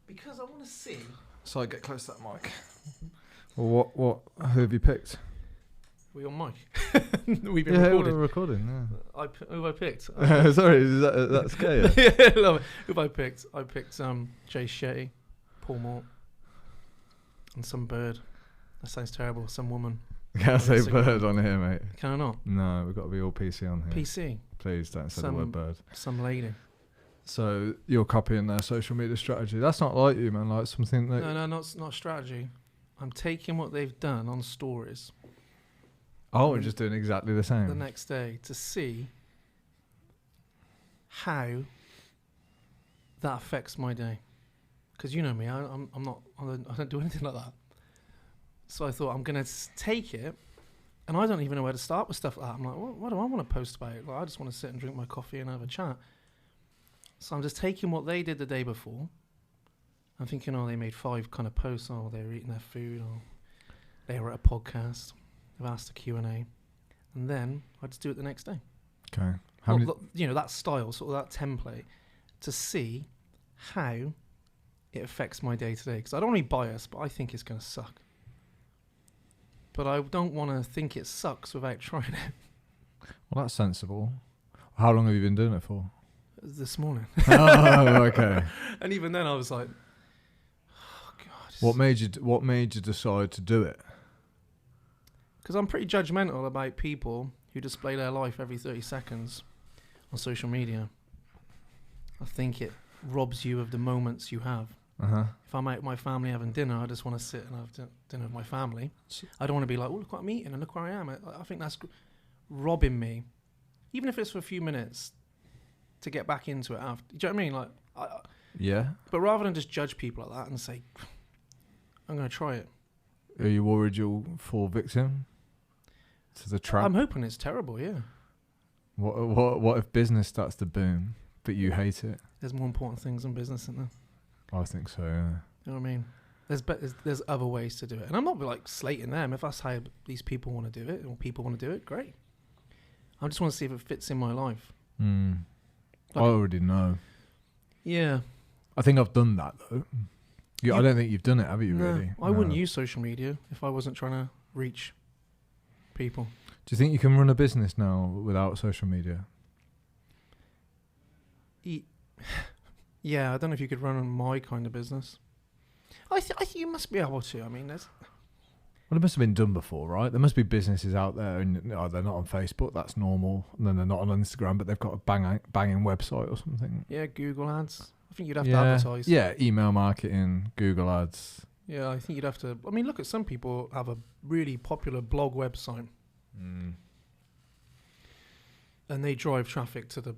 Because I want to see. So I get close to that mic. Well, who have you picked? We on mic? We've been We're recording. recording, Who have I picked? Sorry, that's scary. Yeah, love it. Who have I picked? I picked Jay Shetty, Paul Mort, and some bird. That sounds terrible. Some woman. Can't say bird on here, mate. Can I not? No, we've got to be all PC on here. PC. Please don't say the word bird. Some lady. So you're copying their social media strategy. That's not like you, man. Like something that... No, not strategy. I'm taking what they've done on stories. Oh, we're just doing exactly the same. The next day to see how that affects my day. Because you know me, I don't do anything like that. So I thought I'm going to take it, and I don't even know where to start with stuff like that. I'm like, what do I want to post about it? Like, I just want to sit and drink my coffee and have a chat. So I'm just taking what they did the day before. I'm thinking, they made 5 kind of posts. Oh, they were eating their food, or they were at a podcast. They've asked a Q&A. And then I just do it the next day. Okay. That style, sort of that template, to see how it affects my day to day. Because I don't want to be biased, but I think it's going to suck. But I don't want to think it sucks without trying it. Well, that's sensible. How long have you been doing it for? This morning. Oh, okay. And even then I was like, oh God. What made you decide to do it? Because I'm pretty judgmental about people who display their life every 30 seconds on social media. I think it robs you of the moments you have. Uh-huh. If I'm out with my family having dinner, I just want to sit and have dinner with my family. I don't want to be like, look what I'm eating and look where I am. I think that's robbing me, even if it's for a few minutes, to get back into it after. Do you know what I mean? Like, yeah. But rather than just judge people like that and say, I'm going to try it. Are you worried you'll fall victim to the trap? I'm hoping it's terrible, yeah. What if business starts to boom, but you hate it? There's more important things in business, isn't there? I think so, yeah. You know what I mean? There's other ways to do it. And I'm not like slating them. If that's how these people want to do it, or people want to do it, great. I just want to see if it fits in my life. I already know. Yeah. I think I've done that, though. I don't think you've done it, have you, really? I wouldn't use social media if I wasn't trying to reach people. Do you think you can run a business now without social media? Yeah, I don't know if you could run my kind of business. I think you must be able to. I mean, well, it must have been done before, right? There must be businesses out there, and they're not on Facebook. That's normal. And then they're not on Instagram, but they've got a banging website or something. Yeah, Google ads. I think you'd have to advertise. Yeah, email marketing, Google ads. Yeah, I think you'd have to. I mean, look at some people have a really popular blog website, and they drive traffic to the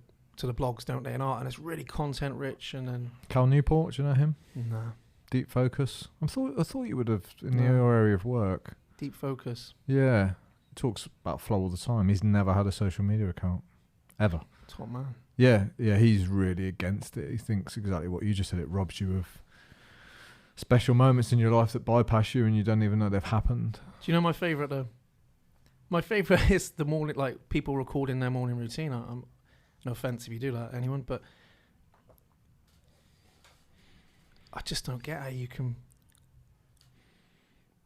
blogs, don't they? And it's really content rich. And then Cal Newport, do you know him? Nah. Deep Focus. I thought you would have in your area of work. Deep Focus. Yeah, he talks about flow all the time. He's never had a social media account, ever. Top man. Yeah, he's really against it. He thinks exactly what you just said. It robs you of special moments in your life that bypass you and you don't even know they've happened. Do you know my favourite though? My favourite is the morning, like people recording their morning routine. I'm no offence if you do that, anyone, but I just don't get how you can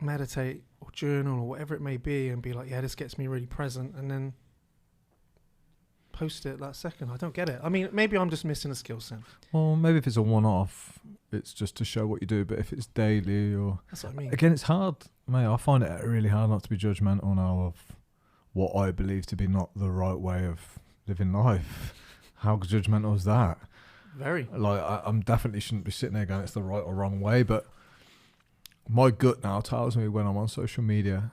meditate or journal or whatever it may be and be like, yeah, this gets me really present, and then post it that second. I don't get it. I mean, maybe I'm just missing a skill set. Well, maybe if it's a one-off, it's just to show what you do. But if it's daily or... That's what I mean. Again, it's hard. Mate, I find it really hard not to be judgmental now of what I believe to be not the right way of living life. How judgmental is that? Very. Like, I'm definitely shouldn't be sitting there going it's the right or wrong way, but my gut now tells me when I'm on social media,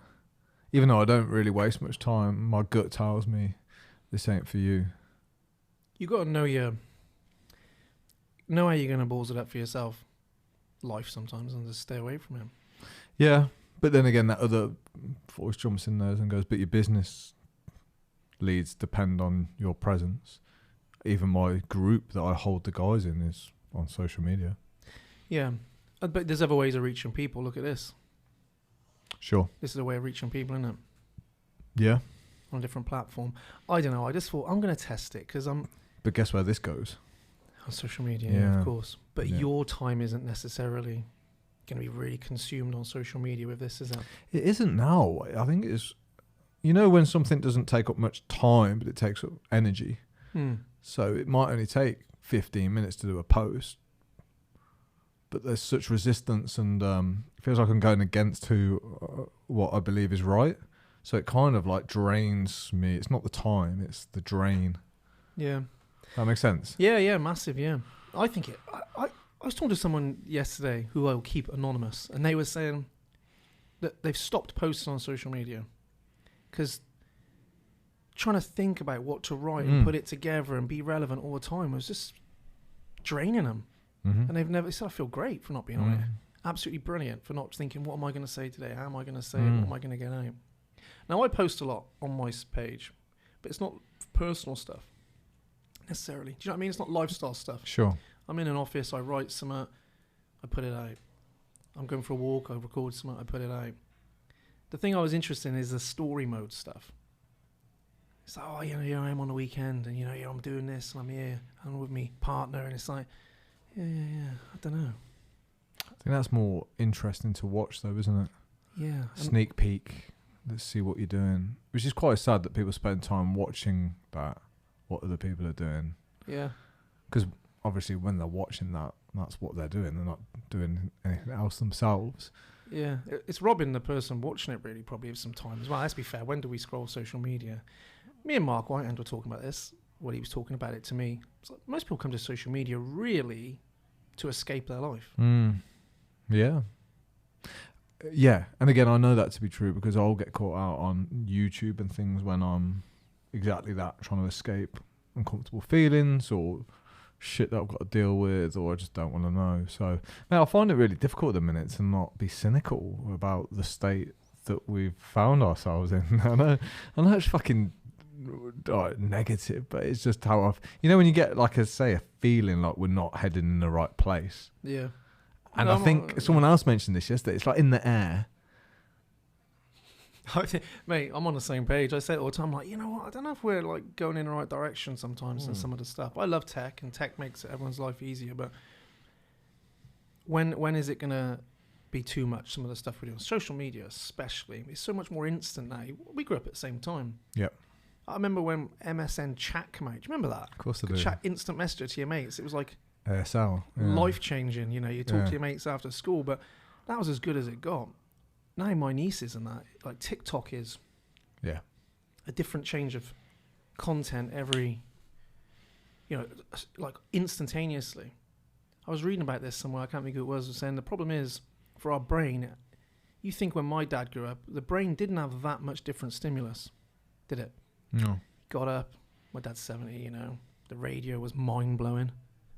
even though I don't really waste much time, my gut tells me this ain't for you. You got to know how you're going to balls it up for yourself. Life sometimes, and just stay away from it. Yeah, but then again, that other voice jumps in there and goes, but your business leads depend on your presence. Even my group that I hold the guys in is on social media. Yeah. But there's other ways of reaching people. Look at this. Sure. This is a way of reaching people, isn't it? Yeah. On a different platform. I don't know. I just thought I'm going to test it because I'm... But guess where this goes? On social media, yeah, of course. But Yeah. your time isn't necessarily going to be really consumed on social media with this, is it? It isn't now. I think it's, you know, when something doesn't take up much time, but it takes up energy. So it might only take 15 minutes to do a post, but there's such resistance, and it feels like I'm going against what I believe is right. So it kind of like drains me. It's not the time, it's the drain. Yeah. That makes sense? Yeah, massive, yeah. I think it... I was talking to someone yesterday who I will keep anonymous, and they were saying that they've stopped posting on social media because trying to think about what to write and put it together and be relevant all the time was just draining them. And they said, I feel great for not being on it. Absolutely brilliant for not thinking, what am I going to say today? How am I going to say it? What am I going to get out? Now, I post a lot on my page, but it's not personal stuff necessarily. Do you know what I mean? It's not lifestyle stuff. Sure. I'm in an office, I write something, I put it out. I'm going for a walk, I record something, I put it out. The thing I was interested in is the story mode stuff. It's like, oh, here I am on the weekend, and I'm doing this, and I'm here, I'm with my partner, and it's like, yeah, I don't know. I think that's more interesting to watch, though, isn't it? Yeah. Sneak peek. Let's see what you're doing. Which is quite sad that people spend time watching that, what other people are doing. Yeah. Because obviously when they're watching that, that's what they're doing. They're not doing anything else themselves. Yeah. It's robbing the person watching it, really, probably, of some time as well. Let's be fair. When do we scroll social media? Me and Mark Whitehand were talking about this. Well, he was talking about it to me. It's like most people come to social media really to escape their life. Yeah. Yeah. And again, I know that to be true because I'll get caught out on YouTube and things when I'm exactly that, trying to escape uncomfortable feelings or shit that I've got to deal with, or I just don't want to know. So now I find it really difficult at the minute to not be cynical about the state that we've found ourselves in. I know it's fucking negative, but it's just how I've, when you get like a feeling like we're not heading in the right place. Yeah. And I think someone else mentioned this yesterday. It's like in the air. Mate, I'm on the same page. I say it all the time, like, you know what? I don't know if we're like going in the right direction sometimes in some of the stuff. I love tech, and tech makes everyone's life easier. But when is it gonna be too much? Some of the stuff we do on social media, especially, it's so much more instant now. We grew up at the same time. Yep. I remember when MSN chat came out. Do you remember that? Of course I do. Chat instant messenger to your mates. It was like ASL. Yeah. Life changing. You talk to your mates after school, but that was as good as it got. Now my nieces and that, like TikTok is a different change of content every, like instantaneously. I was reading about this somewhere, I can't think who it was saying the problem is for our brain, you think when my dad grew up, the brain didn't have that much different stimulus, did it? No. Got up, my dad's 70, the radio was mind-blowing,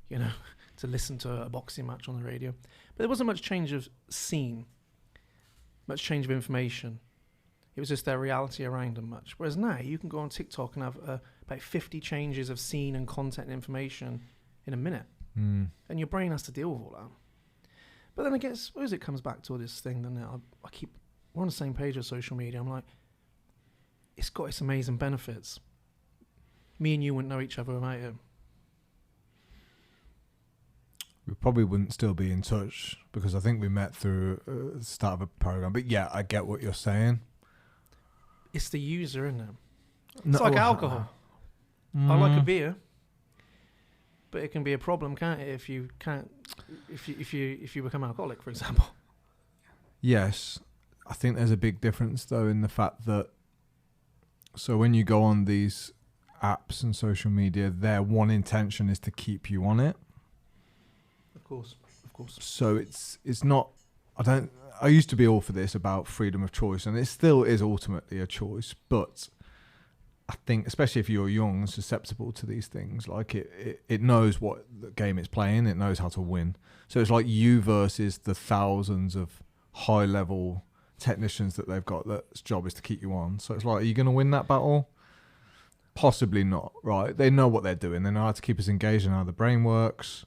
to listen to a boxing match on the radio. But there wasn't much change of scene, much change of information. It was just their reality around them much. Whereas now you can go on TikTok and have about 50 changes of scene and content and information in a minute. And your brain has to deal with all that. But then I suppose it comes back to this thing that we're on the same page as social media. I'm like, it's got its amazing benefits. Me and you wouldn't know each other without it. We probably wouldn't still be in touch because I think we met through the start of a program. But yeah, I get what you're saying. It's the user, isn't it? It's like alcohol. I like a beer, but it can be a problem, can't it? If you become alcoholic, for example. Yes, I think there's a big difference though in the fact that so when you go on these apps and social media, their one intention is to keep you on it. Of course. So it's not. I used to be all for this about freedom of choice, and it still is ultimately a choice. But I think, especially if you're young and susceptible to these things, like it knows what the game it's playing. It knows how to win. So it's like you versus the thousands of high-level technicians that they've got. That's job is to keep you on. So it's like, are you going to win that battle? Possibly not. Right? They know what they're doing. They know how to keep us engaged and how the brain works.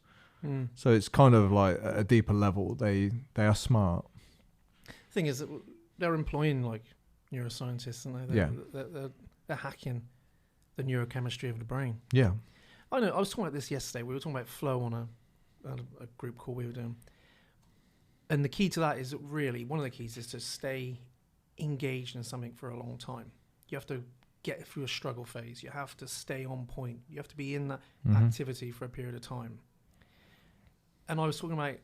So it's kind of like at a deeper level. They are smart. Thing is that they're employing like neuroscientists, and they're hacking the neurochemistry of the brain. Yeah. I know. I was talking about this yesterday. We were talking about flow on a group call we were doing. And the key to that is really, one of the keys is to stay engaged in something for a long time. You have to get through a struggle phase. You have to stay on point. You have to be in that activity for a period of time. And I was talking about,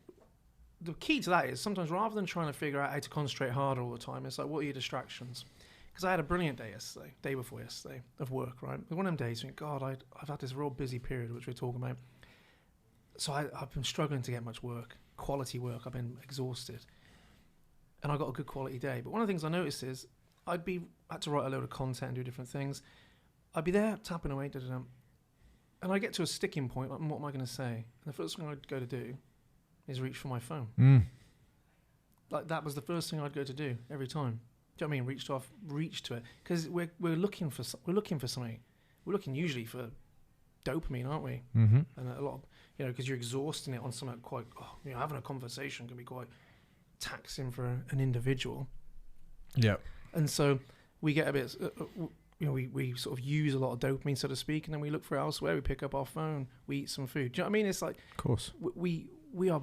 the key to that is sometimes rather than trying to figure out how to concentrate harder all the time, it's like, what are your distractions? Because I had a brilliant day yesterday, day before yesterday, of work, right? One of them days, I think, God, I've had this real busy period, which we're talking about. So I've been struggling to get much work, quality work. I've been exhausted. And I got a good quality day. But one of the things I noticed is had to write a load of content and do different things. I'd be there tapping away, and I get to a sticking point. Like, what am I going to say? And the first thing I'd go to do is reach for my phone. Like, that was the first thing I'd go to do every time. Do you know what I mean? Reach to it, because we're looking for something. We're looking usually for dopamine, aren't we? And a lot of, because you're exhausting it on something quite. Having a conversation can be quite taxing for an individual. Yeah. And so we get a bit. We sort of use a lot of dopamine, so to speak, and then we look for elsewhere. We pick up our phone. We eat some food. Do you know what I mean? It's like, of course, we're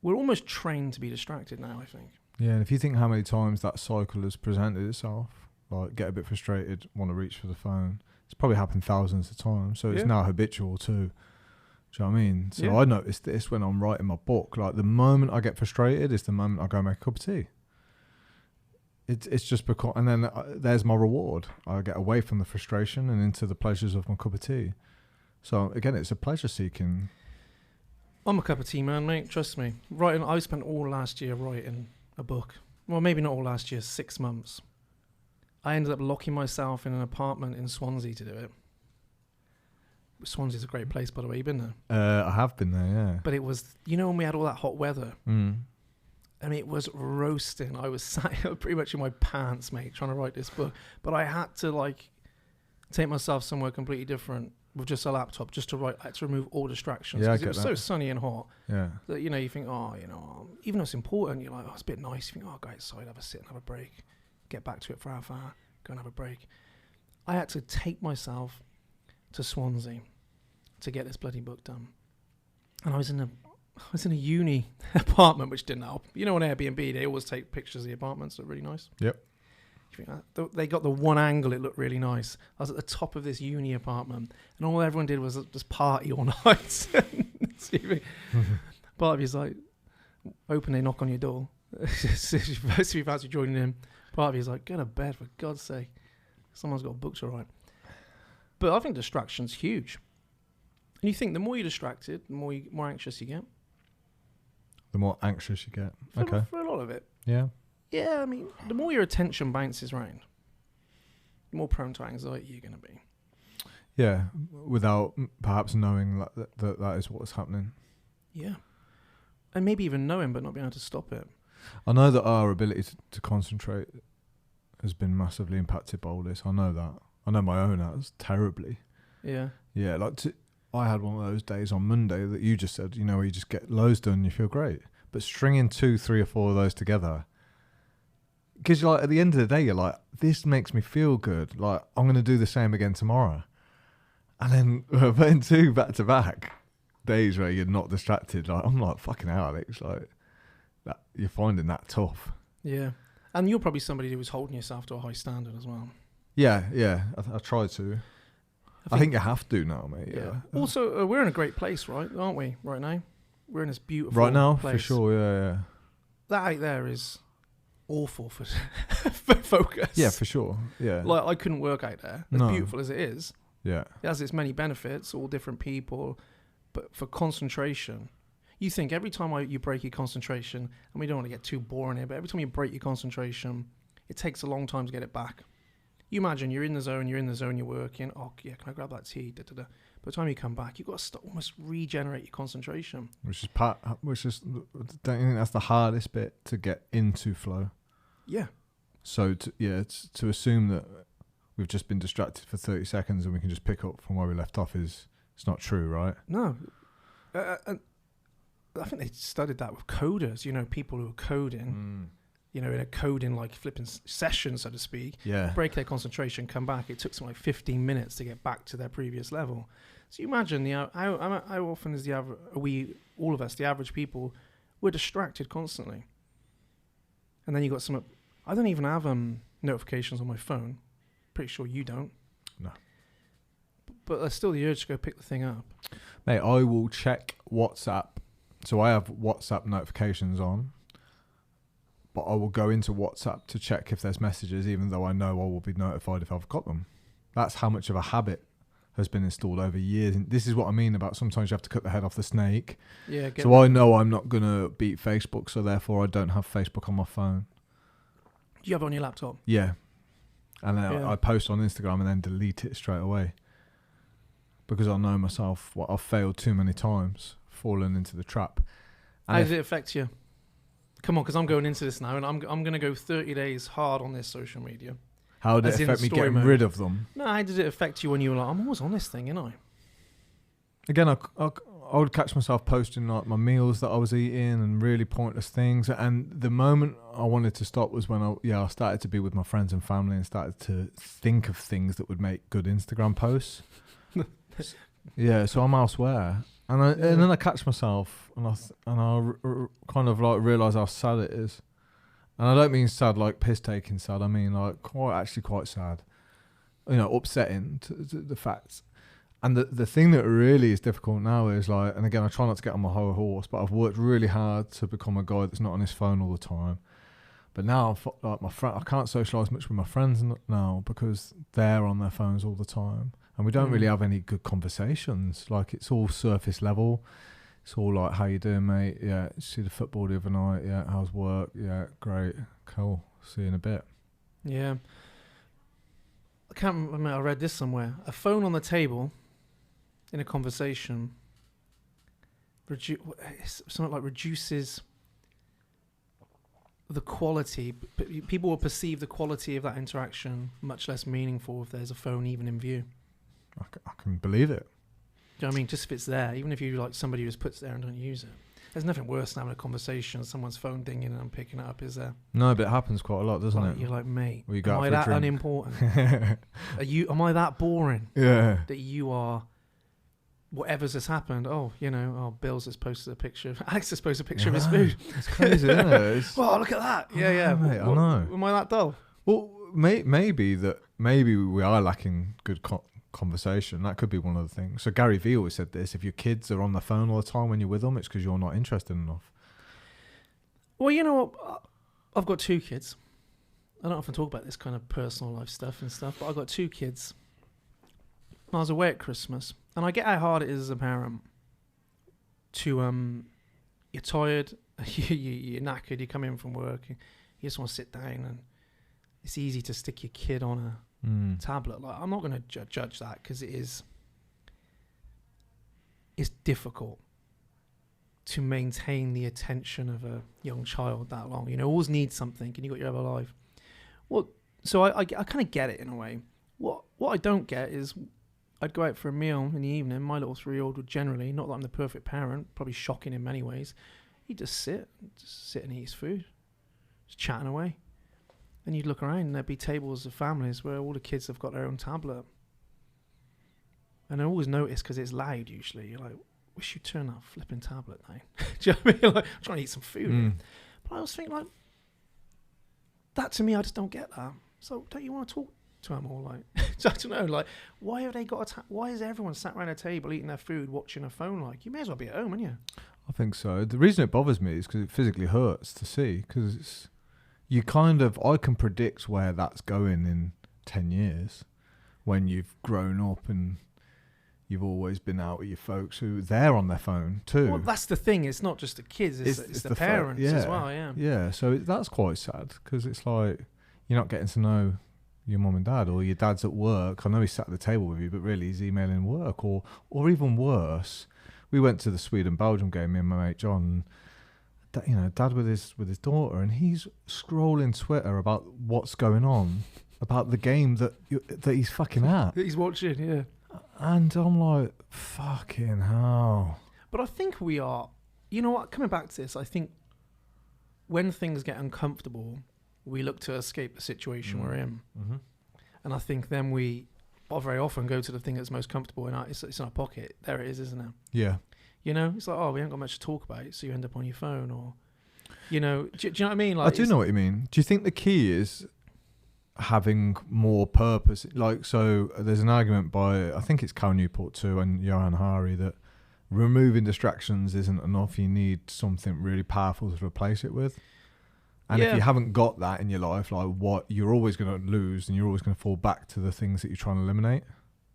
almost trained to be distracted now, I think. Yeah, and if you think how many times that cycle has presented itself, like get a bit frustrated, want to reach for the phone, it's probably happened thousands of times. So it's now habitual too. Do you know what I mean? So I noticed this when I'm writing my book. Like, the moment I get frustrated is the moment I go make a cup of tea. It's just because, and then there's my reward. I get away from the frustration and into the pleasures of my cup of tea. So again, it's a pleasure seeking. I'm a cup of tea man, mate. Trust me. I spent all last year writing a book. Well, maybe not all last year, 6 months. I ended up locking myself in an apartment in Swansea to do it. Swansea's a great place, by the way. You been there? I have been there, yeah. But it was, when we had all that hot weather, I mean, it was roasting. I was sat pretty much in my pants, mate, trying to write this book. But I had to, take myself somewhere completely different with just a laptop, just to write. I had to remove all distractions. Yeah, I because get it was that. so sunny and hot. Yeah. That, you think, even though it's important, you're like, it's a bit nice. You think, go outside, have a sit and have a break. Get back to it for half an hour, go and have a break. I had to take myself to Swansea to get this bloody book done. And I was in a uni apartment, which didn't help. On Airbnb, they always take pictures of the apartments. They're really nice. Yep. You think they got the one angle, it looked really nice. I was at the top of this uni apartment, and all everyone did was just party all night. Part of you's like, they knock on your door. If you fancy joining in, part of you's like, go to bed, for God's sake. Someone's got books to write. But I think distraction's huge. And you think the more you're distracted, the more anxious you get. The more anxious you get. For a lot of it. Yeah. Yeah, I mean, the more your attention bounces around, the more prone to anxiety you're going to be. Yeah, without perhaps knowing that is what's happening. Yeah. And maybe even knowing, but not being able to stop it. I know that our ability to concentrate has been massively impacted by all this. I know that. I know my own has terribly. Yeah. Yeah, I had one of those days on Monday that you just said, where you just get loads done and you feel great. But stringing 2, 3 or 4 of those together, because you're like, at the end of the day, you're like, this makes me feel good. Like, I'm going to do the same again tomorrow. And then putting 2 back-to-back days where you're not distracted, like, I'm like, fucking hell, Alex, like, that, you're finding that tough. Yeah. And you're probably somebody who was holding yourself to a high standard as well. Yeah. I try to. I think you have to now, mate. Yeah. Also, we're in a great place, right? Aren't we? Right now, we're in this beautiful right now, place. for sure. Yeah. That out there is awful for focus. Yeah, for sure. Yeah. Like, I couldn't work out there. As beautiful as it is. Yeah. It has its many benefits, all different people, but for concentration, you think every time you break your concentration, and we don't want to get too boring here, but every time you break your concentration, it takes a long time to get it back. You imagine you're in the zone, you're working. Oh, yeah, can I grab that tea? By the time you come back, you've got to almost regenerate your concentration. Don't you think that's the hardest bit, to get into flow? Yeah. So, to assume that we've just been distracted for 30 seconds and we can just pick up from where we left off it's not true, right? No. I think they studied that with coders, people who are coding. In a coding flipping session, so to speak, break their concentration, come back. It took something like 15 minutes to get back to their previous level. So you imagine how often is all of us, the average people, we're distracted constantly. And then you got some. I don't even have notifications on my phone. Pretty sure you don't. No. But there's still the urge to go pick the thing up. Mate, I will check WhatsApp. So I have WhatsApp notifications on, but I will go into WhatsApp to check if there's messages, even though I know I will be notified if I've got them. That's how much of a habit has been installed over years. And this is what I mean about sometimes you have to cut the head off the snake. Yeah. So I know I'm not going to beat Facebook, so therefore I don't have Facebook on my phone. Do you have it on your laptop? Yeah. And then Yeah. I post on Instagram and then delete it straight away. Because I know myself, I've failed too many times, fallen into the trap. And How does it affect you? Come on, because I'm going into this now, and I'm going to go 30 days hard on this social media. how did as it in affect me story getting mode. rid of them? No, how did it affect you when you were like, I'm always on this thing, I? Again, I would catch myself posting like my meals that I was eating and really pointless things. And the moment I wanted to stop was when I started to be with my friends and family and started to think of things that would make good Instagram posts. Yeah, so I'm elsewhere, and then I catch myself, and I kind of like realize how sad it is, and I don't mean sad like piss taking sad. I mean like quite sad, upsetting to the facts. And the thing that really is difficult now is like, and again, I try not to get on my high horse, but I've worked really hard to become a guy that's not on his phone all the time. But now, like I can't socialise much with my friends now because they're on their phones all the time. And we don't really have any good conversations. Like, it's all surface level. It's all like, how you doing, mate? Yeah, see the football the other night? Yeah, how's work? Yeah, great. Cool. See you in a bit. Yeah. I can't remember, I read this somewhere. A phone on the table in a conversation something like reduces the quality. People will perceive the quality of that interaction much less meaningful if there's a phone even in view. I can believe it. Do you know what I mean? Just if it's there, even if you like somebody who just puts it there and don't use it. There's nothing worse than having a conversation, someone's phone dinging and I'm picking it up, is there? No, but it happens quite a lot, doesn't it? You're like, mate, Well, you go am out I for a that drink. unimportant? Am I that boring Yeah. that you are, whatever's has happened, Bill's just posted a picture, Alex just posted a picture of his food. It's crazy, isn't it? It's, Oh, look at that. Yeah. Mate, I know. Am I that dull? well, maybe we are lacking good conversation. That could be one of the things. So Gary Vee always said this: if your kids are on the phone all the time when you're with them, it's because you're not interested enough. Well, you know what? I've got 2 kids. I don't often talk about this kind of personal life stuff and stuff, but I've got 2 kids. I was away at Christmas, and I get how hard it is as a parent to, you're tired, you're knackered, you come in from work, you just want to sit down, and it's easy to stick your kid on a tablet. Like, I'm not going to judge that because it's difficult to maintain the attention of a young child that long. Always need something, and you got your other life. Well, so I kind of get it in a way. What I don't get is I'd go out for a meal in the evening. My little 3-year-old would generally, not that I'm the perfect parent, probably shocking in many ways, he'd just sit and eat his food, just chatting away. And you'd look around and there'd be tables of families where all the kids have got their own tablet. And I always notice, because it's loud usually, you're like, wish you'd turn that flipping tablet down. Do you know what I mean? Like, I'm trying to eat some food. But I always think, like, that to me, I just don't get that. So don't you want to talk to them all? Like, I don't know, like, why have they got why is everyone sat around a table eating their food, watching a phone? Like, you may as well be at home, wouldn't you? I think so. The reason it bothers me is because it physically hurts to see, because it's I can predict where that's going in 10 years when you've grown up and you've always been out with your folks who they're on their phone too. Well, that's the thing. It's not just the kids, it's the parents as well, yeah. Yeah, so that's quite sad because it's like you're not getting to know your mum and dad, or your dad's at work. I know he's sat at the table with you, but really he's emailing work, or even worse. We went to the Sweden-Belgium game, me and my mate John, dad with his daughter, and he's scrolling Twitter about what's going on, about the game that he's fucking at. That he's watching, yeah. And I'm like, fucking hell. But I think we are, you know what, coming back to this, I think when things get uncomfortable, we look to escape the situation we're in. Mm-hmm. And I think then we I very often go to the thing that's most comfortable, and it's in our pocket. There it is, isn't it? Yeah. You know, it's like, oh, we haven't got much to talk about, so you end up on your phone, or, you know, do you know what I mean? Like, I do know what you mean. Do you think the key is having more purpose? Like, so there's an argument by, I think it's Cal Newport too, and Johan Hari, that removing distractions isn't enough. You need something really powerful to replace it with. And if you haven't got that in your life, like, what, you're always going to lose, and you're always going to fall back to the things that you're trying to eliminate.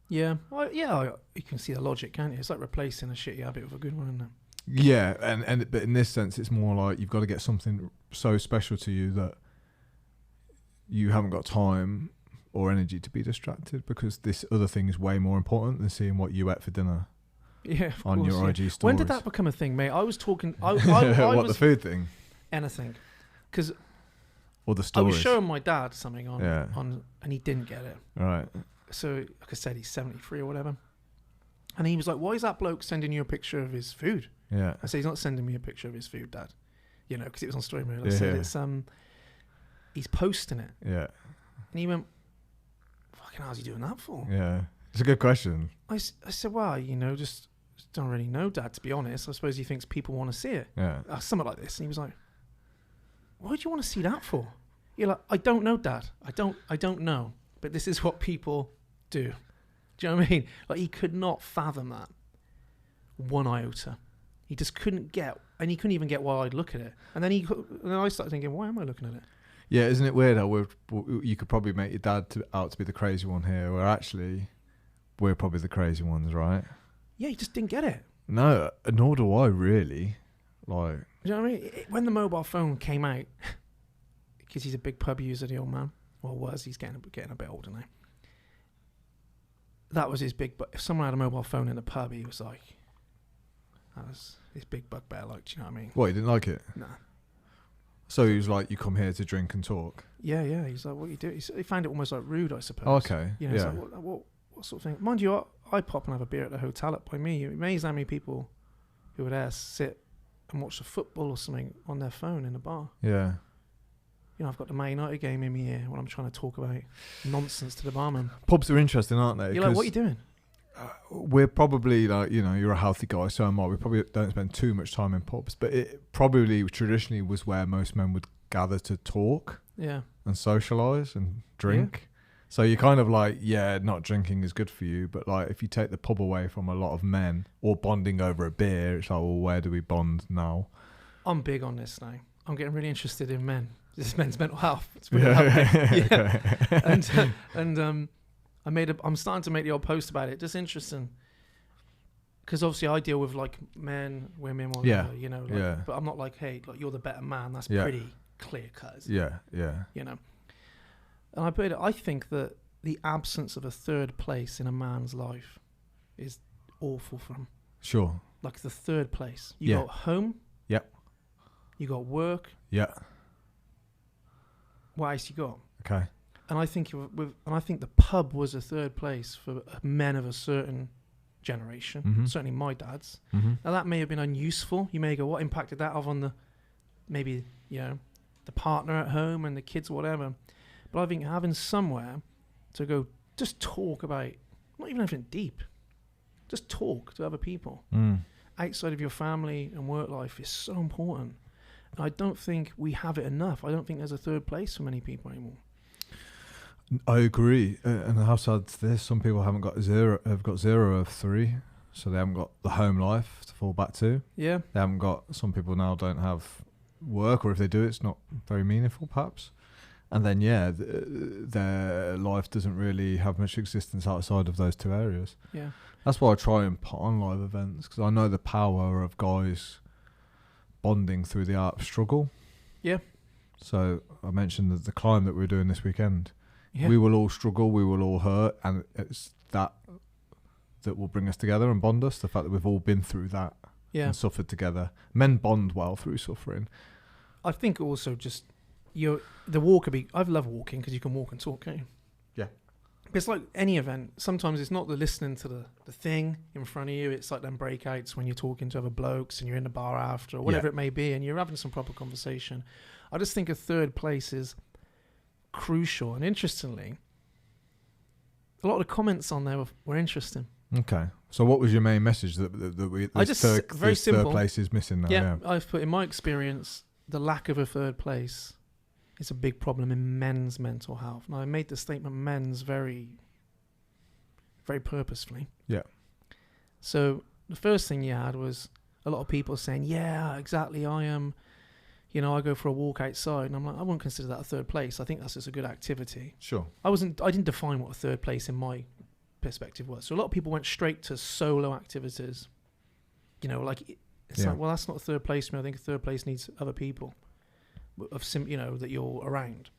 Yeah. You can see the logic, can't you? It's like replacing a shitty habit with a good one, isn't it? Yeah, but in this sense, it's more like you've got to get something so special to you that you haven't got time or energy to be distracted, because this other thing is way more important than seeing what you ate for dinner. Yeah, on course, your IG stories. When did that become a thing, mate? I was talking. I what, was, the food thing? Anything, because or the I stories. was showing my dad something on, and he didn't get it. Right. So, like I said, he's 73 or whatever, and he was like, "Why is that bloke sending you a picture of his food?" Yeah. I said, "He's not sending me a picture of his food, Dad. You know, because it was on Story Mode." I said, "It's he's posting it." Yeah. And he went, "Fucking how's he doing that for?" Yeah. It's a good question. I said, "Well, you know, just don't really know, Dad, to be honest. I suppose he thinks people want to see it." Yeah. Something like this. And he was like, "Why do you want to see that for?" You're like, "I don't know, Dad. I don't know. But this is what people do." Do you know what I mean? Like, he could not fathom that one iota. He just couldn't get, and he couldn't even get why I'd look at it. And then I started thinking, why am I looking at it? Yeah, isn't it weird how you could probably make your dad out to be the crazy one here, where actually we're probably the crazy ones, right? Yeah, he just didn't get it. No, nor do I really. Like, you know what I mean? When the mobile phone came out, because he's a big pub user, the old man. Well, he's getting a bit older now. That was his big. But if someone had a mobile phone in the pub, he was like, that was his big bugbear. Like, do you know what I mean? What, he didn't like it? Nah. So he was like, "You come here to drink and talk." Yeah. He's like, "What you do?" He found it almost like rude, I suppose. Oh, okay. You know, yeah. It's like, what sort of thing? Mind you, I pop and have a beer at the hotel up by me. You're amazed how many people who were there sit and watch the football or something on their phone in a bar. Yeah. You know, I've got the Man United game in my ear when I'm trying to talk about nonsense to the barman. Pubs are interesting, aren't they? You're like, "What are you doing?" We're probably like, you know, you're a healthy guy, so am I. We probably don't spend too much time in pubs, but it probably traditionally was where most men would gather to talk, and socialise and drink. Yeah. So you're kind of like, yeah, not drinking is good for you, but like if you take the pub away from a lot of men or bonding over a beer, it's like, well, where do we bond now? I'm big on this now. I'm getting really interested in men. This is men's mental health. It's really and I'm starting to make the old post about it. Just interesting, because obviously I deal with like men, women, whatever, you know. Like, but I'm not like, hey, like, you're the better man. That's pretty clear cut. Yeah. You know, and I think that the absence of a third place in a man's life is awful for him. Sure. Like the third place. You got home. Yep. You got work. Yeah. What else you got? Okay. And I think the pub was a third place for men of a certain generation. Mm-hmm. Certainly my dad's. Mm-hmm. Now that may have been unuseful. You may go, what impact did that have on the partner at home and the kids or whatever? But I think having somewhere to go, just talk about, not even anything deep, just talk to other people outside of your family and work life is so important. And I don't think we have it enough. I don't think there's a third place for many people anymore. I agree. And how sad's this? Some people have got zero of three, so they haven't got the home life to fall back to. Yeah. They haven't got, some people now don't have work, or if they do, it's not very meaningful perhaps. And then, their life doesn't really have much existence outside of those two areas. Yeah. That's why I try and put on live events, because I know the power of guys bonding through the art of struggle. Yeah. So I mentioned the climb that we're doing this weekend. Yeah. We will all struggle, we will all hurt, and it's that will bring us together and bond us. The fact that we've all been through that and suffered together. Men bond well through suffering. I think also just the walk would be. I love walking because you can walk and talk, can't you? Yeah. But it's like any event. Sometimes it's not the listening to the thing in front of you. It's like them breakouts when you're talking to other blokes and you're in the bar after or whatever it may be, and you're having some proper conversation. I just think a third place is crucial. And interestingly, a lot of the comments on there were interesting. Okay. So what was your main message that I just very simple. Third place is missing now? Yeah. I've put, in my experience, the lack of a third place is a big problem in men's mental health. Now, I made the statement men's very, very purposefully. Yeah. So the first thing you had was a lot of people saying, yeah, exactly, I am, I go for a walk outside. And I'm like, I wouldn't consider that a third place. I think that's just a good activity. Sure. I didn't define what a third place in my perspective was. So a lot of people went straight to solo activities. It's like, well, that's not a third place for me. I think a third place needs other people that you're around.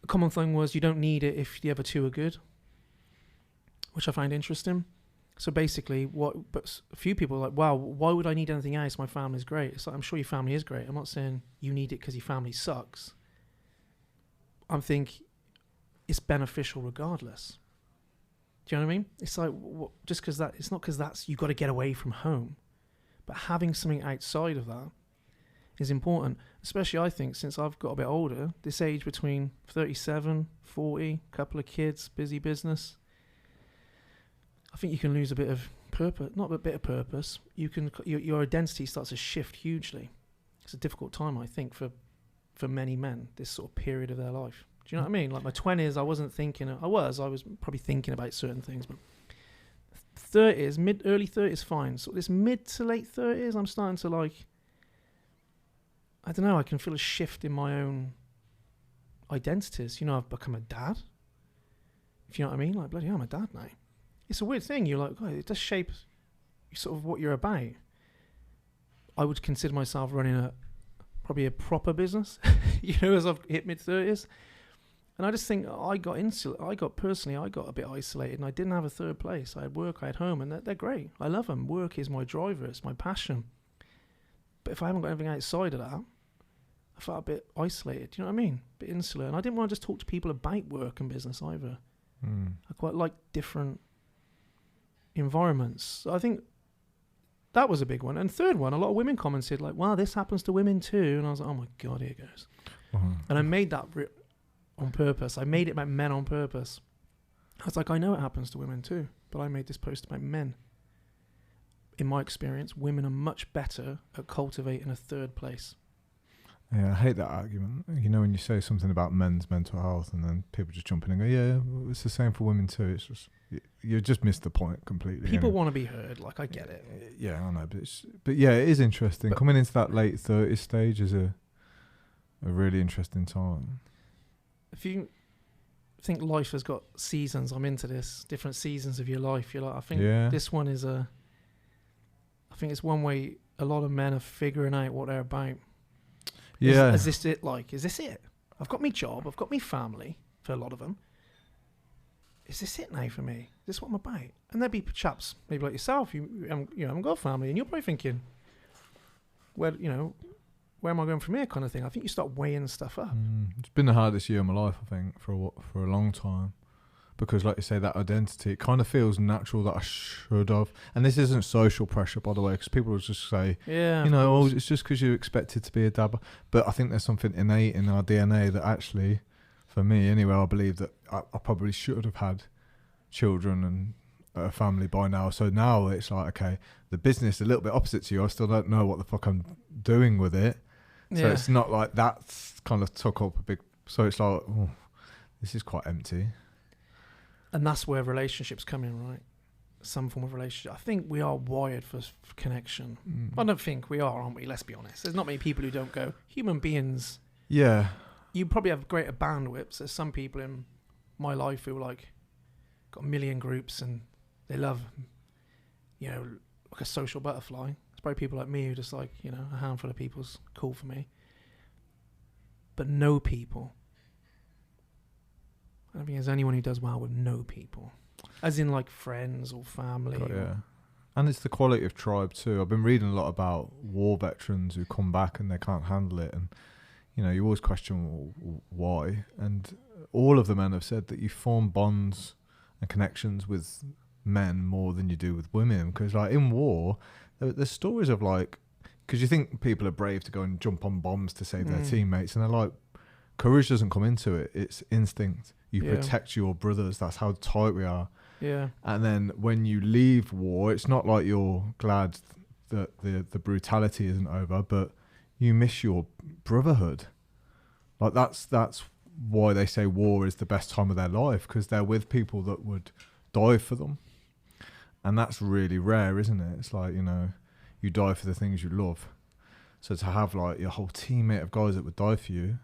A common thing was you don't need it if the other two are good, which I find interesting. So basically, but a few people are like, wow, why would I need anything else? My family's great. It's like, I'm sure your family is great. I'm not saying you need it because your family sucks. I think it's beneficial regardless. Do you know what I mean? It's like, just because it's not because that's, you've got to get away from home, but having something outside of that is important, especially I think since I've got a bit older, this age between 37, 40, couple of kids, busy business. I think you can lose a bit of purpose, not a bit of purpose. Your identity starts to shift hugely. It's a difficult time, I think, for many men, this sort of period of their life. Do you know what I mean? Like my 20s, I was probably thinking about certain things, but 30s, early 30s, fine. So this mid to late 30s, I'm starting to I don't know, I can feel a shift in my own identities. I've become a dad. If you know what I mean? Like, bloody hell, I'm a dad now. It's a weird thing. You're like, oh, it does shape sort of what you're about. I would consider myself running probably a proper business, as I've hit mid-30s. And I just think I got a bit isolated and I didn't have a third place. I had work, I had home, and they're great. I love them. Work is my driver. It's my passion. But if I haven't got anything outside of that, I felt a bit isolated. Do you know what I mean? A bit insular. And I didn't want to just talk to people about work and business either. I quite like different environments. So I think that was a big one. And third one, a lot of women commented like, wow, this happens to women too. And I was like, oh my God, here it goes. And I made that on purpose. I made it about men on purpose. I was like, I know it happens to women too, but I made this post about men. In my experience, women are much better at cultivating a third place. Yeah, I hate that argument. When you say something about men's mental health and then people just jump in and go, yeah, it's the same for women too. It's just, you just missed the point completely. People want to be heard. Like, I get it. Yeah, I know. But yeah, it is interesting. Coming into that late 30s stage is a really interesting time. If you think life has got seasons, I'm into this, different seasons of your life. You're like, I think this one is I think it's one way a lot of men are figuring out what they're about. Yeah. Is this it? Is this it? I've got my job. I've got my family for a lot of them. Is this it now for me? Is this what I'm about? And there'd be chaps, maybe like yourself, you haven't got a family, and you're probably thinking, where am I going from here kind of thing. I think you start weighing stuff up. It's been the hardest year of my life, I think, for a long time. Because like you say, that identity, it kind of feels natural that I should have. And this isn't social pressure, by the way, because people will just say, it's just because you're expected to be a dad. But I think there's something innate in our DNA that actually, for me anyway, I believe that I probably should have had children and a family by now. So now it's like, okay, the business is a little bit opposite to you. I still don't know what the fuck I'm doing with it. So it's not like that's kind of took up a big... So it's like, oh, this is quite empty. And that's where relationships come in, right? Some form of relationship. I think we are wired for connection. I don't think we are, aren't we? Let's be honest. There's not many people who don't go. Human beings. Yeah. You probably have greater bandwidths. There's some people in my life who got a million groups and they love, like a social butterfly. There's probably people like me who just a handful of people's cool for me. But know people. I don't think there's anyone who does well with no people, as in like friends or family. And it's the quality of tribe too. I've been reading a lot about war veterans who come back and they can't handle it, and you always question why. And all of the men have said that you form bonds and connections with men more than you do with women, because in war, there's stories of because you think people are brave to go and jump on bombs to save their teammates, and they're like, Courage doesn't come into it. It's instinct. You Yeah. protect your brothers. That's how tight we are. Yeah. And then when you leave war, it's not like you're glad that the brutality isn't over, but you miss your brotherhood. Like that's why they say war is the best time of their life, because they're with people that would die for them. And that's really rare, isn't it? It's like, you know, you die for the things you love. So to have like your whole teammate of guys that would die for you,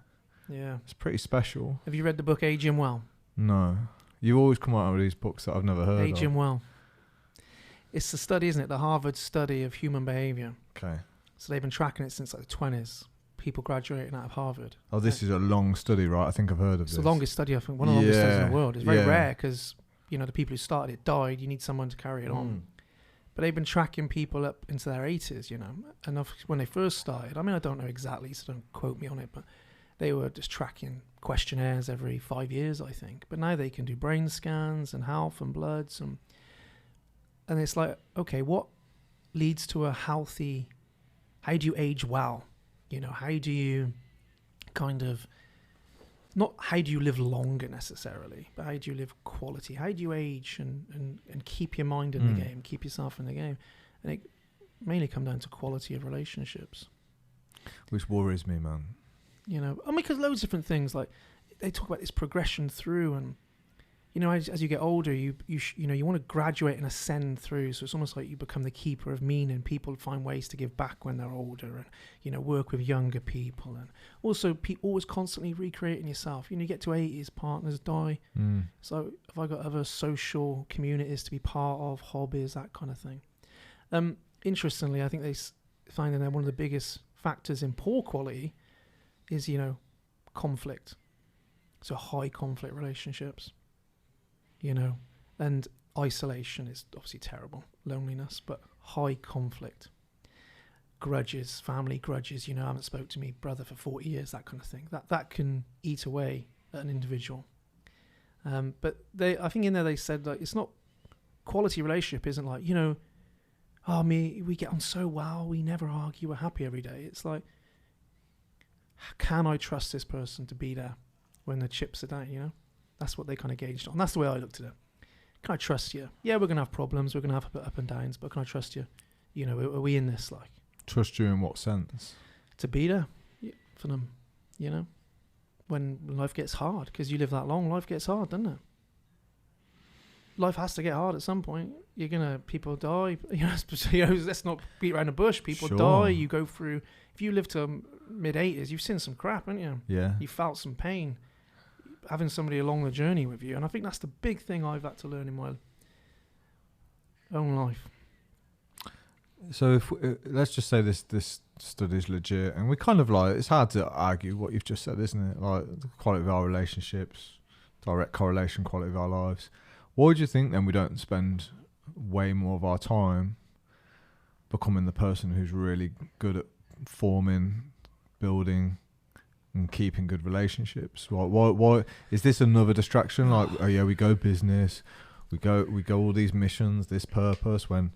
Yeah. it's pretty special. Have you read the book Aging Well? No. You always come out with these books that I've never heard Aging of. Well. It's the study, isn't it? The Harvard study of human behavior. Okay. So they've been tracking it since like the 20s. People graduating out of Harvard. Oh, this is a long study, right? I think I've heard of It's this. the longest study, I think. One of the longest studies in the world. It's very Yeah. rare because, you know, the people who started it died. You need someone to carry it on. But they've been tracking people up into their 80s, you know. And when they first started, I mean, I don't know exactly, so don't quote me on it, but they were just tracking questionnaires every 5 years, I think. But now they can do brain scans and health and bloods. And it's like, okay, what leads to a healthy, how do you age well? You know, how do you kind of, not how do you live longer necessarily, but how do you live quality? How do you age and keep your mind in the game, keep yourself in the game? And it mainly come down to quality of relationships. Which worries me, man. You know, I mean, because loads of different things, like they talk about this progression through, and you know, as you get older, you know, you want to graduate and ascend through. So it's almost like you become the keeper of meaning. People find ways to give back when they're older, and you know, work with younger people, and also always constantly recreating yourself. You know, you get to 80s, partners die. So have I got other social communities to be part of, hobbies, that kind of thing? Interestingly, I think they find that one of the biggest factors in poor quality is, you know, conflict. So high conflict relationships. You know, and isolation is obviously terrible, loneliness, but high conflict, grudges, family grudges, you know, I haven't spoke to me brother for 40 years, that kind of thing. That can eat away at an individual. But I think in there they said, like, it's not, quality relationship isn't like, you know, we get on so well, we never argue, we're happy every day. It's like, can I trust this person to be there when the chips are down, you know? That's what they kind of gauged on. That's the way I looked at it. Can I trust you? Yeah, we're going to have problems. We're going to have up and downs, but can I trust you? You know, are we in this, like? Trust you in what sense? To be there for them, you know? When life gets hard, because you live that long, life gets hard, doesn't it? Life has to get hard at some point. People die. You know, let's not beat around the bush. People die. You go through, if you live to mid-80s, you've seen some crap, haven't you? Yeah. You felt some pain. Having somebody along the journey with you, and I think that's the big thing I've had to learn in my own life. So if let's just say this study's legit, and we kind of like, it's hard to argue what you've just said, isn't it? Like the quality of our relationships, direct correlation, quality of our lives. Why do you think then we don't spend way more of our time becoming the person who's really good at forming, building, and keeping good relationships? Why is this another distraction? Like, oh yeah, we go business, we go all these missions, this purpose, when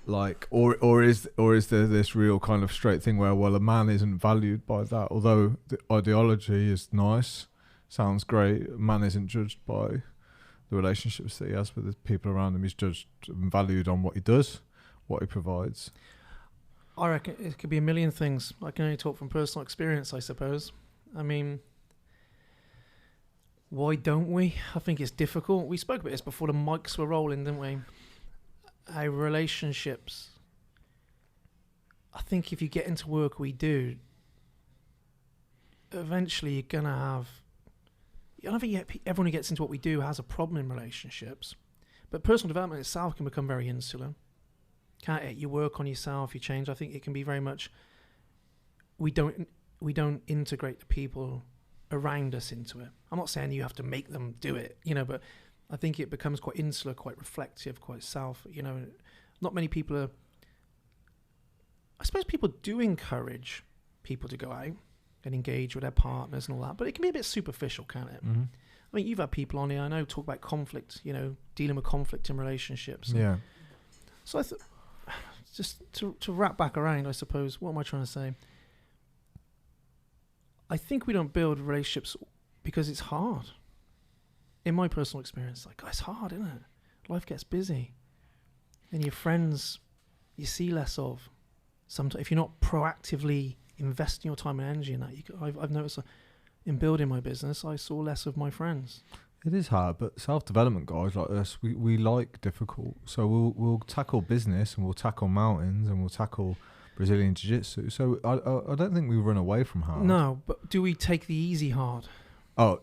like, or is there this real kind of straight thing where, well, a man isn't valued by that, although the ideology is nice, sounds great, a man isn't judged by the relationships that he has with the people around him. He's judged and valued on what he does, what he provides. I reckon it could be a million things. I can only talk from personal experience, I suppose. I mean, why don't we? I think it's difficult. We spoke about this before the mics were rolling, didn't we? Our relationships. I think if you get into work we do, eventually you're going to have... I don't think everyone who gets into what we do has a problem in relationships. But personal development itself can become very insular. Can't it? You work on yourself, you change. I think it can be very much, we don't integrate the people around us into it. I'm not saying you have to make them do it, you know, but I think it becomes quite insular, quite reflective, quite self, you know. Not many people are, I suppose people do encourage people to go out and engage with their partners and all that, but it can be a bit superficial, can't it? Mm-hmm. I mean, you've had people on here, I know, talk about conflict, you know, dealing with conflict in relationships. Yeah. So just to wrap back around, I suppose, what am I trying to say? I think we don't build relationships because it's hard. In my personal experience, like, it's hard, isn't it? Life gets busy. And your friends, you see less of. Sometimes, if you're not proactively investing your time and energy in that, I've noticed in building my business, I saw less of my friends. It is hard, but self-development guys like us, we like difficult. So we'll tackle business, and we'll tackle mountains, and we'll tackle Brazilian jiu-jitsu. So I don't think we run away from hard. No, but do we take the easy hard? Oh,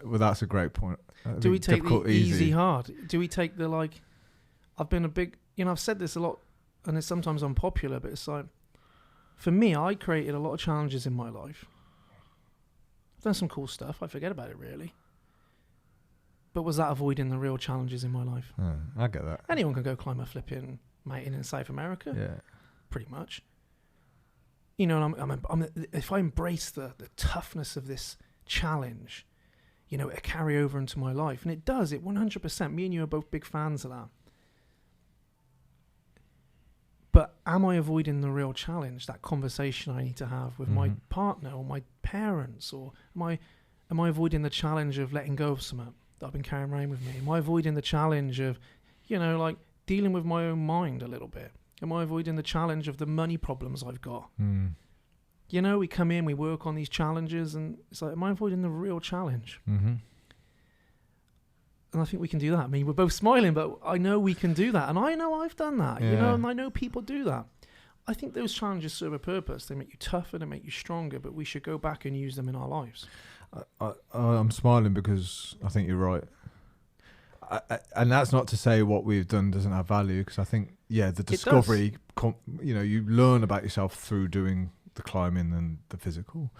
well, that's a great point. Do we take the easy hard? Do we take the, like, I've been a big, I've said this a lot, and it's sometimes unpopular, but it's like, for me, I created a lot of challenges in my life. I've done some cool stuff. I forget about it, really. But was that avoiding the real challenges in my life? I get that. Anyone can go climb a flipping mountain in South America. Yeah. Pretty much. If I embrace the toughness of this challenge, it carry over into my life, and it does. It 100%. Me and you are both big fans of that. But am I avoiding the real challenge? That conversation I need to have with my partner or my parents, or am I avoiding the challenge of letting go of something that I've been carrying around with me? Am I avoiding the challenge of, like, dealing with my own mind a little bit? Am I avoiding the challenge of the money problems I've got? We come in, we work on these challenges, and it's like, am I avoiding the real challenge? Mm-hmm. And I think we can do that. I mean, we're both smiling, but I know we can do that. And I know I've done that, and I know people do that. I think those challenges serve a purpose. They make you tougher, they make you stronger, but we should go back and use them in our lives. I'm smiling because I think you're right. And that's not to say what we've done doesn't have value, because I think, the discovery, you learn about yourself through doing the climbing and the physical.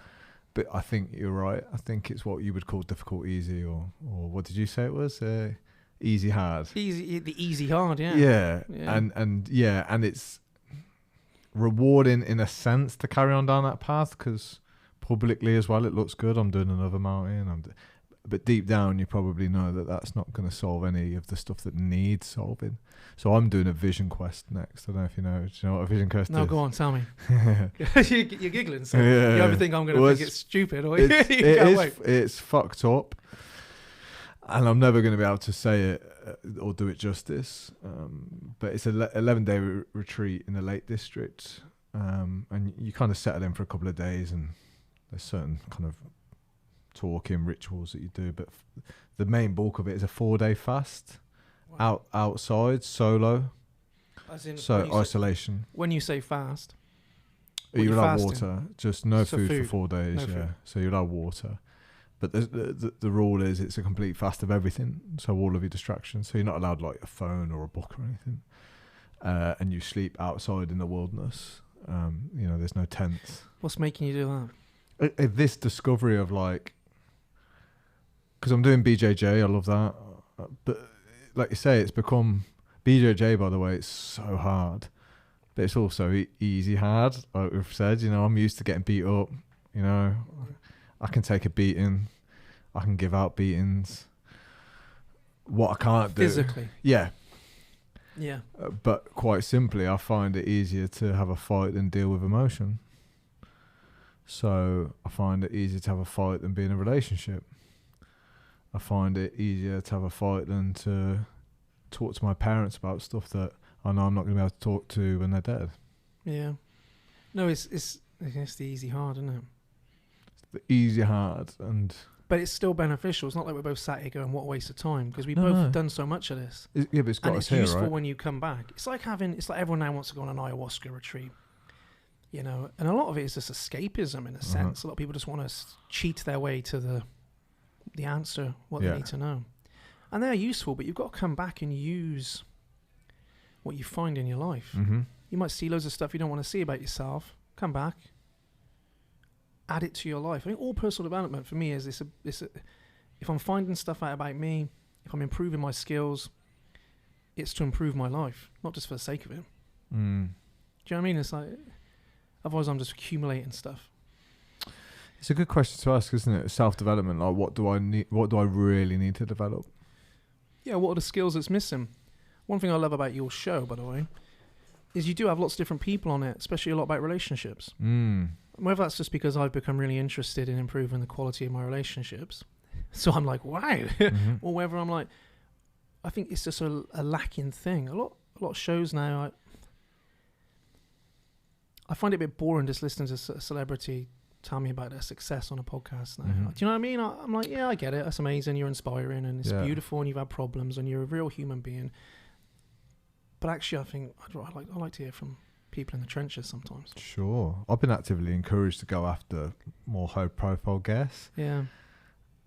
But I think you're right. I think it's what you would call difficult easy, or what did you say it was? Easy hard. The easy hard, yeah. Yeah. And it's rewarding in a sense to carry on down that path, because publicly as well, it looks good. I'm doing another mountain. But deep down, you probably know that that's not going to solve any of the stuff that needs solving. So I'm doing a vision quest next. I don't know if you know. Do you know what a vision quest is? No, go on, tell me. You're giggling, so you ever think I'm going to think it's stupid? Or it's fucked up. And I'm never going to be able to say it or do it justice. But it's an 11-day retreat in the Lake District. And you kind of settle in for a couple of days, and there's certain kind of talking rituals that you do, but the main bulk of it is a 4-day fast. Wow. Outside, solo. As in, so isolation. When you say fast, you're allowed water, just no food for 4 days. Food. So you're allowed water, but the rule is it's a complete fast of everything, so all of your distractions. So you're not allowed like a phone or a book or anything, and you sleep outside in the wilderness. There's no tents. What's making you do that? This discovery of, like, because I'm doing BJJ, I love that, but like you say, it's become BJJ. By the way, it's so hard, but it's also easy hard. Like we've said, I'm used to getting beat up. I can take a beating, I can give out beatings. What I can't do physically, yeah. But quite simply, I find it easier to have a fight than deal with emotion. So I find it easier to have a fight than be in a relationship. I find it easier to have a fight than to talk to my parents about stuff that I know I'm not going to be able to talk to when they're dead. Yeah. No, it's the easy hard, isn't it? It's the easy hard, but it's still beneficial. It's not like we're both sat here going, what a waste of time, because we both have done so much of this. But it's got us here, right? And it's useful when you come back. It's like everyone now wants to go on an ayahuasca retreat. And a lot of it is just escapism in a sense. A lot of people just want to cheat their way to the answer, what they need to know. And they're useful, but you've got to come back and use what you find in your life. Mm-hmm. You might see loads of stuff you don't want to see about yourself. Come back, add it to your life. I think all personal development for me is this. If I'm finding stuff out about me, if I'm improving my skills, it's to improve my life, not just for the sake of it. Do you know what I mean? It's like, otherwise I'm just accumulating stuff. It's a good question to ask, isn't it? Self-development, like what do I need? What do I really need to develop? Yeah, what are the skills that's missing? One thing I love about your show, by the way, is you do have lots of different people on it, especially a lot about relationships. whether that's just because I've become really interested in improving the quality of my relationships, so I'm like, wow, Mm-hmm. or whether I'm like, I think it's just a lacking thing. A lot of shows now, I find it a bit boring just listening to a celebrity tell me about their success on a podcast now. Mhm. Do you know what I mean? I'm like, yeah, I get it. That's amazing. You're inspiring and it's Yeah. beautiful and you've had problems and you're a real human being. But actually, I think I like to hear from people in the trenches sometimes. Sure. I've been actively encouraged to go after more high-profile guests, Yeah.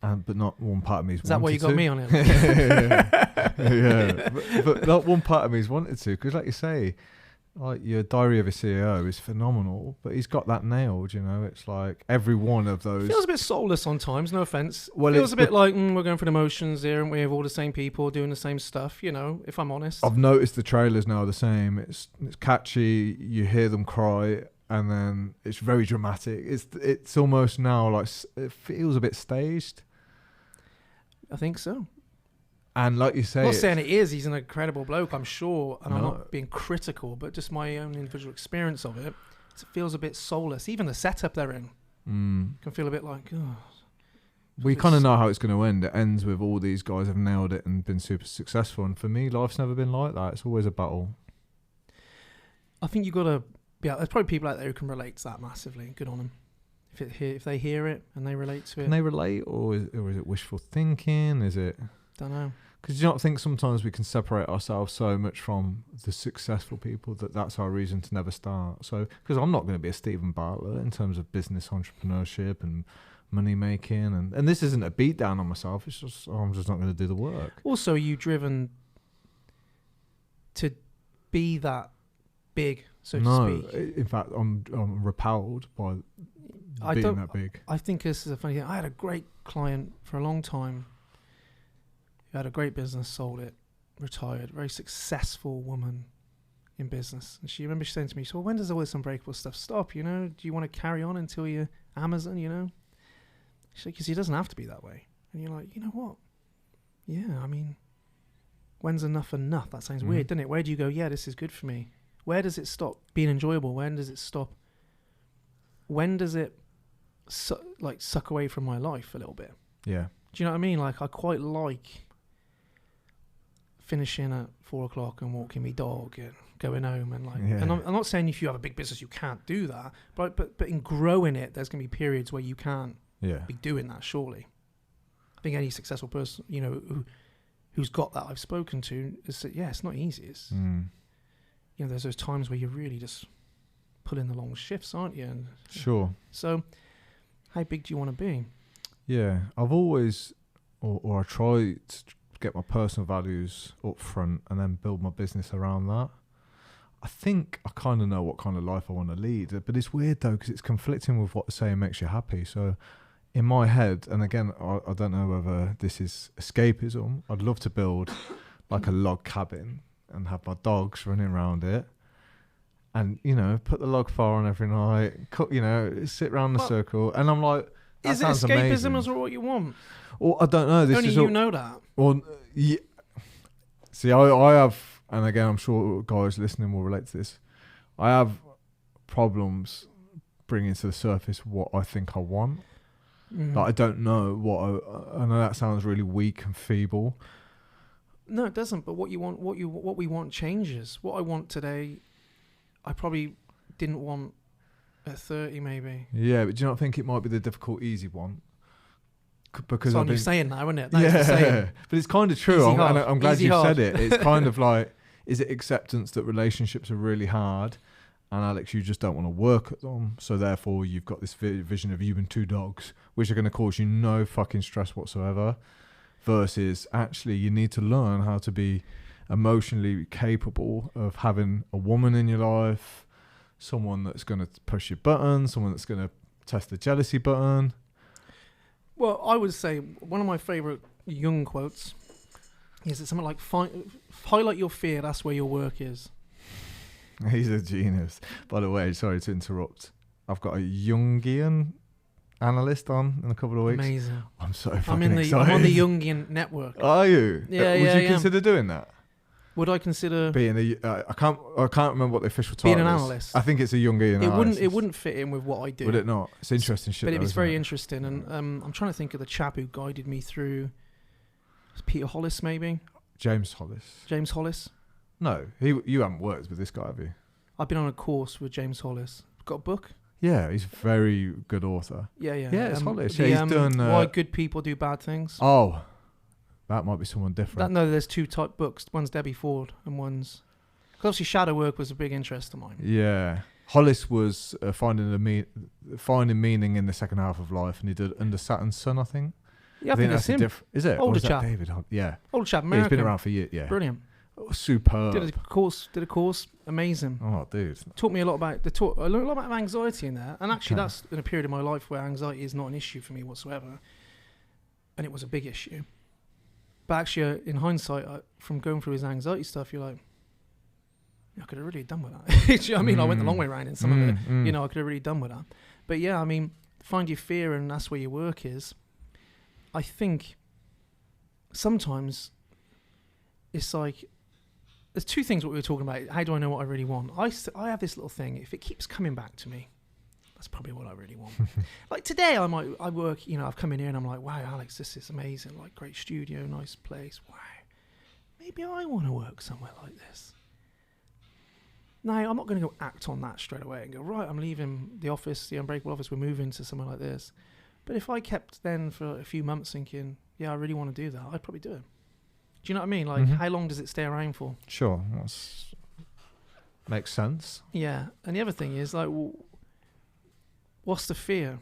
but not one part of me Is that why you got me on it? Yeah. But not one part of me's wanted to, because like you say, like your Diary of a CEO is phenomenal, but he's got that nailed. You know, it's like every one of those Feels a bit soulless on times. No offense. Well, Feels it's a bit like we're going through the motions here, and we have all the same people doing the same stuff. You know, if I'm honest. I've noticed the trailers now are the same. It's catchy. You hear them cry, and then it's very dramatic. It's almost now like it feels a bit staged. I think so. And like you say, I'm not saying it is. He's an incredible bloke, I'm sure, and I'm No. not being critical, but just my own individual experience of it. It feels a bit soulless. Even the setup they're in can feel a bit like, oh. we kind of know how it's going to end. It ends with all these guys have nailed it and been super successful. And for me, life's never been like that. It's always a battle. I think you got to. Yeah, there's probably people out there who can relate to that massively. Good on them. If they hear it and they relate to it. Can they relate, or is it wishful thinking? Is it? Don't know. Because do you not think sometimes we can separate ourselves so much from the successful people that's our reason to never start? So, because I'm not going to be a Stephen Bartlett in terms of business entrepreneurship and money making, and this isn't a beat down on myself. It's just I'm just not going to do the work. Also, are you driven to be that big, so to speak? In fact, I'm repelled by being that big. I think this is a funny thing. I had a great client for a long time who had a great business, sold it, retired, very successful woman in business. And she saying to me, so when does all this Unbreakable stuff stop? You know, do you want to carry on until you're Amazon, you know? She's like, because it doesn't have to be that way. And you're like, you know what? Yeah, I mean, when's enough enough? That sounds weird, doesn't it? Where do you go, yeah, this is good for me? Where does it stop being enjoyable? When does it stop? When does it suck away from my life a little bit? Yeah. Do you know what I mean? Like, I quite like finishing at 4:00 and walking my dog and going home and and I'm not saying if you have a big business you can't do that, but in growing it, there's going to be periods where you can't be doing that. Surely, I think any successful person, you know, who's got that I've spoken to, is that it's not easy. It's you know, there's those times where you're really just pulling the long shifts, aren't you? And Sure. So, how big do you want to be? Yeah, I've always, or I try to get my personal values up front and then build my business around that. I think I kind of know what kind of life I want to lead, but it's weird though because it's conflicting with what the saying makes you happy. So in my head, and again, I don't know whether this is escapism, I'd love to build like a log cabin and have my dogs running around it and, you know, put the log fire on every night, cook, you know, sit around the circle. And I'm like, that is it sounds escapism amazing. or what you want? Well, I don't know. This Only is you know that. Well, yeah. See, I have, and again, I'm sure guys listening will relate to this. I have problems bringing to the surface what I think I want. Like, I don't know what I know that sounds really weak and feeble. No, it doesn't. But what you want, what we want changes. What I want today, I probably didn't want at 30, maybe. Yeah, but do you not think it might be the difficult, easy one? Because you're saying now, isn't it? Yeah, but it's kind of true. I'm glad you said it. It's kind of like, is it acceptance that relationships are really hard, and Alex, you just don't want to work at them, so therefore you've got this vision of you and two dogs, which are going to cause you no fucking stress whatsoever, versus actually you need to learn how to be emotionally capable of having a woman in your life, someone that's going to push your button, someone that's going to test the jealousy button. Well, I would say one of my favourite Jung quotes is that something like, highlight your fear, that's where your work is. He's a genius. By the way, sorry to interrupt. I've got a Jungian analyst on in a couple of weeks. Amazing. I'm so fucking excited. I'm on the Jungian network. Are you? Yeah, Would you consider doing that? Would I consider being I can't remember what the official being title an is. analyst? I think it's a young analyst. It wouldn't fit in with what I do. Would it not? It's interesting shit. But though, it's isn't very it? interesting, and I'm trying to think of the chap who guided me through. Peter Hollis, maybe. James Hollis. James Hollis. No, you haven't worked with this guy, have you? I've been on a course with James Hollis. Got a book? Yeah, he's a very good author. Yeah. Yeah, it's Hollis. Yeah, he's done. Why Good People Do Bad Things. Oh, that might be someone different. No, there's two type books. One's Debbie Ford, and one's. Because obviously, shadow work was a big interest of mine. Yeah, Hollis was finding meaning in the second half of life, and he did Under Saturn's Sun, I think. Yeah, I think it's him. Is it? Older or is chap. That David? Yeah. Older chap. Yeah, he's been around for years. Yeah. Brilliant. Superb. Did a course. Amazing. Oh, dude. Taught me a lot about I learned a lot about anxiety in there, and actually that's in a period of my life where anxiety is not an issue for me whatsoever, and it was a big issue. But actually, in hindsight, from going through his anxiety stuff, you're like, I could have really done with that. Do you know what I mean? I went the long way around in some of it. You know, I could have really done with that. But yeah, I mean, find your fear, and that's where your work is. I think sometimes it's like there's two things what we were talking about. How do I know what I really want? I have this little thing. If it keeps coming back to me, that's probably what I really want. Like today, I work. You know, I've come in here and I'm like, wow, Alex, this is amazing. Like great studio, nice place. Wow, maybe I want to work somewhere like this. Now, I'm not going to go act on that straight away and go, right, I'm leaving the office, the Unbreakable office. We're moving to somewhere like this. But if I kept then for a few months thinking, yeah, I really want to do that, I'd probably do it. Do you know what I mean? Like, how long does it stay around for? Sure. Makes sense. Yeah. And the other thing is, like, what's the fear?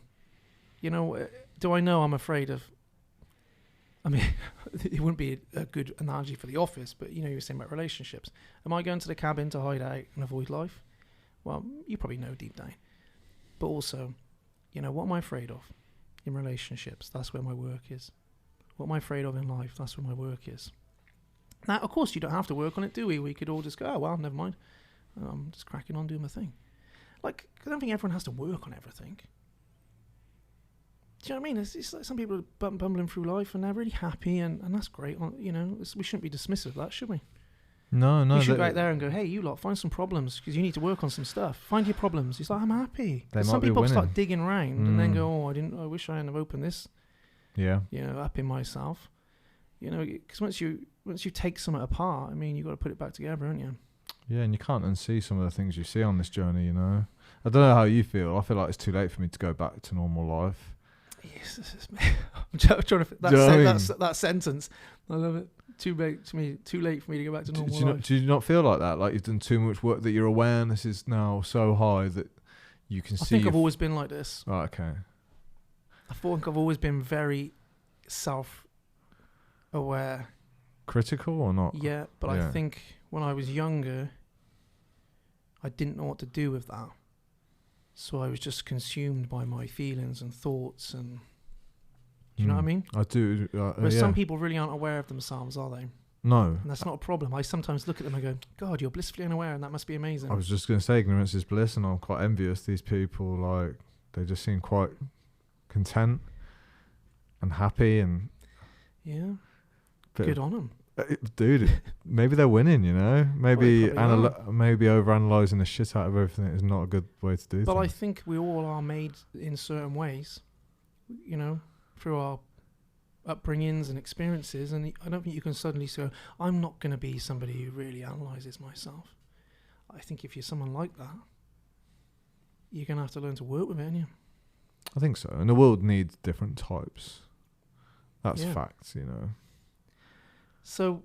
You know, do I know I'm afraid of... I mean, it wouldn't be a good analogy for the office, but, you know, you were saying about relationships. Am I going to the cabin to hide out and avoid life? Well, you probably know deep down. But also, you know, what am I afraid of in relationships? That's where my work is. What am I afraid of in life? That's where my work is. Now, of course, you don't have to work on it, do we? We could all just go, oh, well, never mind. I'm just cracking on doing my thing. Like, I don't think everyone has to work on everything. Do you know what I mean? It's like some people are bumbling through life and they're really happy, and that's great. You know, we shouldn't be dismissive of that, should we? No. We should go out there and go, hey, you lot, find some problems because you need to work on some stuff. Find your problems. It's like, I'm happy. Some people start digging around and then go, oh, I wish I hadn't have opened this. Yeah. You know, up in myself. You know, because once you take something apart, I mean, you've got to put it back together, haven't you? Yeah, and you can't unsee some of the things you see on this journey, you know. I don't know how you feel. I feel like it's too late for me to go back to normal life. Yes, this is me. I'm trying to that sentence. I love it. Too late for me to go back to normal life. Do you not feel like that? Like you've done too much work, that your awareness is now so high that you can see... I think I've always been like this. Right, okay. I think I've always been very self-aware. Critical or not? Yeah, but I think when I was younger, I didn't know what to do with that. So I was just consumed by my feelings and thoughts, and do you know what I mean? I do. But some people really aren't aware of themselves, are they? No. And that's not a problem. I sometimes look at them and go, God, you're blissfully unaware, and that must be amazing. I was just going to say ignorance is bliss, and I'm quite envious. These people, like, they just seem quite content and happy, and... Yeah. Good on them. Dude, maybe they're winning, you know? Maybe maybe overanalyzing the shit out of everything is not a good way to do things. But I think we all are made in certain ways, you know, through our upbringings and experiences, and I don't think you can suddenly say, I'm not going to be somebody who really analyzes myself. I think if you're someone like that, you're going to have to learn to work with it, aren't you? I think so. And the world needs different types. That's facts, you know. So,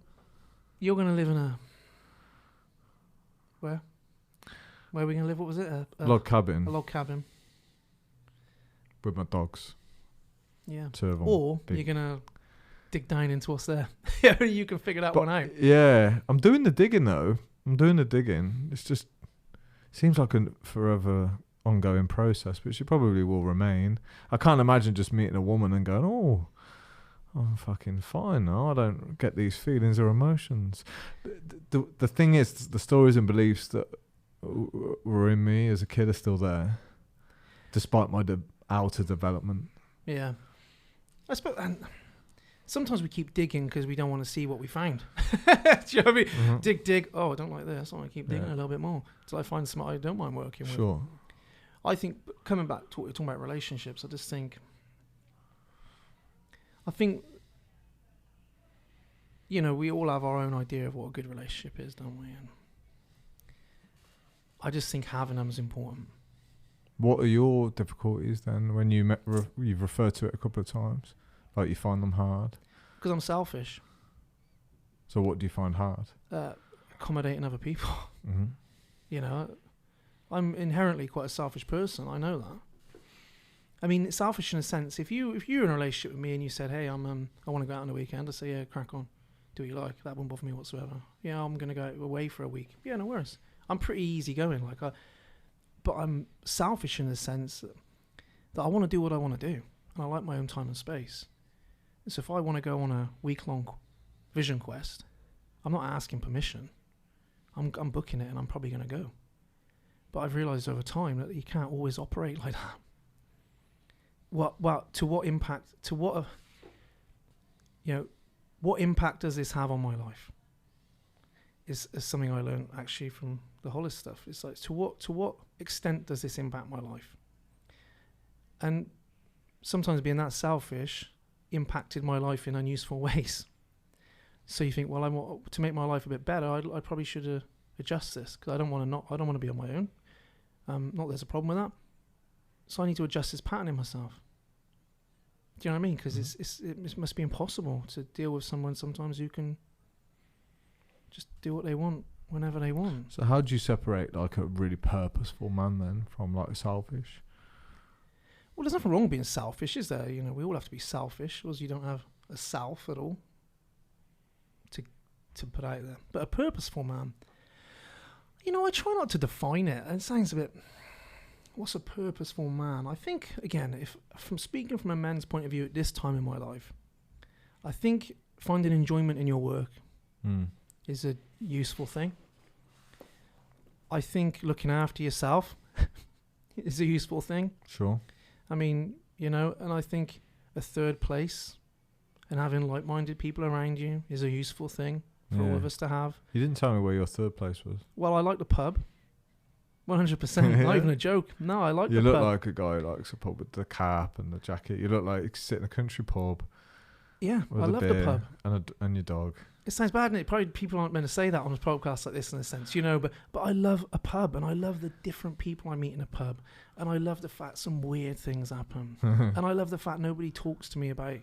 you're going to live in a... Where? Where are we going to live? What was it? A log cabin. A log cabin. With my dogs. Yeah. Two of them. Or you're going to dig down into what's there. You can figure that one out. Yeah. I'm doing the digging, though. It's just... Seems like a forever ongoing process, which it probably will remain. I can't imagine just meeting a woman and going, oh... I'm fucking fine now. I don't get these feelings or emotions. The thing is, the stories and beliefs that were in me as a kid are still there, despite my outer development. Yeah. I suppose, and Sometimes we keep digging because we don't want to see what we found. Do you know what I mean? Mm-hmm. Dig. Oh, I don't like this. I want to keep digging a little bit more until I find something I don't mind working with. Sure. I think coming back to what we're talking about relationships, I think, you know, we all have our own idea of what a good relationship is, don't we? And I just think having them is important. What are your difficulties then when you've referred to it a couple of times? Like you find them hard? Because I'm selfish. So what do you find hard? Accommodating other people. Mm-hmm. You know, I'm inherently quite a selfish person. I know that. I mean, it's selfish in a sense. If you're in a relationship with me and you said, "Hey, I want to go out on the weekend," I say, "Yeah, crack on. Do what you like. That won't bother me whatsoever." "Yeah, I'm gonna go away for a week." "Yeah, no worries." I'm pretty easygoing. But I'm selfish in the sense that I want to do what I want to do, and I like my own time and space. So if I want to go on a week-long vision quest, I'm not asking permission. I'm booking it, and I'm probably going to go. But I've realised over time that you can't always operate like that. What impact does this have on my life? Is something I learned actually from the Hollis stuff. It's like, to what extent does this impact my life? And sometimes being that selfish impacted my life in unuseful ways. So you think, well, to make my life a bit better, I probably should adjust this, because I don't want to be on my own. Not that there's a problem with that. So I need to adjust this pattern in myself. Do you know what I mean? Because it must be impossible to deal with someone sometimes who can just do what they want whenever they want. So how do you separate like a really purposeful man then from like selfish? Well, there's nothing wrong with being selfish, is there? You know, we all have to be selfish, or else you don't have a self at all to put out there. But a purposeful man, you know, I try not to define it. It sounds a bit, what's a purposeful man? I think, again, if from speaking from a man's point of view at this time in my life, I think finding enjoyment in your work is a useful thing. I think looking after yourself is a useful thing. Sure. I mean, you know, and I think a third place and having like-minded people around you is a useful thing for all of us to have. You didn't tell me where your third place was. Well, I like the pub. 100%. Not even a joke. No, I like the pub. You look like a guy who likes a pub with the cap and the jacket. You look like you sit in a country pub. Yeah, I love the pub. And your dog. It sounds bad, and probably people aren't meant to say that on a podcast like this in a sense, you know, but I love a pub, and I love the different people I meet in a pub, and I love the fact some weird things happen, and I love the fact nobody talks to me about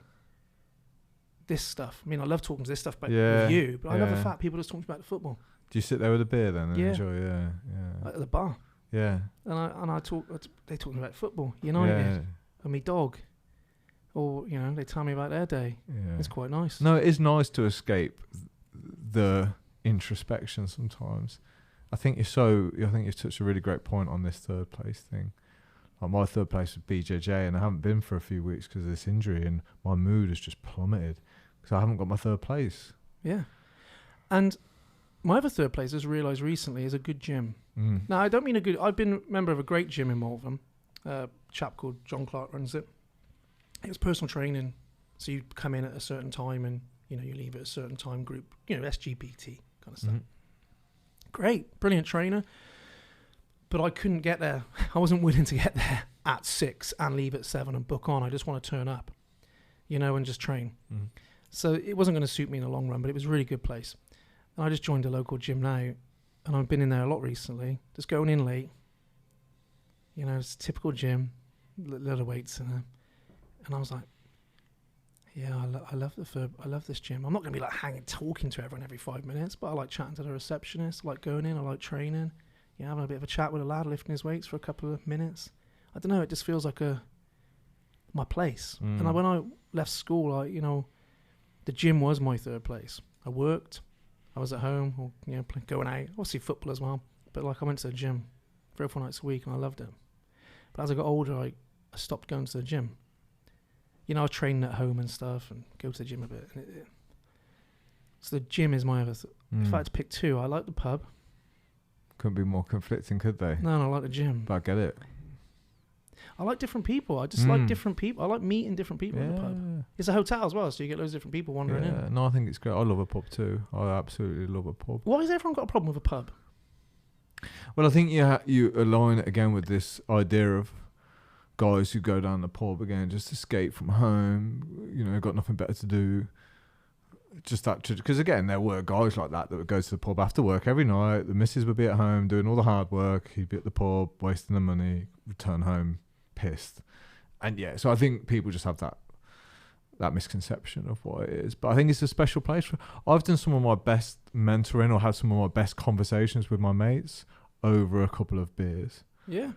this stuff. I mean, I love talking to this stuff with you, but I love the fact people just talk about the football. Do you sit there with a beer then and enjoy? Yeah. At the bar. Yeah. And I talk. They talk about football, United, and me dog. Or, you know, they tell me about their day. Yeah. It's quite nice. No, it is nice to escape the introspection sometimes. I think you've touched a really great point on this third place thing. Like my third place was BJJ, and I haven't been for a few weeks because of this injury, and my mood has just plummeted because I haven't got my third place. Yeah. And my other third place, as I realised recently, is a good gym. Now, I don't mean I've been a member of a great gym in Malvern. A chap called John Clark runs it. It's personal training, so you come in at a certain time and, you know, you leave at a certain time, group, you know, SGPT kind of stuff. Great, brilliant trainer, but I couldn't get there. I wasn't willing to get there at 6 and leave at 7 and book on. I just want to turn up, you know, and just train. So it wasn't going to suit me in the long run, but it was a really good place. And I just joined a local gym now, and I've been in there a lot recently, just going in late. You know, it's a typical gym, a lot of weights in there. And I was like, yeah, I love this gym. I'm not going to be like talking to everyone every 5 minutes, but I like chatting to the receptionist. I like going in. I like training. You know, having a bit of a chat with a lad lifting his weights for a couple of minutes. I don't know. It just feels like my place. And when I left school, you know, the gym was my third place. I worked. I was at home, or, you know, going out. Obviously football as well. But like I went to the gym 3 or 4 nights a week, and I loved it. But as I got older, I stopped going to the gym. You know, I train at home and stuff and go to the gym a bit. So the gym is my other... If I had to pick two, I like the pub. Couldn't be more conflicting, could they? No, I like the gym. But I get it. I like different people. I just like different people. I like meeting different people in the pub. It's a hotel as well, so you get loads of different people wandering in. No, I think it's great. I love a pub too. I absolutely love a pub. Why has everyone got a problem with a pub? Well, I think you align it again with this idea of guys who go down the pub again, just escape from home, you know, got nothing better to do. Just that, because again, there were guys like that would go to the pub after work every night. The missus would be at home doing all the hard work. He'd be at the pub, wasting the money, return home pissed. And yeah, so I think people just have that misconception of what it is. But I think it's a special place. I've done some of my best mentoring or had some of my best conversations with my mates over a couple of beers. Yeah.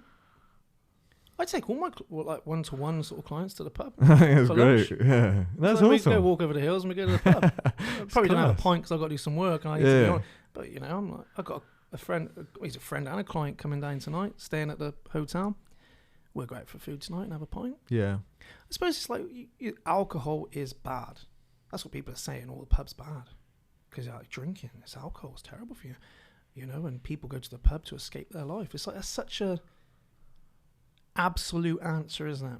I take all my like one-to-one sort of clients to the pub. It's great. Lunch. Yeah, that's so awesome. We go walk over the hills and we go to the pub. I probably don't have a pint because I've got to do some work. And I need to be on. But you know, I've got a friend. He's a friend and a client coming down tonight, staying at the hotel. We'll go out for food tonight and have a pint. Yeah. I suppose it's like alcohol is bad. That's what people are saying. All the pub's bad because like drinking, this alcohol is terrible for you. You know, and people go to the pub to escape their life. It's like that's such a absolute answer, isn't it?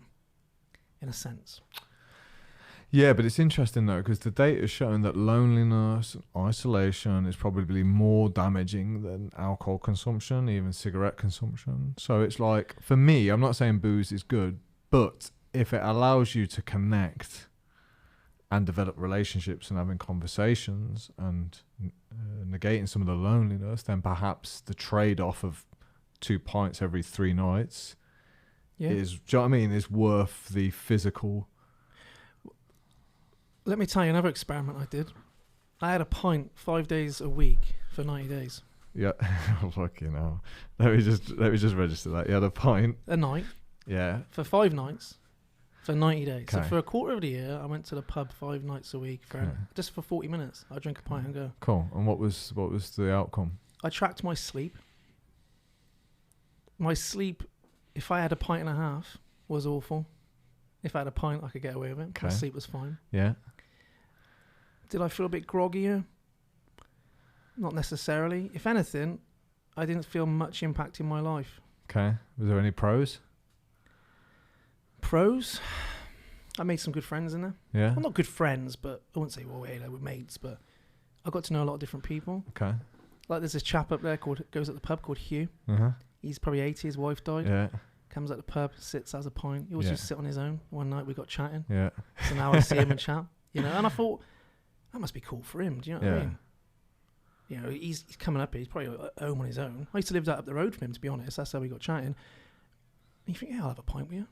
In a sense. Yeah, but it's interesting though, because the data has shown that loneliness and isolation is probably more damaging than alcohol consumption, even cigarette consumption. So it's like, for me, I'm not saying booze is good, but if it allows you to connect and develop relationships and having conversations and negating some of the loneliness, then perhaps the trade-off of 2 pints every 3 nights is, do you know what I mean, is worth the physical. Let me tell you another experiment I did. I had a pint 5 days a week for 90 days. Yeah, fucking hell. Let me just register that. You had a pint a night. Yeah. For 5 nights, for 90 days. Okay. So for a quarter of the year, I went to the pub 5 nights a week for just for 40 minutes. I'd drink a pint and go. Cool. And what was the outcome? I tracked my sleep. My sleep, if I had a pint and a half, was awful. If I had a pint, I could get away with it. My sleep was fine. Yeah. Did I feel a bit groggier? Not necessarily. If anything, I didn't feel much impact in my life. Okay. Was there any pros? Pros? I made some good friends in there. Yeah. Well, not good friends, but I wouldn't say, well, they were mates, but I got to know a lot of different people. Okay. Like there's this chap up there goes at the pub called Hugh. Uh-huh. He's probably 80, his wife died. Yeah. Comes at the pub, sits, has a pint. He always used to sit on his own. One night we got chatting. Yeah. So now I see him and chat. You know, and I thought, that must be cool for him. Do you know what I mean? You know, he's coming up here. He's probably at home on his own. I used to live that up the road from him, to be honest. That's how we got chatting. And you think, yeah, I'll have a pint with you.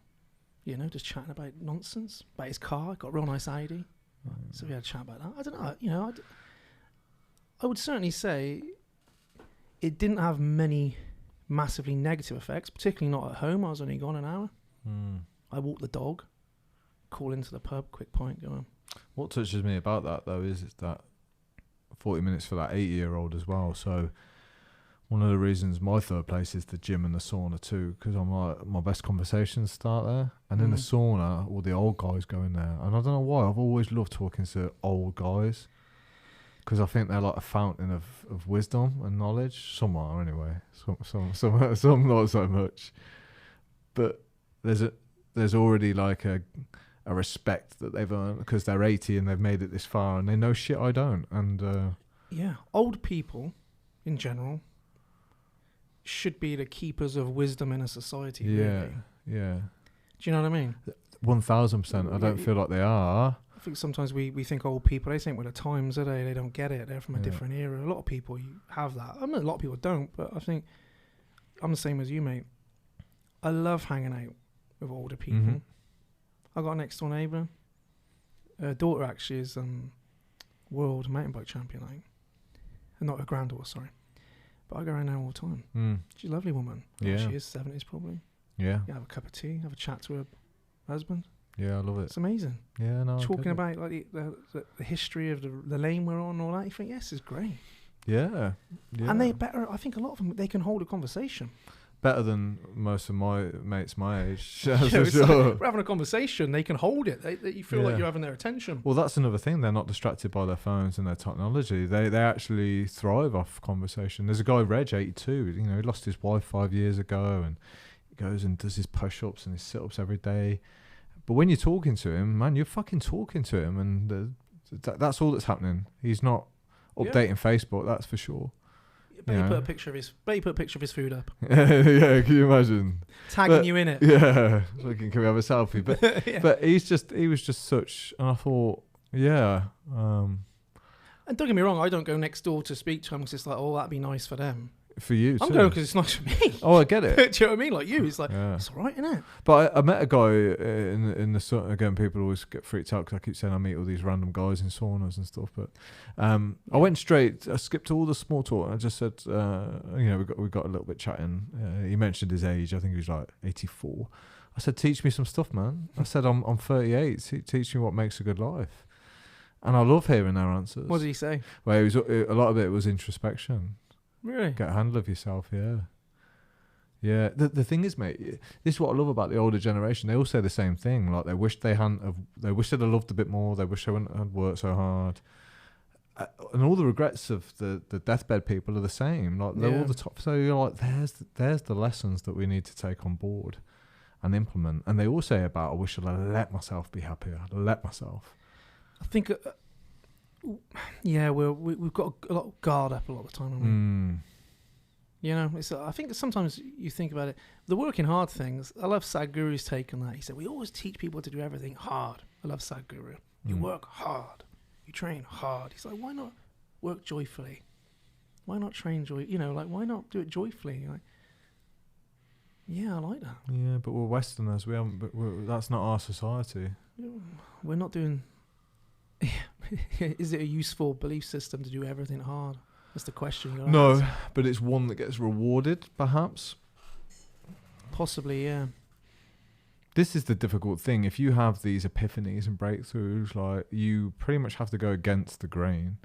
You know, just chatting about nonsense. About his car. Got a real nice ID. So we had a chat about that. I don't know. You know, I would certainly say it didn't have many massively negative effects, particularly not at home. I was only gone an hour. I walked the dog, call into the pub, quick pint, go home. What touches me about that though is that 40 minutes for that 80-year-old as well. So one of the reasons my third place is the gym and the sauna too, because I'm like, my best conversations start there. And in the sauna, all the old guys go in there. And I don't know why, I've always loved talking to old guys, because I think they're like a fountain of wisdom and knowledge. Some are anyway. Some not so much. But there's already like a respect that they've earned because they're 80 and they've made it this far and they know shit I don't. And old people in general should be the keepers of wisdom in a society. Yeah, really. yeah. Do you know what I mean? 1000%. I don't feel like they are. I think sometimes we think old people, they think with the times, are they? They don't get it. They're from a different era. A lot of people have that. I mean, a lot of people don't, but I think I'm the same as you, mate. I love hanging out with older people. Mm-hmm. I got a next door neighbour. Her daughter actually is world mountain bike champion, I think. And not her granddaughter, sorry. But I go around there all the time. She's a lovely woman. Yeah. She is 70s probably. Yeah. You have a cup of tea, have a chat to her husband. Yeah, I love it. It's amazing. Yeah, no. Talking about like the history of the lane we're on and all that. You think, yes, it's great. Yeah. And they better, I think a lot of them, they can hold a conversation. Better than most of my mates my age. Yeah, for sure. Like, we're having a conversation, they can hold it. You feel like you're having their attention. Well, that's another thing. They're not distracted by their phones and their technology. They actually thrive off conversation. There's a guy, Reg, 82. You know, he lost his wife 5 years ago, and He goes and does his push-ups and his sit-ups every day. But when you're talking to him, man, you're fucking talking to him, and that's all that's happening. He's not updating Facebook, that's for sure. But he put a picture of his food up. Yeah, can you imagine? Tagging you in it. Yeah, looking, can we have a selfie? But Yeah. but he was just such, and I thought, yeah. And don't get me wrong, I don't go next door to speak to him because it's like, oh, that'd be nice for them. For you I'm too. going because it's nice for me. Oh, I get it. Do you know what I mean? Like you, it's like, Yeah. it's all right, isn't it? But I met a guy in the sauna. Again, people always get freaked out because I keep saying I meet all these random guys in saunas and stuff. But I went straight. I skipped all the small talk. And I just said, we got a little bit chatting. He mentioned his age. I think he was like 84. I said, teach me some stuff, man. I said, I'm 38. Teach me what makes a good life. And I love hearing their answers. What did he say? Well, it was a lot of it was introspection. Really? Get a handle of yourself, yeah. Yeah, the thing is, mate, this is what I love about the older generation. They all say the same thing. Like they wish they'd have loved a bit more. They wish they wouldn't have worked so hard. And all the regrets of the deathbed people are the same. Like they're all the top. So you're like, there's the lessons that we need to take on board and implement. And they all say about, I wish I'd let myself be happier. I'd let myself. I think, we've got a lot of guard up a lot of the time, haven't we? You know, I think sometimes you think about it, the working hard things. I love Sadhguru's take on that. He said, we always teach people to do everything hard. I love Sadhguru. You work hard. You train hard. He's like, why not work joyfully? Why not train joy? You know, like, why not do it joyfully? Like, yeah, I like that. Yeah, but we're Westerners. We haven't. But that's not our society. We're not doing... Is it a useful belief system to do everything hard? That's the question. No, but it's one that gets rewarded, perhaps. Possibly, yeah. This is the difficult thing. If you have these epiphanies and breakthroughs, like, you pretty much have to go against the grain,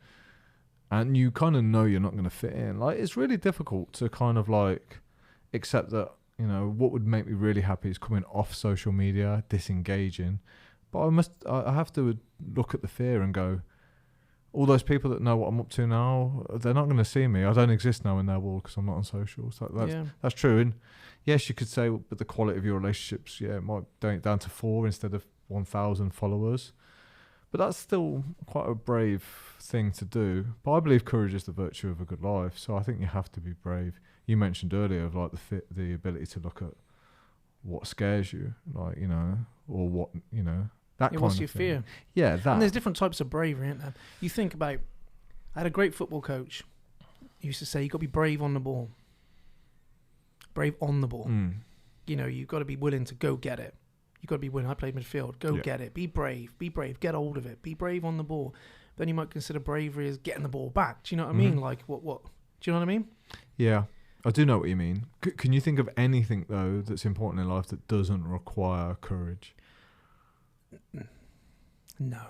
and you kind of know you're not going to fit in. Like, it's really difficult to kind of like accept that, you know, what would make me really happy is coming off social media, disengaging. But I have to look at the fear and go, all those people that know what I'm up to now, they're not going to see me. I don't exist now in their world because I'm not on social. So that's true. And yes, you could say, but the quality of your relationships, it might down to 4 instead of 1,000 followers. But that's still quite a brave thing to do. But I believe courage is the virtue of a good life. So I think you have to be brave. You mentioned earlier of like the ability to look at what scares you, like, you know, or what, you know. That kind what's of your thing. fear? Yeah, that. And there's different types of bravery, isn't there? You think about, I had a great football coach. He used to say, you've got to be brave on the ball. Brave on the ball. You know, you've got to be willing to go get it. You've got to be willing. I played midfield. Go get it. Be brave. Get hold of it. Be brave on the ball. Then you might consider bravery as getting the ball back. Do you know what I mean? Like, what? Do you know what I mean? Yeah, I do know what you mean. Can you think of anything, though, that's important in life that doesn't require courage? No.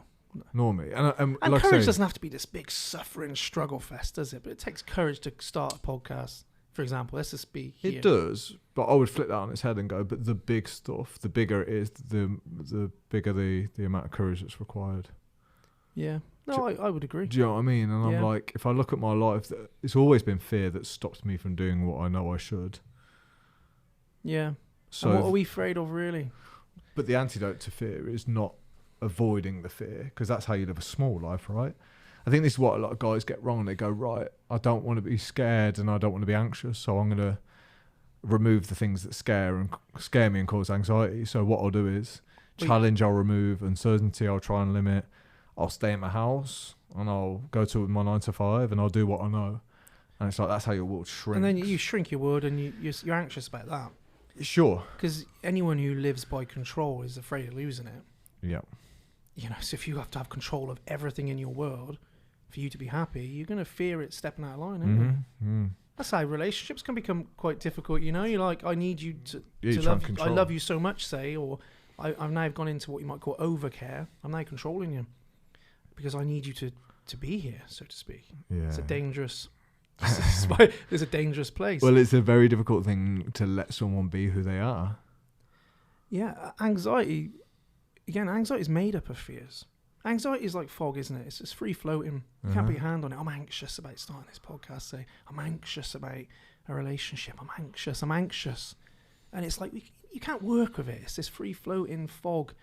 Nor me. And like courage doesn't have to be this big suffering struggle fest, does it? But it takes courage to start a podcast, for example. Let's just be here. It does, but I would flip that on its head and go, but the big stuff, the bigger it is, the bigger the amount of courage that's required. Yeah. No, I would agree. Do you know what I mean? And I'm like, if I look at my life, it's always been fear that stops me from doing what I know I should. Yeah. So and what are we afraid of, really? But the antidote to fear is not avoiding the fear, because that's how you live a small life, right? I think this is what a lot of guys get wrong. They go, right, I don't want to be scared and I don't want to be anxious, so I'm going to remove the things that scare me and cause anxiety. So what I'll do is challenge, I'll remove, uncertainty I'll try and limit. I'll stay in my house and I'll go to my 9 to 5 and I'll do what I know. And it's like, that's how your world shrinks. And then you shrink your world and you're anxious about that. Sure. Because anyone who lives by control is afraid of losing it. Yeah. You know, so if you have to have control of everything in your world for you to be happy, you're going to fear it stepping out of line, aren't you? That's how relationships can become quite difficult, you know? You're like, I need you to love you. I love you so much, say, or I've now gone into what you might call overcare. I'm now controlling you because I need you to be here, so to speak. Yeah. It's a dangerous... It's a dangerous place. Well, it's a very difficult thing to let someone be who they are. Yeah, anxiety is made up of fears. Anxiety is like fog, isn't it? It's just free floating. You can't put your hand on it. I'm anxious about starting this podcast. Say, I'm anxious about a relationship. I'm anxious. And it's like, you can't work with it. It's this free-floating fog.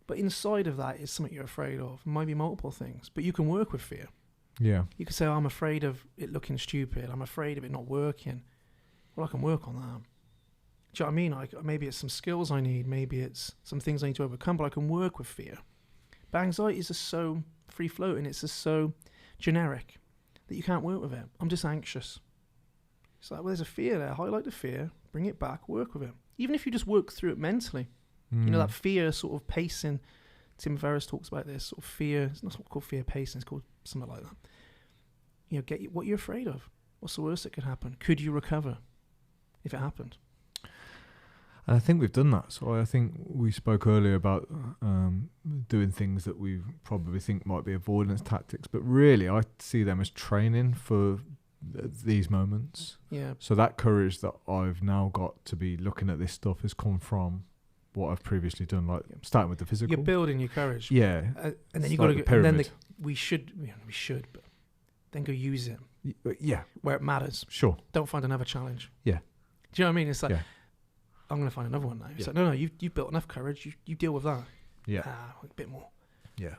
But inside of that is something you're afraid of. It might be multiple things. But you can work with fear. Yeah. You could say, I'm afraid of it looking stupid. I'm afraid of it not working. Well, I can work on that. Do you know what I mean? Maybe it's some skills I need. Maybe it's some things I need to overcome. But I can work with fear. But anxiety is just so free-floating. It's just so generic that you can't work with it. I'm just anxious. It's like, well, there's a fear there. Highlight the fear. Bring it back. Work with it. Even if you just work through it mentally. You know, that fear sort of pacing. Tim Ferriss talks about this sort of fear. It's not called fear pacing. It's called something like that. You know, get what you're afraid of. What's the worst that could happen? Could you recover if it happened? And I think we've done that. So I think we spoke earlier about doing things that we probably think might be avoidance tactics. But really, I see them as training for these moments. Yeah. So that courage that I've now got to be looking at this stuff has come from what I've previously done, like starting with the physical. You're building your courage. Yeah. And then you got to go, and then we should, but then go use it. Yeah. Where it matters. Sure. Don't find another challenge. Yeah. Do you know what I mean? It's like, I'm going to find another one now. It's like, no, you've built enough courage. You deal with that. Yeah. A bit more. Yeah.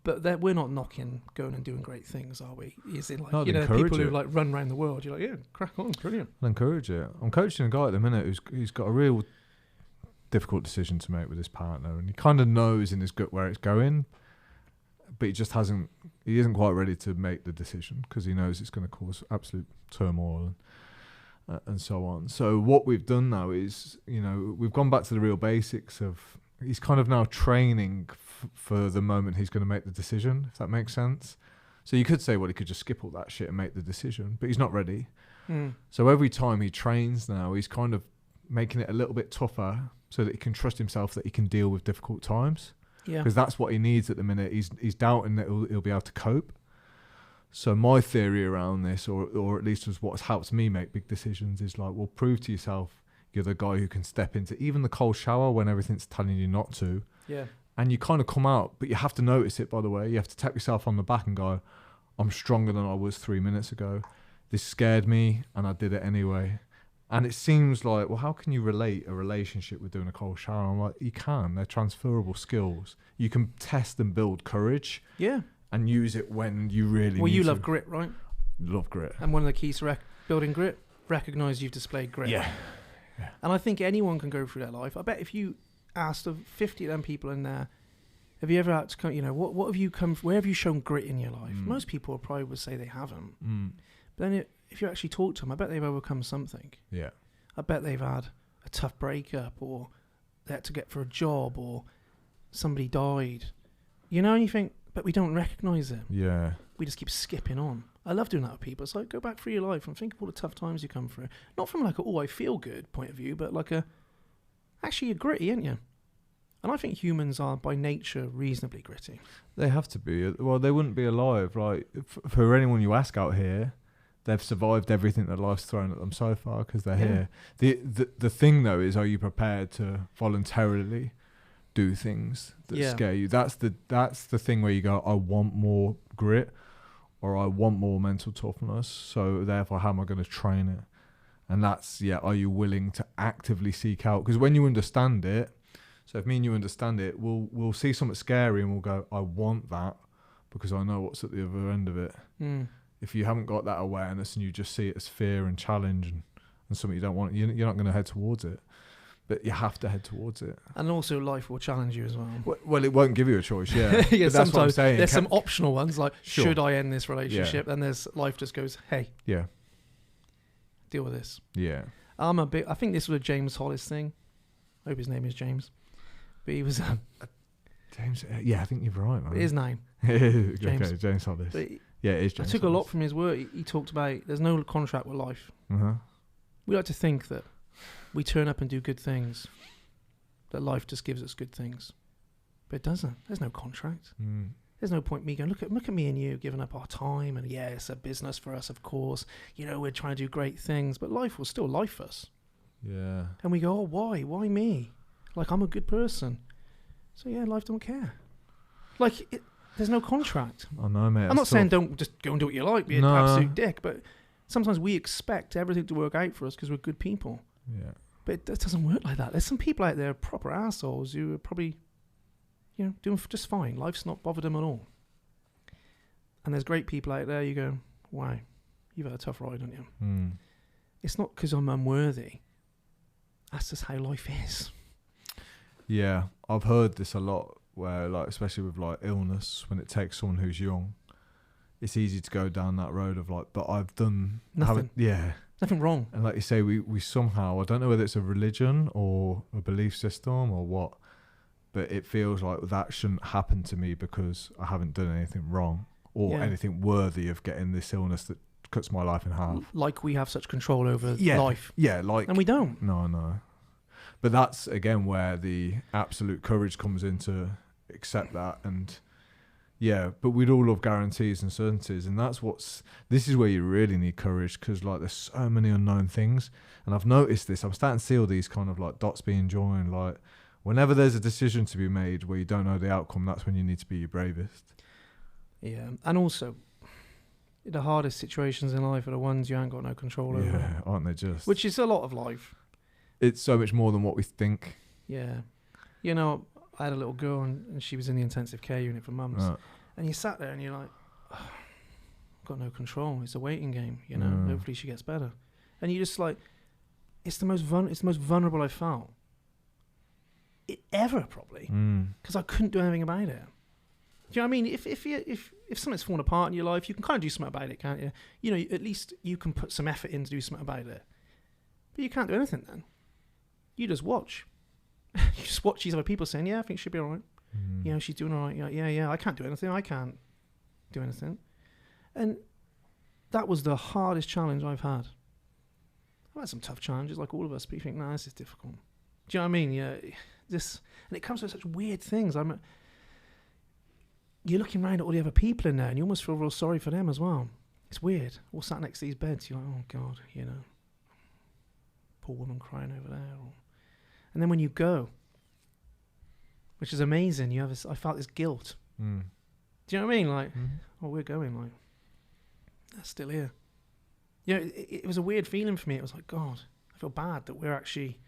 But we're not knocking going and doing great things, are we? Is it like, no, you know, people who like run around the world, you're like, yeah, crack on, brilliant. I'll encourage it. I'm coaching a guy at the minute who's got a real difficult decision to make with his partner, and he kind of knows in his gut where it's going, but he isn't quite ready to make the decision because he knows it's going to cause absolute turmoil and so on. So what we've done now is, you know, we've gone back to the real basics of, he's kind of now training for the moment he's going to make the decision, if that makes sense. So you could say, well, he could just skip all that shit and make the decision, but he's not ready. So every time he trains now, he's kind of making it a little bit tougher so that he can trust himself that he can deal with difficult times. Yeah. Because that's what he needs at the minute. He's doubting that he'll be able to cope. So my theory around this, or at least was what's helped me make big decisions, is like, well, prove to yourself you're the guy who can step into even the cold shower when everything's telling you not to. Yeah. And you kind of come out, but you have to notice it, by the way. You have to tap yourself on the back and go, I'm stronger than I was 3 minutes ago. This scared me and I did it anyway. And it seems like, well, how can you relate a relationship with doing a cold shower? I'm like, you can. They're transferable skills. You can test and build courage. Yeah. And use it when you really need to. Well, you love grit, right? Love grit. And one of the keys to building grit, recognise you've displayed grit. Yeah. And I think anyone can go through that life. I bet if you asked of 50 of them people in there, have you ever had to come, you know, what have you come, where have you shown grit in your life? Most people probably would say they haven't. But then if you actually talk to them, I bet they've overcome something. Yeah. I bet they've had a tough breakup, or they had to get for a job, or somebody died. You know, and you think, but we don't recognise it. Yeah. We just keep skipping on. I love doing that with people. It's like, go back through your life and think of all the tough times you come through. Not from like I feel good point of view, but like actually you're gritty, aren't you? And I think humans are by nature reasonably gritty. They have to be. Well, they wouldn't be alive. Like, for anyone you ask out here, they've survived everything that life's thrown at them so far because they're here. The thing though is, are you prepared to voluntarily do things that scare you? That's the thing where you go, I want more grit, or I want more mental toughness. So therefore, how am I going to train it? And that's, are you willing to actively seek out? Because when you understand it, so if me and you understand it, we'll see something scary and we'll go, I want that because I know what's at the other end of it. If you haven't got that awareness and you just see it as fear and challenge and something you don't want, you're not going to head towards it. But you have to head towards it. And also life will challenge you as well. Well, it won't give you a choice, yeah. Yeah, but that's what I'm saying. There's some optional ones, like, Sure. should I end this relationship? And there's life just goes, hey, deal with this. Yeah. I think this was a James Hollis thing. I hope his name is James. But he was... James, I think you're right, man. His name. James. Okay, James Hollis. But Yeah, it is James I took Hollis. a lot from his work. He talked about there's no contract with life. We like to think that we turn up and do good things, that life just gives us good things. But it doesn't. There's no contract. There's no point me going, look at me and you giving up our time, and it's a business for us, of course. You know, we're trying to do great things, but life will still life us. Yeah. And we go, oh, why? Why me? Like, I'm a good person. So, life don't care. Like, there's no contract. I know, mate. I'm not saying don't just go and do what you like, be an absolute dick, but sometimes we expect everything to work out for us because we're good people. Yeah. But it doesn't work like that. There's some people out there, proper assholes, who are probably, doing just fine. Life's not bothered them at all. And there's great people out there. You go, wow, you've had a tough ride, haven't you? It's not because I'm unworthy. That's just how life is. Yeah, I've heard this a lot, where like, especially with like illness, when it takes someone who's young, it's easy to go down that road of like, but I've done nothing. Yeah. Nothing wrong. And like you say, we somehow, I don't know whether it's a religion or a belief system or what, but it feels like that shouldn't happen to me because I haven't done anything wrong or anything worthy of getting this illness that cuts my life in half. Like we have such control over life. Yeah, like... And we don't. No. But that's, again, where the absolute courage comes in to accept that. And, yeah, but we'd all love guarantees and certainties. And this is where you really need courage, because, like, there's so many unknown things. And I've noticed this. I'm starting to see all these kind of, like, dots being joined. Like, whenever there's a decision to be made where you don't know the outcome, that's when you need to be your bravest. Yeah. And also, the hardest situations in life are the ones you ain't got no control over. Yeah, aren't they just? Which is a lot of life. It's so much more than what we think. Yeah. I had a little girl and she was in the intensive care unit for months. Right. And you sat there and you're like, I've got no control. It's a waiting game, Hopefully she gets better. And you just like, it's the most vulnerable I've felt. Ever, probably. Because I couldn't do anything about it. Do you know what I mean? If something's fallen apart in your life, you can kind of do something about it, can't you? At least you can put some effort in to do something about it. But you can't do anything then. You just watch. You just watch these other people saying, yeah, I think she'll be all right. She's doing all right. Yeah, I can't do anything. I can't do anything. And that was the hardest challenge I've had. I've had some tough challenges, like all of us, but you think, nah, this is difficult. Do you know what I mean? Yeah, and it comes with such weird things. You're looking around at all the other people in there, and you almost feel real sorry for them as well. It's weird. All sat next to these beds, you're like, oh God, poor woman crying over there. And then when you go, which is amazing, I felt this guilt. Do you know what I mean? Like, we're going, like, that's still here. It was a weird feeling for me. It was like, God, I feel bad that we're actually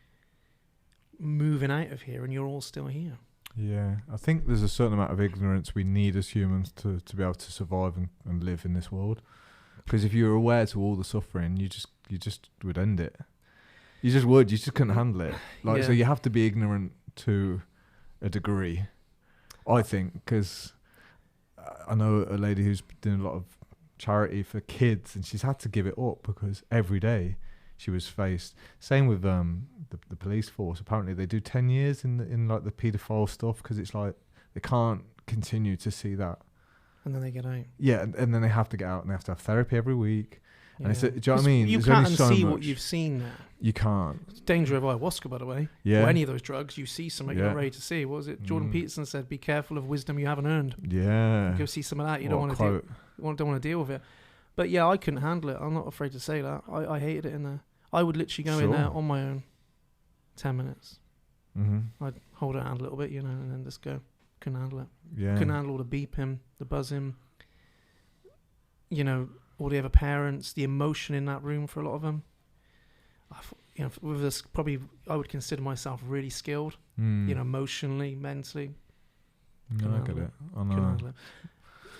moving out of here and you're all still here. Yeah, I think there's a certain amount of ignorance we need as humans to be able to survive and live in this world. Because if you were aware to all the suffering, you just would end it. You just would. You just couldn't handle it. So you have to be ignorant to a degree, I think, because I know a lady who's doing a lot of charity for kids, and she's had to give it up because every day she was faced. Same with the police force. Apparently, they do 10 years in like the paedophile stuff because it's like they can't continue to see that. And then they get out. Yeah, and then they have to get out and they have to have therapy every week. Yeah. And do you know what I mean? You can't unsee what you've seen now. You can't. It's the danger of ayahuasca, by the way. Yeah. Or any of those drugs, you see something you're not ready to see. What was it? Jordan Peterson said, "Be careful of wisdom you haven't earned." Yeah. Go see some of that. You don't want to deal with it. But yeah, I couldn't handle it. I'm not afraid to say that. I hated it in there. I would literally go in there on my own. 10 minutes. I'd hold her hand a little bit, and then just go. Couldn't handle it. Yeah. Couldn't handle all the beeping, the buzzing. All the other parents, the emotion in that room for a lot of them. With this, probably I would consider myself really skilled. Emotionally, mentally. No, I get it. I know. Couldn't handle it.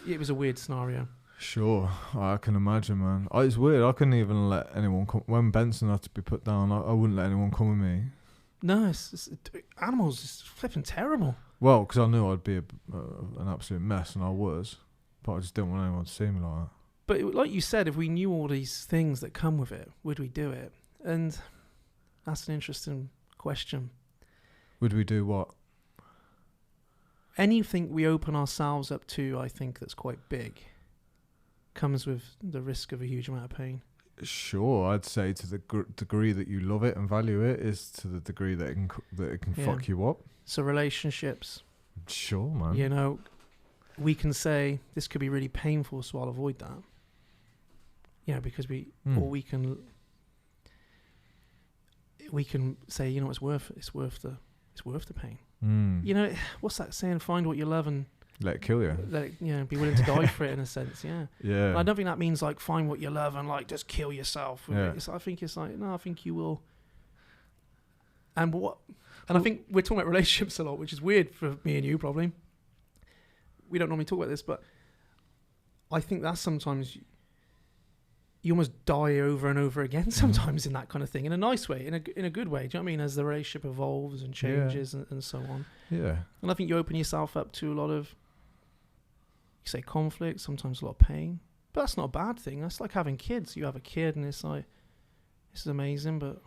It was a weird scenario. Sure, I can imagine, man. It's weird. I couldn't even let anyone come. When Benson had to be put down, I wouldn't let anyone come with me. No, animals is flipping terrible. Well, because I knew I'd be an absolute mess, and I was. But I just didn't want anyone to see me like that. But like you said, if we knew all these things that come with it, would we do it? And that's an interesting question. Would we do what? Anything we open ourselves up to, I think that's quite big, comes with the risk of a huge amount of pain. Sure, I'd say to the degree that you love it and value it is to the degree that it can fuck you up. So relationships. Sure, man. We can say this could be really painful, so I'll avoid that. Because or we can say, it's worth the pain. What's that saying? Find what you love and let it kill you. Be willing to die for it in a sense. Yeah. Yeah. I don't think that means like find what you love and like just kill yourself. Yeah. I think it's like, no, I think you will. And I think we're talking about relationships a lot, which is weird for me and you probably. We don't normally talk about this, but I think that's sometimes you almost die over and over again sometimes in that kind of thing, in a nice way, in a good way. Do you know what I mean? As the relationship evolves and changes and so on. Yeah. And I think you open yourself up to a lot of, you say conflict, sometimes a lot of pain. But that's not a bad thing. That's like having kids. You have a kid and it's like, this is amazing, but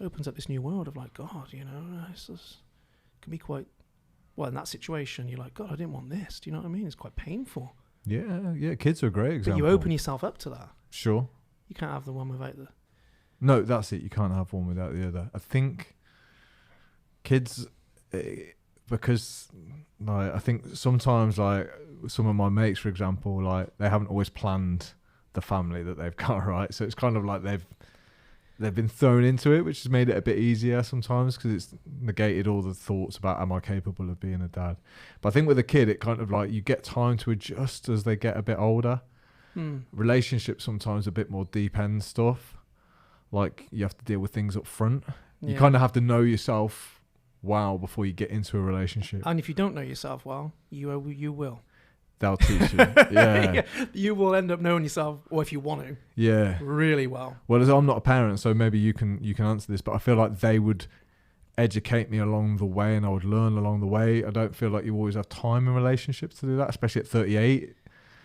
it opens up this new world of like, God, you know, it can be quite, well, in that situation, you're like, God, I didn't want this. Do you know what I mean? It's quite painful. Yeah, kids are a great example. But you open yourself up to that. Sure. You can't have the one without the... No, that's it. You can't have one without the other. I think kids, because like I think sometimes like some of my mates, for example, like they haven't always planned the family that they've got, right? So it's kind of like they've been thrown into it, which has made it a bit easier sometimes because it's negated all the thoughts about am I capable of being a dad. But I think with a kid, it kind of like you get time to adjust as they get a bit older. Relationships sometimes a bit more deep end stuff. Like you have to deal with things up front. You kind of have to know yourself well before you get into a relationship. And if you don't know yourself well, you will. They'll teach you. Yeah. You will end up knowing yourself, or if you want to. Yeah. Really well. Well, as I'm not a parent, so maybe you can answer this, but I feel like they would educate me along the way and I would learn along the way. I don't feel like you always have time in relationships to do that, especially at 38.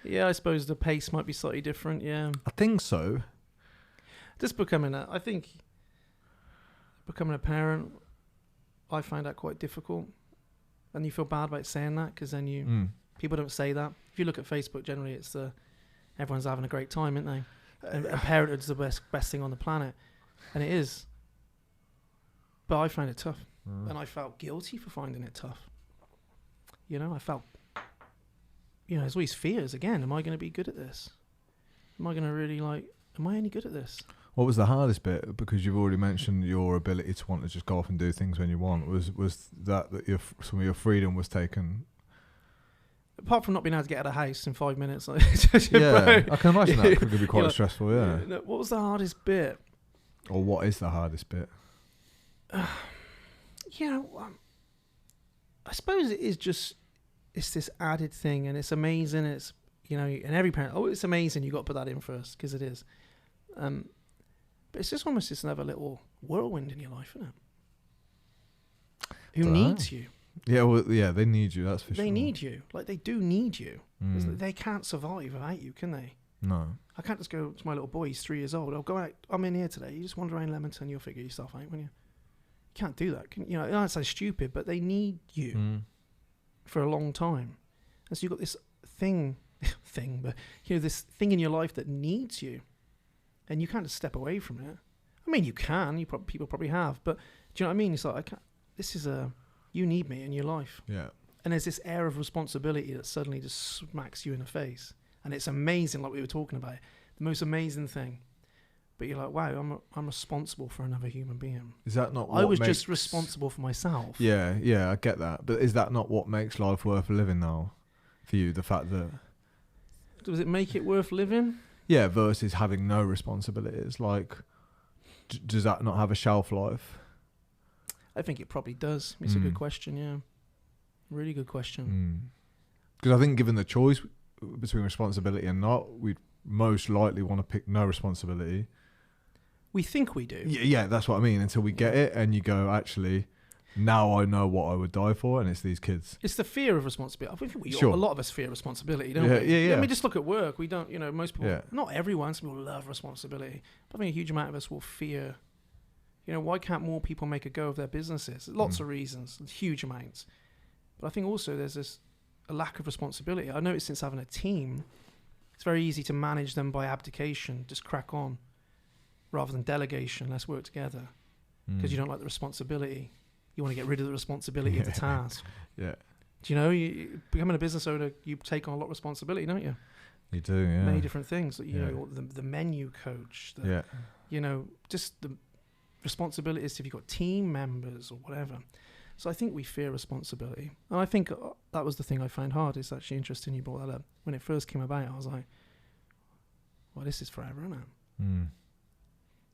Yeah, I suppose the pace might be slightly different, yeah. I think so. Just becoming a parent, I find that quite difficult. And you feel bad about saying that because then people don't say that. If you look at Facebook, generally it's everyone's having a great time, isn't they? And parenthood's the best thing on the planet. And it is. But I find it tough. And I felt guilty for finding it tough. You know, I felt, there's all these fears again. Am I going to be good at this? Am I going to really am I any good at this? What was the hardest bit? Because you've already mentioned your ability to want to just go off and do things when you want. Was that some of your freedom was taken? Apart from not being able to get out of the house in 5 minutes. I can imagine that could be quite stressful, yeah. What was the hardest bit? Or what is the hardest bit? I suppose it is it's this added thing, and it's amazing. It's, and every parent, it's amazing. You got to put that in first, because it is. But it's just almost another little whirlwind in your life, isn't it? Who needs you? Yeah, well, yeah, they need you, that's for sure. They need you. They do need you. They can't survive without you, can they? No. I can't just go to my little boy, he's 3 years old. I'll go out, I'm in here today. You just wander around Leamington, you'll figure yourself out, won't you? You can't do that. That sounds stupid, but they need you for a long time. And so you've got this but this thing in your life that needs you. And you can't just step away from it. I mean, you can. People probably have. But do you know what I mean? It's like, you need me in your life. Yeah. And there's this air of responsibility that suddenly just smacks you in the face. And it's amazing, like we were talking about. The most amazing thing. But you're like, wow, I'm responsible for another human being. Is that not what I was just responsible for myself. Yeah, I get that. But is that not what makes life worth living now? For you, the fact that... Does it make it worth living? Yeah, versus having no responsibilities. Like, does that not have a shelf life? I think it probably does. It's a good question, yeah. Really good question. Because I think given the choice between responsibility and not, we'd most likely want to pick no responsibility. We think we do. Yeah, that's what I mean. Until we get it and you go, actually... Now I know what I would die for, and it's these kids. It's the fear of responsibility. I think a lot of us fear responsibility, don't we? Yeah. I mean, just look at work. We don't, most people, not everyone, some people love responsibility. But I think a huge amount of us will fear, why can't more people make a go of their businesses? Lots of reasons, huge amounts. But I think also there's a lack of responsibility. I noticed since having a team, it's very easy to manage them by abdication, just crack on, rather than delegation, let's work together. Because you don't like the responsibility. You want to get rid of the responsibility of the task. Yeah. Do you becoming a business owner, you take on a lot of responsibility, don't you? You do, yeah. Many different things. The menu coach. Just the responsibilities if you've got team members or whatever. So I think we fear responsibility. And I think that was the thing I found hard. It's actually interesting you brought that up. When it first came about, I was like, well, this is forever, isn't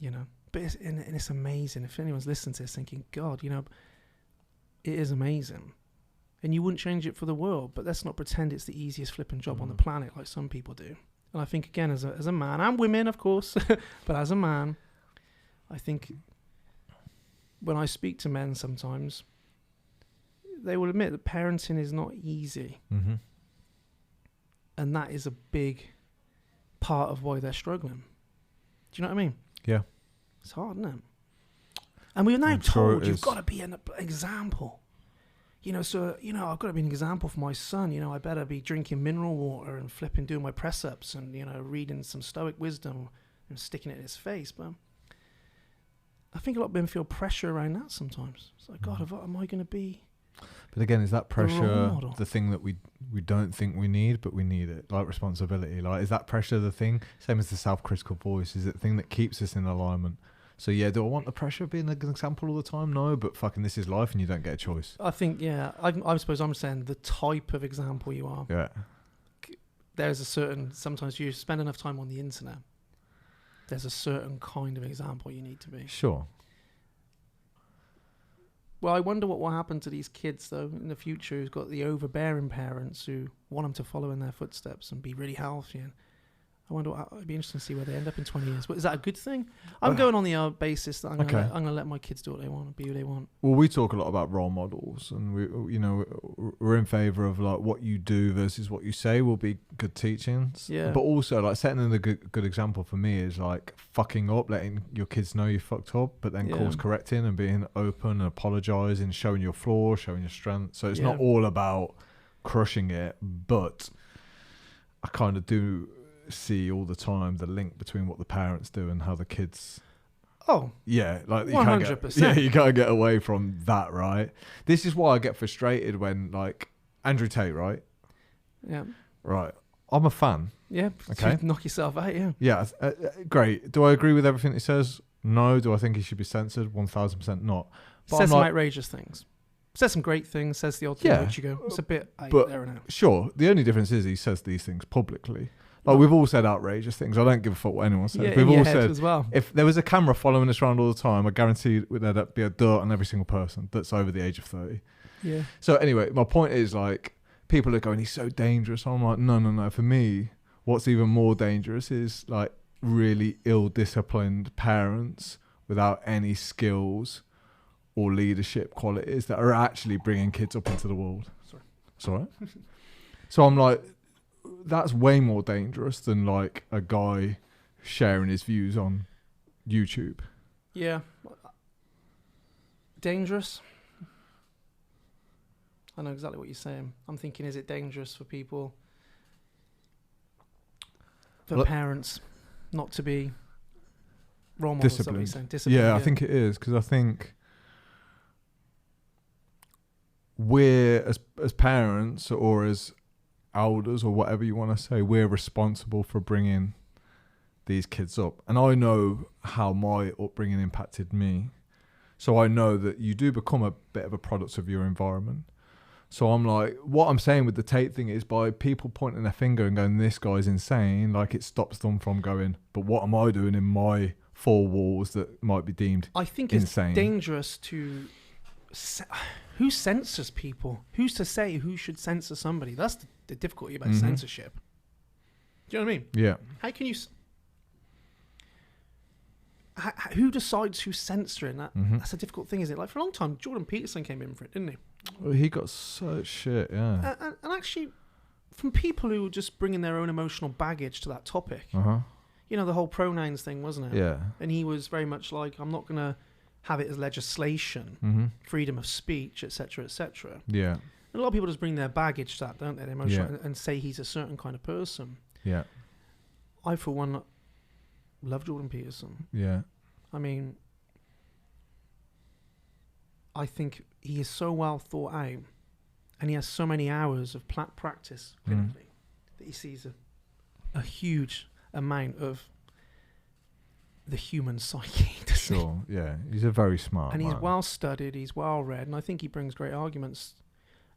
it? and it's amazing. If anyone's listening to this thinking, God, you know, it is amazing. And you wouldn't change it for the world, but let's not pretend it's the easiest flipping job on the planet like some people do. And I think, again, as a man, and women, of course, but as a man, I think when I speak to men sometimes, they will admit that parenting is not easy. Mm-hmm. And that is a big part of why they're struggling. Do you know what I mean? Yeah. It's hard, isn't it? And we're now I'm sure told it you've is. got to be an example. You know, so, you know, I've got to be an example for my son. You know, I better be drinking mineral water and flipping doing my press-ups and, you know, reading some Stoic wisdom and sticking it in his face. But I think a lot of men feel pressure around that sometimes. It's like, God, am I going to be... But again, is that role pressure model? the thing that we don't think we need, but we need it? Like responsibility. Like, is that pressure the thing? Same as the self-critical voice. Is it the thing that keeps us in alignment? So yeah, do I want the pressure of being an example all the time? No, but fucking this is life and you don't get a choice. I think, yeah, I suppose I'm saying the type of example you are. Yeah. There's a certain, sometimes you spend enough time on the internet, there's a certain kind of example you need to be. Sure. Well, I wonder what will happen to these kids, though, in the future who's got the overbearing parents who want them to follow in their footsteps and be really healthy. And I wonder it'd be interesting to see where they end up in 20 years. But is that a good thing? I'm going on the basis that I'm going to let my kids do what they want and be who they want. Well, we talk a lot about role models, and we're in favour of like what you do versus what you say will be good teachings. Yeah. But also like setting a good example for me is like fucking up, letting your kids know you fucked up, but then course correcting and being open and apologising, showing your flaws, showing your strengths. So it's not all about crushing it, but I kind of do see all the time the link between what the parents do and how the kids like 100%. you can't get away from that, right? This is why I get frustrated when like Andrew Tate, right, I'm a fan. Okay, knock yourself out. Great. Do I agree with everything he says? No. Do I think he should be censored? 1000% not. But says some outrageous things, says some great things, says the odd thing which you go, it's a bit but there and out. Sure, the only difference is he says these things publicly. Like, we've all said outrageous things. I don't give a fuck what anyone says. We've all said, as well. If there was a camera following us around all the time, I guarantee there'd be a dot on every single person that's over the age of 30. Yeah. So anyway, my point is, like, people are going, he's so dangerous. I'm like, no. For me, what's even more dangerous is, like, really ill-disciplined parents without any skills or leadership qualities that are actually bringing kids up into the world. Sorry. It's all right. So I'm like, that's way more dangerous than like a guy sharing his views on YouTube. Yeah. Dangerous. I know exactly what you're saying. I'm thinking, is it dangerous for people, for parents, not to be role models? Disciplined. Disciplined. I think it is, because I think we're as parents or as elders or whatever you want to say, we're responsible for bringing these kids up. And I know how my upbringing impacted me. So I know that you do become a bit of a product of your environment. So I'm like, what I'm saying with the Tate thing is, by people pointing their finger and going, this guy's insane, like it stops them from going, but what am I doing in my four walls that might be deemed insane? I think it's dangerous to... Who censors people? Who's to say who should censor somebody? That's the difficulty about censorship. Do you know what I mean? Yeah. How can you... who decides who's censoring that? That's a difficult thing, isn't it? Like, for a long time, Jordan Peterson came in for it, didn't he? Well, he got such shit, yeah. And actually, from people who were just bringing their own emotional baggage to that topic. You know, the whole pronouns thing, wasn't it? Yeah. And he was very much like, I'm not going to have it as legislation, freedom of speech, etc., etc. Yeah. And a lot of people just bring their baggage to that, don't they? Their emotional, and say he's a certain kind of person. Yeah. I, for one, love Jordan Peterson. Yeah. I mean, I think he is so well thought out, and he has so many hours of practice clinically that he sees a huge amount of the human psyche. Sure, yeah. He's a very smart and man. He's well studied, he's well read, and I think he brings great arguments.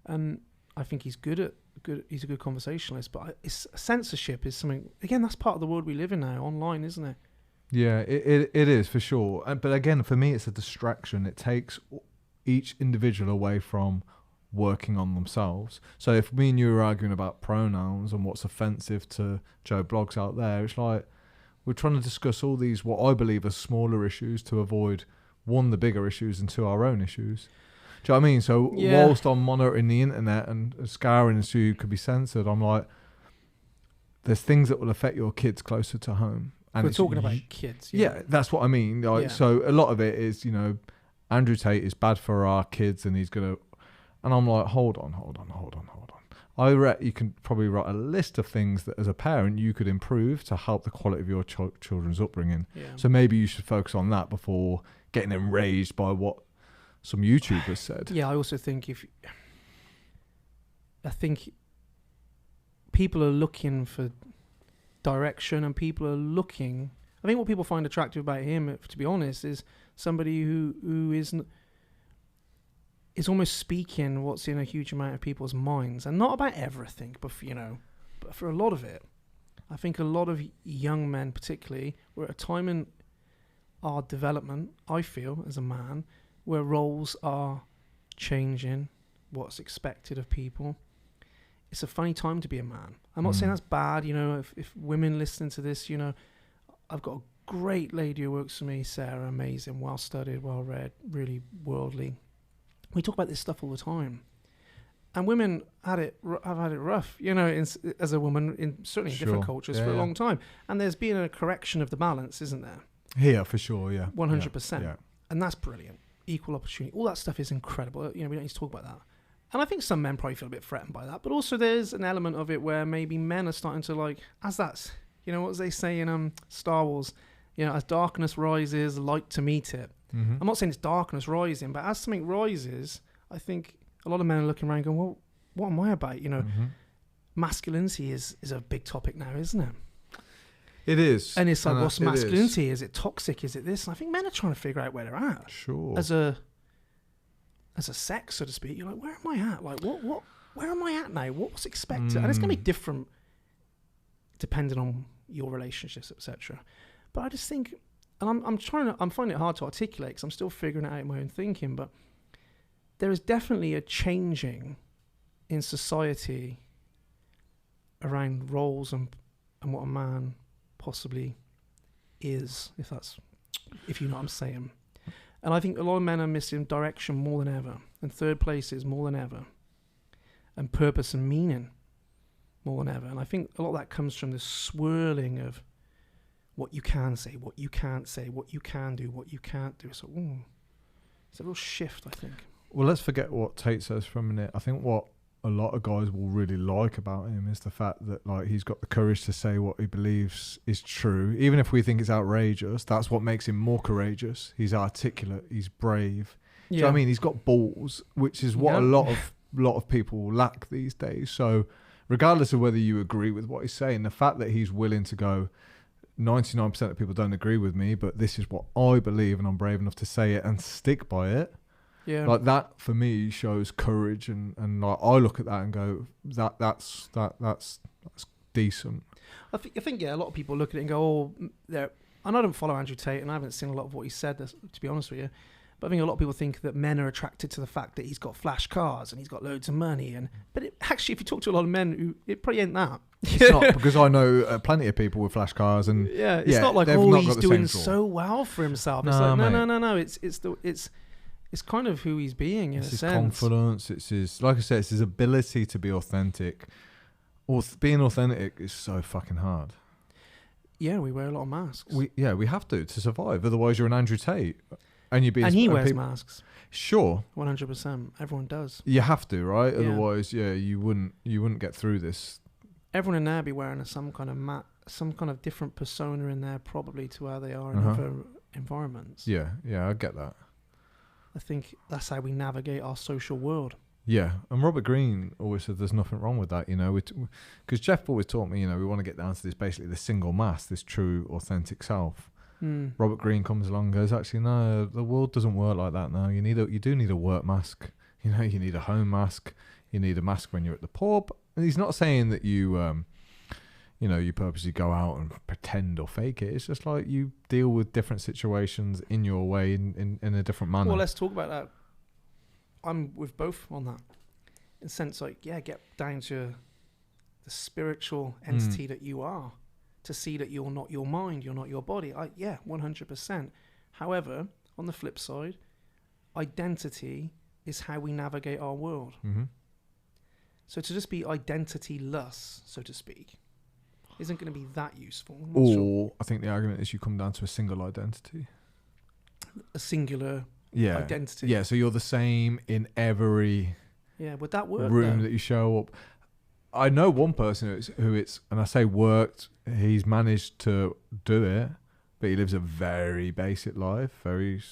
And I think he's he's a good conversationalist, but censorship is something, again, that's part of the world we live in now, online, isn't it? Yeah, it is for sure. But again, for me, it's a distraction. It takes each individual away from working on themselves. So if me and you were arguing about pronouns and what's offensive to Joe Bloggs out there, it's like we're trying to discuss all these what I believe are smaller issues to avoid, one, the bigger issues, and two, our own issues. Do you know what I mean? So whilst I'm monitoring the internet and scouring as to who could be censored, I'm like, there's things that will affect your kids closer to home. And we're talking about kids. Yeah, that's what I mean. Like, so a lot of it is, you know, Andrew Tate is bad for our kids and he's going to... And I'm like, hold on. I reckon you can probably write a list of things that as a parent you could improve to help the quality of your children's upbringing. Yeah. So maybe you should focus on that before getting enraged by what some YouTubers said. Yeah, I also think people are looking for direction, and people are looking... I think what people find attractive about him, to be honest, is somebody who is almost speaking what's in a huge amount of people's minds, and not about everything, but but for a lot of it. I think a lot of young men, particularly, we're at a time in our development, I feel, as a man, where roles are changing, what's expected of people. It's a funny time to be a man. I'm not saying that's bad, if women listening to this, I've got a great lady who works for me, Sarah, amazing, well-studied, well-read, really worldly. We talk about this stuff all the time. And women have had it rough, as a woman, certainly in different cultures for a long time. And there's been a correction of the balance, isn't there? Here, for sure, yeah. 100%. Yeah. And that's brilliant. Equal opportunity. All that stuff is incredible. We don't need to talk about that. And I think some men probably feel a bit threatened by that. But also there's an element of it where maybe men are starting to what they say in Star Wars, as darkness rises, light to meet it. Mm-hmm. I'm not saying it's darkness rising, but as something rises, I think a lot of men are looking around going, well, what am I about? Masculinity is a big topic now, isn't it? It is. And it's like, what's masculinity? Is it toxic? Is it this? And I think men are trying to figure out where they're at. Sure. As a sex, so to speak, you're like, where am I at? Like, where am I at now? What's expected? And it's going to be different depending on your relationships, etc. But I just think, and I'm finding it hard to articulate because I'm still figuring it out in my own thinking, but there is definitely a changing in society around roles and what a man possibly is, if you know what I'm saying. And I think a lot of men are missing direction more than ever, and third places more than ever, and purpose and meaning more than ever. And I think a lot of that comes from this swirling of what you can say, what you can't say, what you can do, what you can't do. So it's a real shift, I think. Well, let's forget what Tate says for a minute. I think what a lot of guys will really like about him is the fact that he's got the courage to say what he believes is true, even if we think it's outrageous. That's what makes him more courageous. He's articulate. He's brave. Yeah. Do you know what I mean? He's got balls, which is what a lot of people lack these days. So, regardless of whether you agree with what he's saying, the fact that he's willing to go, 99% of people don't agree with me, but this is what I believe, and I'm brave enough to say it and stick by it. Yeah, like that for me shows courage, and like I look at that and go, that's decent. I think a lot of people look at it and go, and I don't follow Andrew Tate, and I haven't seen a lot of what he said, to be honest with you. But I think a lot of people think that men are attracted to the fact that he's got flash cars and he's got loads of money, but actually, if you talk to a lot of men, it probably ain't that. It's not, because I know plenty of people with flash cars, and it's not like he's doing so well for himself. It's no. It's kind of who he's being in a sense. It's his confidence. It's his, like I said, it's his ability to be authentic. Being authentic is so fucking hard. Yeah, we wear a lot of masks. We have to survive. Otherwise, you're an Andrew Tate, and he wears masks. Sure, 100%. Everyone does. You have to, right? Yeah. Otherwise, you wouldn't get through this. Everyone in there be wearing some kind of different persona in there, probably to how they are in other environments. Yeah, I get that. I think that's how we navigate our social world. Yeah, and Robert Greene always said there's nothing wrong with that, because Jeff always taught me, we want to get down to this, basically the single mass, this true, authentic self. Robert Greene comes along and goes, actually, no, the world doesn't work like that now. You do need a work mask. You need a home mask. You need a mask when you're at the pub. And he's not saying that you you purposely go out and pretend or fake it. It's just like you deal with different situations in your way in a different manner. Well, let's talk about that. I'm with both on that. In a sense, like, get down to the spiritual entity that you are, to see that you're not your mind, you're not your body. 100%. However, on the flip side, identity is how we navigate our world. Mm-hmm. So to just be identity-less, so to speak, isn't going to be that useful. I think the argument is you come down to a single identity. A singular identity. Yeah, so you're the same in every would that work, room that you show up. I know one person who it's, and I say worked, he's managed to do it, but he lives a very basic life, very,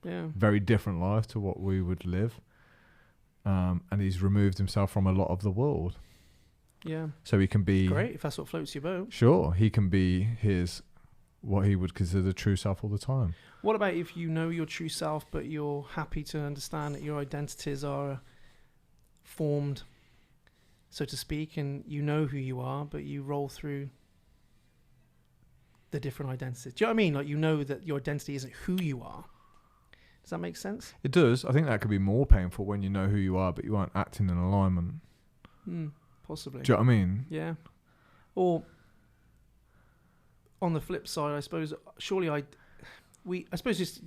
very different life to what we would live. And he's removed himself from a lot of the world. Yeah. So he can be... Great, if that's what floats your boat. Sure, he can be what he would consider true self all the time. What about if you know your true self, but you're happy to understand that your identities are formed, so to speak, and you know who you are, but you roll through the different identities? Do you know what I mean? Like, you know that your identity isn't who you are. Does that make sense? It does. I think that could be more painful when you know who you are, but you aren't acting in alignment. Possibly. Do you know what I mean? Yeah. Or on the flip side, I suppose, surely I suppose just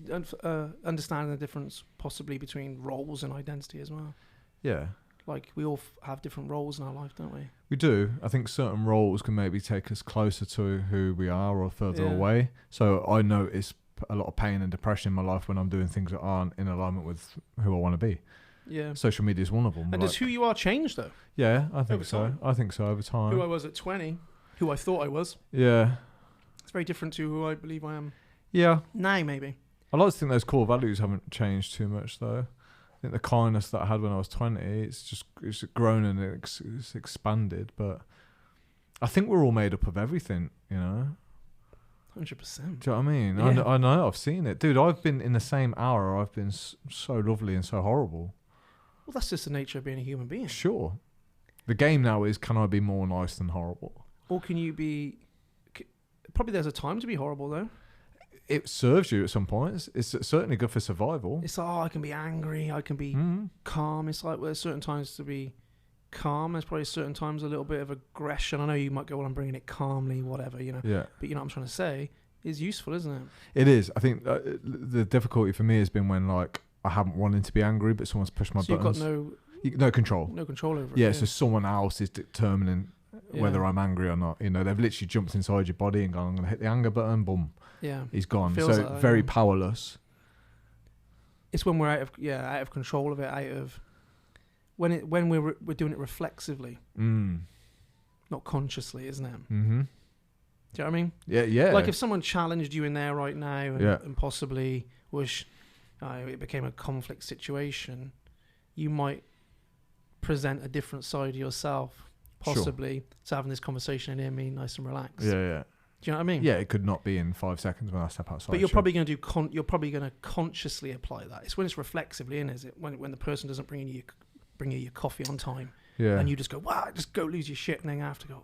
understanding the difference possibly between roles and identity as well. Yeah. Like, we all have different roles in our life, don't we? We do. I think certain roles can maybe take us closer to who we are or further away. So I notice a lot of pain and depression in my life when I'm doing things that aren't in alignment with who I want to be. Yeah. Social media is one of them. And does who you are change, though? Yeah, I think over so. time? I think so over time. Who I was at 20, who I thought I was. Yeah. It's very different to who I believe I am. Yeah. Now, maybe. I like to think those core values haven't changed too much, though. I think the kindness that I had when I was 20, it's grown and it's expanded. But I think we're all made up of everything, 100%. Do you know what I mean? Yeah. I know, I've seen it. Dude, I've been in the same hour, I've been so lovely and so horrible. Well, that's just the nature of being a human being. Sure. The game now is, can I be more nice than horrible? Or can you be... Probably there's a time to be horrible, though. It serves you at some point. It's certainly good for survival. It's like, I can be angry, I can be calm. It's like, there's certain times to be calm. There's probably certain times a little bit of aggression. I know you might go, well, I'm bringing it calmly, whatever, Yeah. But you know what I'm trying to say? Is useful, isn't it? It is. I think the difficulty for me has been when, like, I haven't wanted to be angry, but someone's pushed my buttons. You've got no control. No control over it. Yeah, so someone else is determining whether I'm angry or not. They've literally jumped inside your body and gone, I'm going to hit the anger button, boom. Yeah. He's gone. Feels So like that, very powerless. It's when we're out of control of it, when we're doing it reflexively, not consciously, isn't it? Mm-hmm. Do you know what I mean? Yeah. Like if someone challenged you in there right now and possibly it became a conflict situation, you might present a different side of yourself, possibly, to having this conversation and hear me nice and relaxed. Yeah. Do you know what I mean? Yeah, it could not be in 5 seconds when I step outside. But you're probably going to you're probably going to consciously apply that. It's when it's reflexively in, is it? When the person doesn't bring you your coffee on time, and you just go, wow, just go lose your shit, and then you have to go,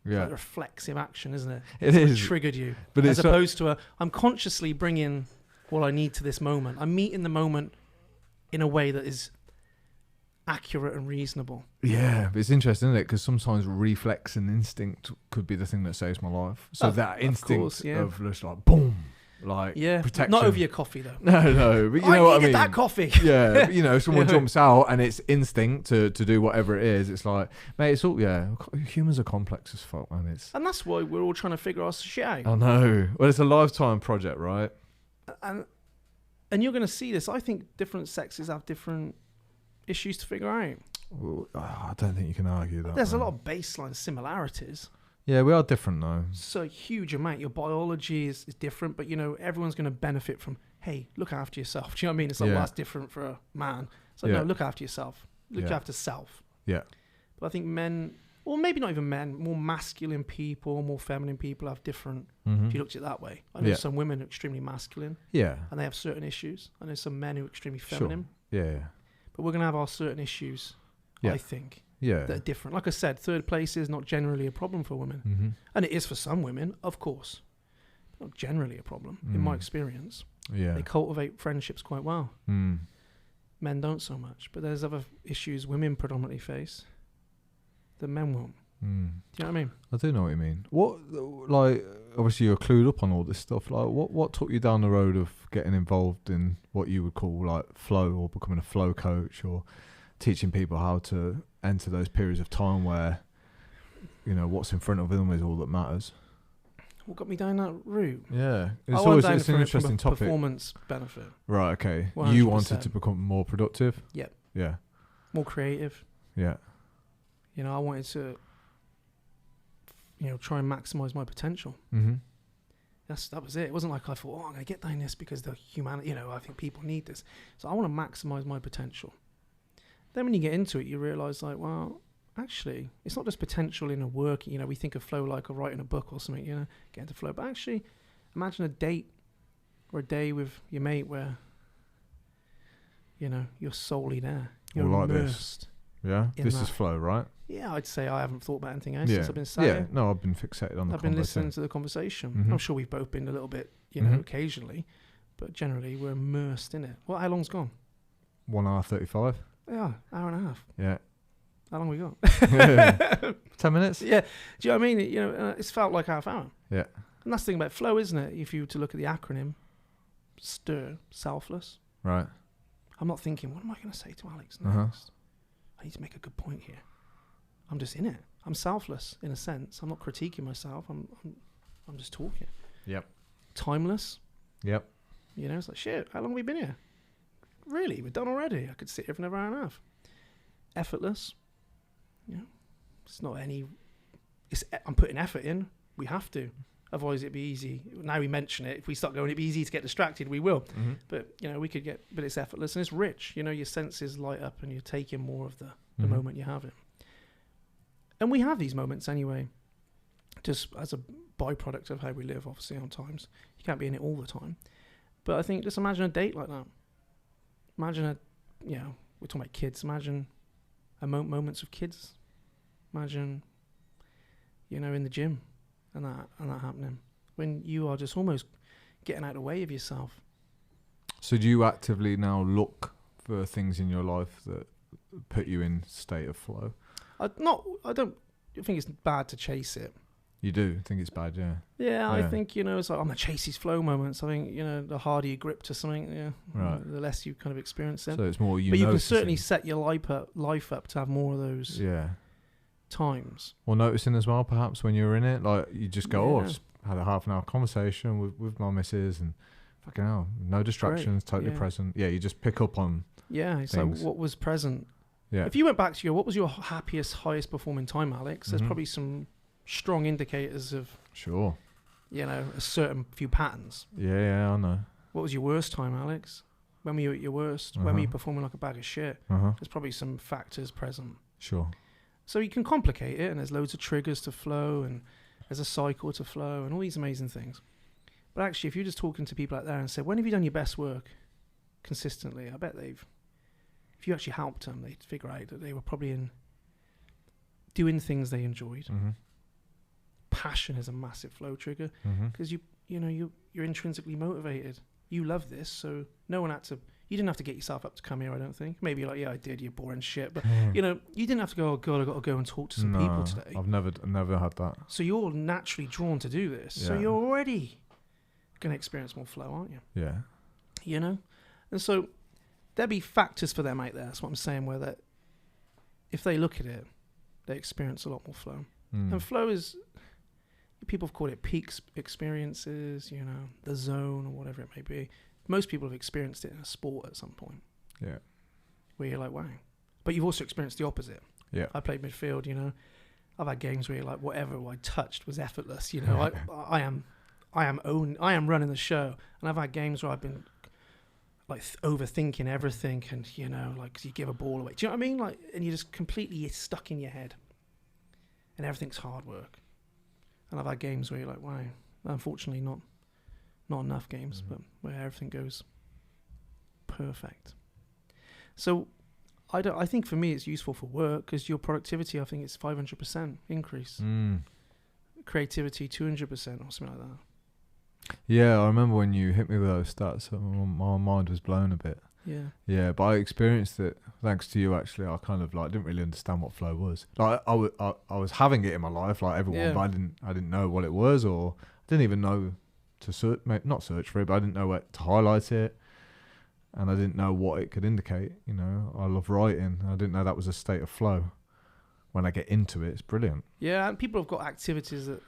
It's like a reflexive action, isn't it? It is. Triggered you. But as opposed to I'm consciously bringing what I need to this moment. I'm meeting the moment in a way that is accurate and reasonable. Yeah, but it's interesting, isn't it? Because sometimes reflex and instinct could be the thing that saves my life. So that instinct of just like, boom. Like, protection. Not over your coffee, though. No, but you know what I mean? that coffee. Yeah, someone jumps out and it's instinct to do whatever it is. It's like, mate, it's all, humans are complex as fuck, man. And that's why we're all trying to figure our shit out. I know. Well, it's a lifetime project, right? And you're going to see this. I think different sexes have different issues to figure out. Well, I don't think you can argue that. There's a lot of baseline similarities. Yeah, we are different though. So a huge amount. Your biology is different, but everyone's going to benefit from, hey, look after yourself. Do you know what I mean? It's like, well, that's different for a man. It's like, no, look after yourself. Look after self. Yeah. But I think men, or maybe not even men, more masculine people, more feminine people have different, if you looked at it that way. I know some women are extremely masculine. Yeah. And they have certain issues. I know some men who are extremely feminine. Sure. Yeah. But we're going to have our certain issues, I think. Yeah. that are different. Like I said, third place is not generally a problem for women. Mm-hmm. And it is for some women, of course. Not generally a problem, in my experience. Yeah. They cultivate friendships quite well. Mm. Men don't so much. But there's other issues women predominantly face that men won't. Mm. Do you know what I mean? I do know what you mean. What, like, obviously you're clued up on all this stuff. Like, what took you down the road of getting involved in what you would call like flow, or becoming a flow coach, or teaching people how to enter those periods of time where, you know, what's in front of them is all that matters? What got me down that route? Yeah, I went down it's an from interesting a topic. Performance benefit. Right. Okay. 100%. You wanted to become more productive. Yep. Yeah. More creative. Yeah. You know, I wanted to, you know, try and maximize my potential. Mm-hmm. That was it. It wasn't like I thought, I'm going to get down this because the humanity, you know, I think people need this. So I want to maximize my potential. Then when you get into it, you realize, like, well, actually, it's not just potential in a work. You know, we think of flow like writing a book or something, you know, get into flow. But actually, imagine a date or a day with your mate where, you know, you're solely there. You're All like immersed. this. Yeah. This that. is flow, right? Yeah, I'd say I haven't thought about anything else Yeah. since I've been sat Yeah. here. No, I've been fixated on the I've been convo listening too. to the conversation. Mhm. I'm sure we've both been a little bit, you know, Mhm. occasionally, but generally we're immersed in it. Well, how long's gone? 1 hour 35. Yeah, hour and a half. Yeah. How long we got? 10 minutes. Yeah. Do you know what I mean? You know, it's felt like half hour. Yeah. And that's the thing about flow, isn't it? If you were to look at the acronym, STIR, selfless. Right. I'm not thinking, what am I going to say to Alex next? Uh-huh. I need to make a good point here. I'm just in it. I'm selfless in a sense. I'm not critiquing myself. I'm just talking. Yep. Timeless. Yep. You know, it's like, shit, how long have we been here? Really? We're done already? I could sit here for another hour and a half. Effortless. You know, it's not any... I'm putting effort in. We have to. Otherwise it'd be easy. Now we mention it. If we start going, it'd be easy to get distracted. We will. Mm-hmm. But, you know, we could get... But it's effortless and it's rich. You know, your senses light up and you're taking more of the Mhm. moment you have it. And we have these moments anyway, just as a byproduct of how we live, obviously, on times. You can't be in it all the time. But I think just imagine a date like that. Imagine you know, we're talking about kids. Imagine moments of kids. Imagine, you know, in the gym and that happening. When you are just almost getting out of the way of yourself. So do you actively now look for things in your life that put you in state of flow? I don't think it's bad to chase it. You do think it's bad, yeah. Yeah, I think, you know, it's like, I'm going to chase these flow moments. I think, you know, the harder you grip to something, Right. the less you kind of experience it. So it's more but you can certainly noticing. set your life up to have more of those times. Or noticing as well, perhaps, when you're in it. Like, you just go, oh, Yeah. I've just had a half an hour conversation with my missus and fucking hell, no distractions, totally Yeah. present. Yeah, you just pick up on... Yeah, it's things. like what was present. Yeah. If you went back to what was your happiest, highest performing time, Alex? There's Mhm. probably some strong indicators of, Sure. you know, a certain few patterns. Yeah, I know. What was your worst time, Alex? When were you at your worst? When were you performing like a bag of shit? Uh-huh. There's probably some factors present. Sure. So you can complicate it, and there's loads of triggers to flow, and there's a cycle to flow, and all these amazing things. But actually, if you're just talking to people out there and say, when have you done your best work consistently? I bet if you actually helped them, they'd figure out that they were probably in doing things they enjoyed. Mm-hmm. Passion is a massive flow trigger Mm-hmm. because you're intrinsically motivated. You love this, so you didn't have to get yourself up to come here, I don't think. Maybe you're like, yeah, I did, you're boring shit. But, you know, you didn't have to go, oh, God, I've got to go and talk to some people today. I've never had that. So you're naturally drawn to do this. So Yeah. you're already going to experience more flow, aren't you? Yeah. You know? And so there'll be factors for them out there. That's what I'm saying, where that if they look at it, they experience a lot more flow. Mm. And flow is, people have called it peak experiences, you know, the zone or whatever it may be. Most people have experienced it in a sport at some point. Yeah. Where you're like, wow. But you've also experienced the opposite. Yeah. I played midfield, you know. I've had games where you're like, whatever I touched was effortless, you know. I am running the show. And I've had games where I've been like overthinking everything, and you know, like 'cause you give a ball away. Do you know what I mean? Like, and you're just completely stuck in your head, and everything's hard work. And I've had games where you're like, wow. Unfortunately, not enough games, but where everything goes perfect. So I think for me it's useful for work because your productivity, I think it's 500% increase. Creativity 200% or something like that. Yeah, I remember when you hit me with those stats, my mind was blown a bit. Yeah, but I experienced it thanks to you. Actually, I kind of like didn't really understand what flow was. Like I was having it in my life, like everyone, but I didn't know what it was, or I didn't even know to not search for it, but I didn't know where to highlight it, and I didn't know what it could indicate. You know, I love writing. I didn't know that was a state of flow. When I get into it, it's brilliant. Yeah, and people have got activities that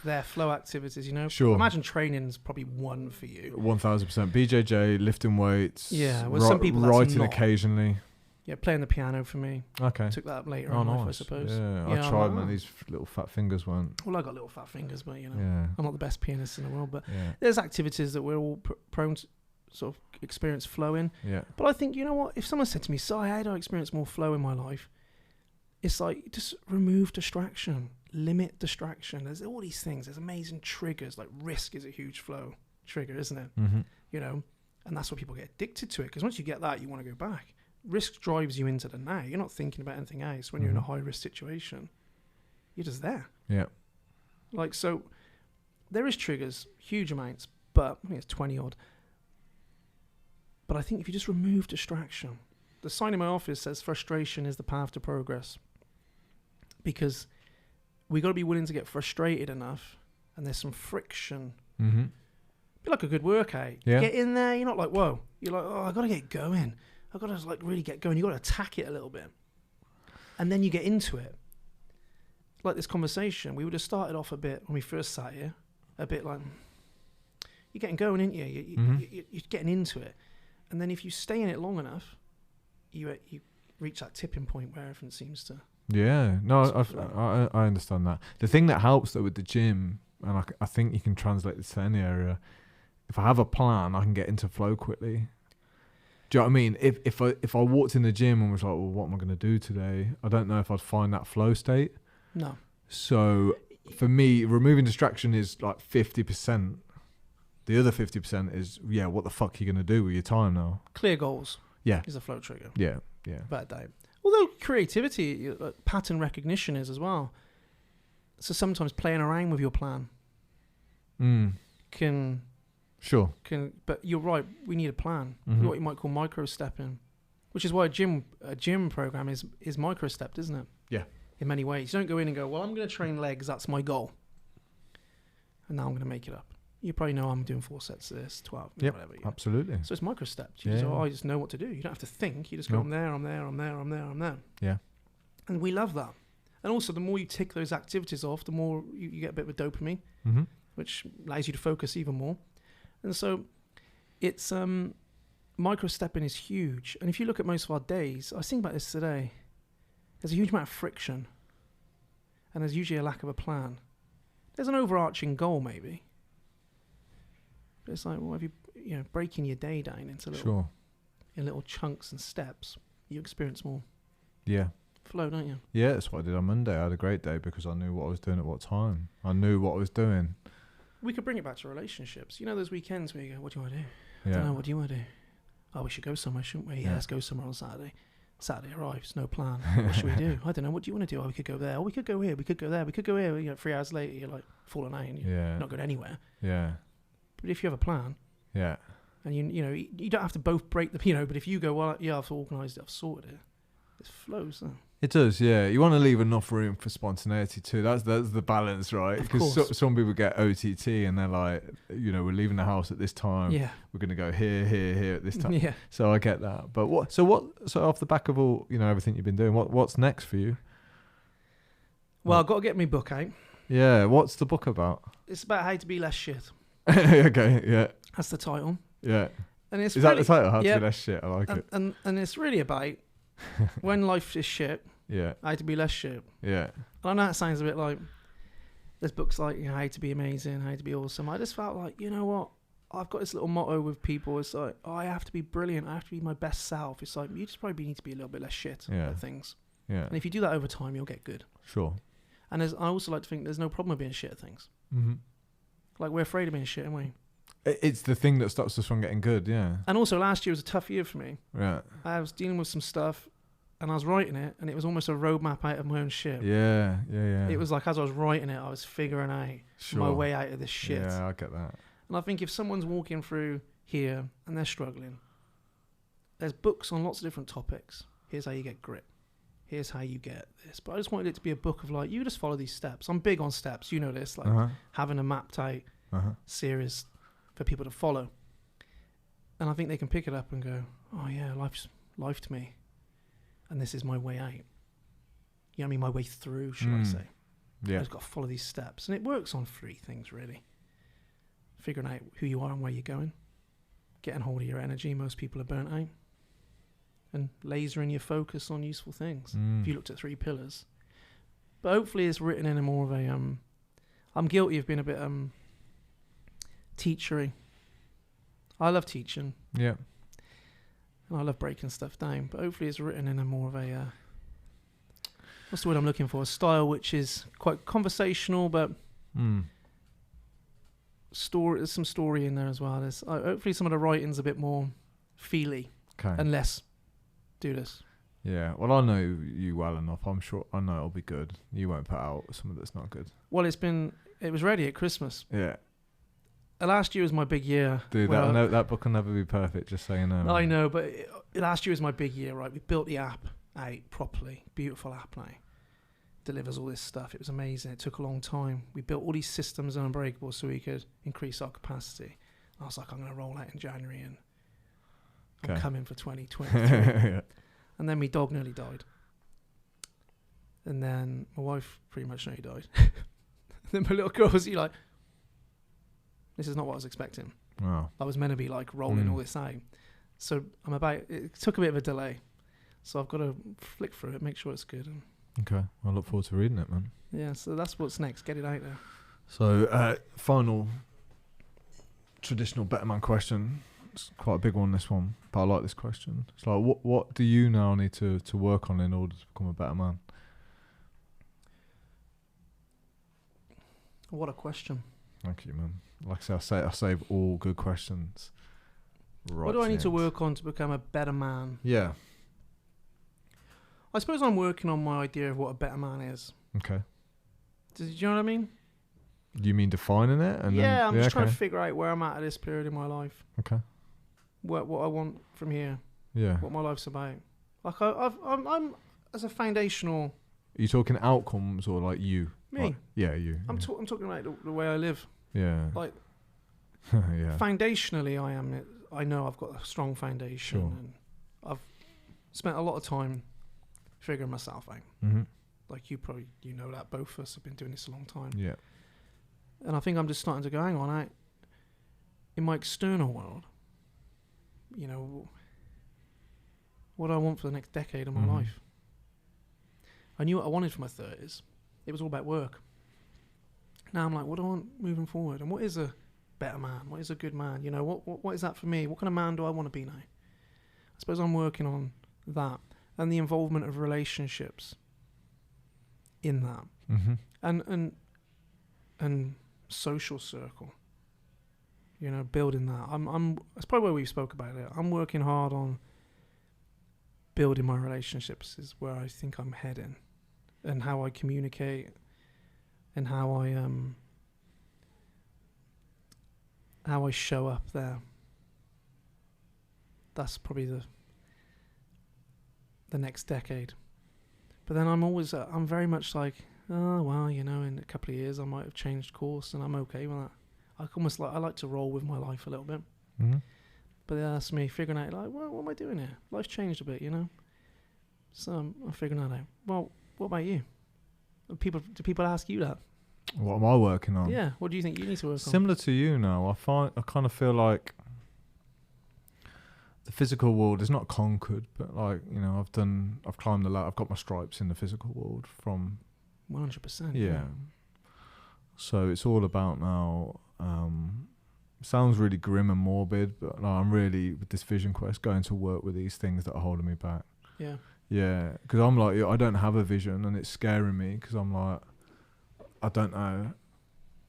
they're flow activities, you know. Sure. Imagine training is probably one for you. 1000%. BJJ, lifting weights. Yeah, well, some people that's writing not. Occasionally. Yeah, playing the piano for me. Okay. Took that up later in life, I suppose. Yeah, I tried, man. These little fat fingers weren't. Well, I got little fat fingers, but you know, I'm not the best pianist in the world. But yeah. There's activities that we're all prone to sort of experience flow in. Yeah. But I think, you know what? If someone said to me, "Si, how do I experience more flow in my life?" It's like, just remove distraction, limit distraction. There's all these things. There's amazing triggers. Like risk is a huge flow trigger, isn't it? Mm-hmm. You know, and that's why people get addicted to it. Because once you get that, you want to go back. Risk drives you into the now. You're not thinking about anything else when you're in a high risk situation. You're just there. Yeah. Like, so there is triggers, huge amounts, but I think it's 20 odd. But I think if you just remove distraction, the sign in my office says frustration is the path to progress. Because we got to be willing to get frustrated enough, and there's some friction. Mm-hmm. Be like a good workout. Yeah. Get in there. You're not like, whoa. You're like, oh, I got to get going. I got to like really get going. You got to attack it a little bit, and then you get into it. Like this conversation, we would have started off a bit when we first sat here, a bit like you're getting going, aren't you? You're getting into it, and then if you stay in it long enough, you reach that tipping point where everything seems to. Yeah, no, I understand that. The thing that helps though with the gym, and I think you can translate this to any area. If I have a plan, I can get into flow quickly. Do you know what I mean? If I walked in the gym and was like, well, what am I going to do today? I don't know if I'd find that flow state. No. So for me, removing distraction is like 50%. The other 50% is, what the fuck are you going to do with your time now? Clear goals. Yeah. Is a flow trigger. Yeah. Bad day. Although creativity, pattern recognition is as well. So sometimes playing around with your plan can... Sure. But you're right, we need a plan. Mm-hmm. What you might call micro-stepping, which is why a gym program is micro-stepped, isn't it? Yeah. In many ways. You don't go in and go, well, I'm going to train legs, that's my goal. And now I'm going to make it up. You probably know I'm doing 4 sets of this, 12, whatever. Yeah. Absolutely. So it's micro-stepped. I just know what to do. You don't have to think. You just go, I'm there. Yeah. And we love that. And also, the more you tick those activities off, the more you get a bit of dopamine, which allows you to focus even more. And so it's micro-stepping is huge. And if you look at most of our days, I was thinking about this today, there's a huge amount of friction. And there's usually a lack of a plan. There's an overarching goal, maybe. But it's like, well, if you breaking your day down into little chunks and steps, you experience more. Yeah. Flow, don't you? Yeah, that's what I did on Monday. I had a great day because I knew what I was doing at what time. I knew what I was doing. We could bring it back to relationships. You know those weekends where you go, what do you want to do? Yeah. I don't know, what do you want to do? Oh, we should go somewhere, shouldn't we? Yeah, let's go somewhere on Saturday. Saturday arrives, no plan. What should we do? I don't know, what do you want to do? Oh, we could go there. Oh, we could go here. We could go there. We could go here. 3 hours later, you're like falling out and you're not going anywhere. Yeah. But if you have a plan, and you don't have to both break the, but if you go, well, I've organised it, I've sorted it, it flows. It does, yeah. You want to leave enough room for spontaneity too. That's the balance, right? Because some people get OTT and they're like, we're leaving the house at this time. Yeah. We're going to go here at this time. Yeah. So I get that. But so off the back of all, everything you've been doing, what's next for you? Well, I've got to get my book out. Yeah. What's the book about? It's about how to be less shit. Okay. Yeah. That's the title. Yeah. And it's Is that the title? How to be less shit? I like it. And it's really about when life is shit. Yeah. How to be less shit. Yeah. And I know it sounds a bit like there's books like how to be amazing, how to be awesome. I just felt like, you know what? I've got this little motto with people. It's like, I have to be brilliant. I have to be my best self. It's like, you just probably need to be a little bit less shit at things. Yeah. And if you do that over time, you'll get good. Sure. And I also like to think there's no problem with being shit at things. Mm-hmm. Like, we're afraid of being shit, aren't we? It's the thing that stops us from getting good, yeah. And also, last year was a tough year for me. Yeah. I was dealing with some stuff. and I was writing it, and it was almost a roadmap out of my own shit. Yeah. It was like as I was writing it, I was figuring out my way out of this shit. Yeah, I get that. And I think if someone's walking through here and they're struggling, there's books on lots of different topics. Here's how you get grit. Here's how you get this. But I just wanted it to be a book of like, you just follow these steps. I'm big on steps. You know this, like having a mapped out series for people to follow. And I think they can pick it up and go, oh yeah, life's life to me. And this is my way out. You know what I mean? My way through, should I say. Yeah. I've just got to follow these steps. And it works on 3 things, really. Figuring out who you are and where you're going. Getting hold of your energy. Most people are burnt out. And lasering your focus on useful things. If you looked at 3 pillars. But hopefully it's written in a more of a... I'm guilty of being a bit teachery. I love teaching. Yeah. And I love breaking stuff down. But hopefully it's written in a more of a... what's the word I'm looking for? A style which is quite conversational, but... There's some story in there as well. There's hopefully some of the writing's a bit more feely and less do this. Yeah, well, I know you well enough. I'm sure I know it'll be good. You won't put out something that's not good. Well, it was ready at Christmas. Yeah. Last year was my big year. Dude, that book will never be perfect, just so you know. I know, but last year was my big year, right? We built the app out properly. Beautiful app now. Delivers all this stuff. It was amazing. It took a long time. We built all these systems in Unbreakable so we could increase our capacity. I was like, I'm going to roll out in January and I'm coming for 2023. Yeah. And then my dog nearly died. And then my wife pretty much nearly died. Then my little girl was like, this is not what I was expecting. Wow. I was meant to be like rolling all this out. So it took a bit of a delay. So I've got to flick through it, make sure it's good. And okay, I look forward to reading it, man. yeah, so that's what's next. Get it out there. So, final traditional Better Man question. It's quite a big one, this one, but I like this question. It's like, what do you now need to work on in order to become a better man? What a question. Thank you, man. Like I say, I save all good questions. Right. What do I need to work on to become a better man? Yeah. I suppose I'm working on my idea of what a better man is. Okay. Do you know what I mean? You mean defining it? And I'm just trying to figure out where I'm at this period in my life. Okay. What I want from here. Yeah. What my life's about. Like I'm as a foundational. Are you talking outcomes or like you? Me. Like, yeah, you. I'm talking about the way I live. Yeah. Like. Yeah. Foundationally, I know I've got a strong foundation, and I've spent a lot of time figuring myself out. Mm-hmm. Like you know that both of us have been doing this a long time. Yeah. And I think I'm just starting to go, hang on, in my external world, you know, what do I want for the next decade of my life? I knew what I wanted for my 30s. It was all about work. Now I'm like, what do I want moving forward? And what is a better man? What is a good man? You know, what is that for me? What kind of man do I want to be now? I suppose I'm working on that and the involvement of relationships in that. Mm-hmm. And social circle. You know, building that. That's probably where we spoke about it. I'm working hard on building my relationships is where I think I'm heading, and how I communicate, and how I show up there. That's probably the next decade. But then I'm very much like, oh well, you know, in a couple of years I might have changed course, and I'm okay with that. I like to roll with my life a little bit. Mm-hmm. But that's me figuring out, like, well, what am I doing here? Life's changed a bit, you know. So I'm figuring that out. Well, what about you? Do people ask you that? What am I working on? Yeah. What do you think you need to work on? Similar to you now. I kind of feel like the physical world is not conquered, but like, you know, I've climbed the ladder. I've got my stripes in the physical world from 100%. Yeah. So it's all about now. Sounds really grim and morbid, but like, I'm really, with this vision quest, going to work with these things that are holding me back. Yeah. Yeah, because I'm like, I don't have a vision, and it's scaring me because I'm like, I don't know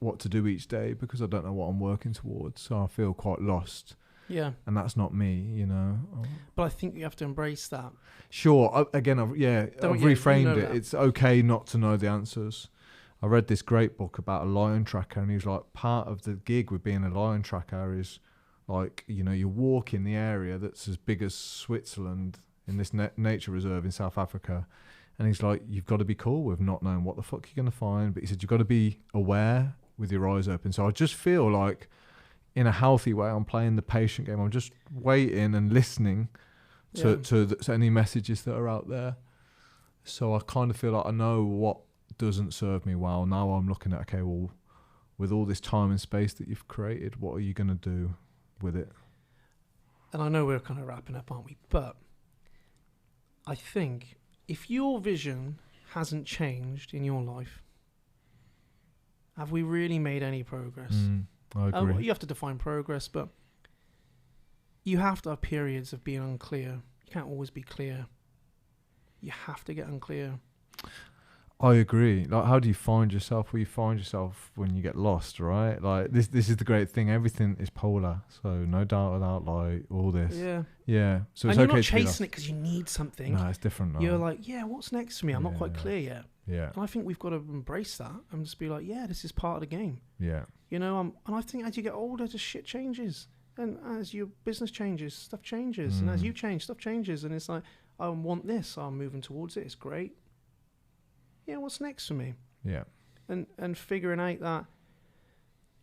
what to do each day because I don't know what I'm working towards. So I feel quite lost. Yeah. And that's not me, you know. But I think you have to embrace that. Sure. I've reframed it. That. It's okay not to know the answers. I read this great book about a lion tracker, and he's like, part of the gig with being a lion tracker is like, you know, you walk in the area that's as big as Switzerland in this nature reserve in South Africa. And he's like, you've got to be cool with not knowing what the fuck you're going to find. But he said, you've got to be aware with your eyes open. So I just feel like in a healthy way, I'm playing the patient game. I'm just waiting and listening to any messages that are out there. So I kind of feel like I know what doesn't serve me well. Now I'm looking at, okay, well, with all this time and space that you've created, what are you going to do with it? And I know we're kind of wrapping up, aren't we? But I think if your vision hasn't changed in your life, have we really made any progress? I agree. You have to define progress, but you have to have periods of being unclear. You can't always be clear. You have to get unclear. I agree. Like, how do you find yourself? Well, you find yourself when you get lost, right? Like, this is the great thing. Everything is polar. So no doubt without light, all this. Yeah. So it's and you're okay not to be chasing it because you need something. No, it's different now. You're like, what's next for me? I'm not quite clear yet. Yeah. And I think we've got to embrace that and just be like, this is part of the game. Yeah. You know, and I think as you get older, just shit changes. And as your business changes, stuff changes. And as you change, stuff changes. And it's like, I want this. I'm moving towards it. It's great. Yeah, what's next for me? Yeah. And figuring out that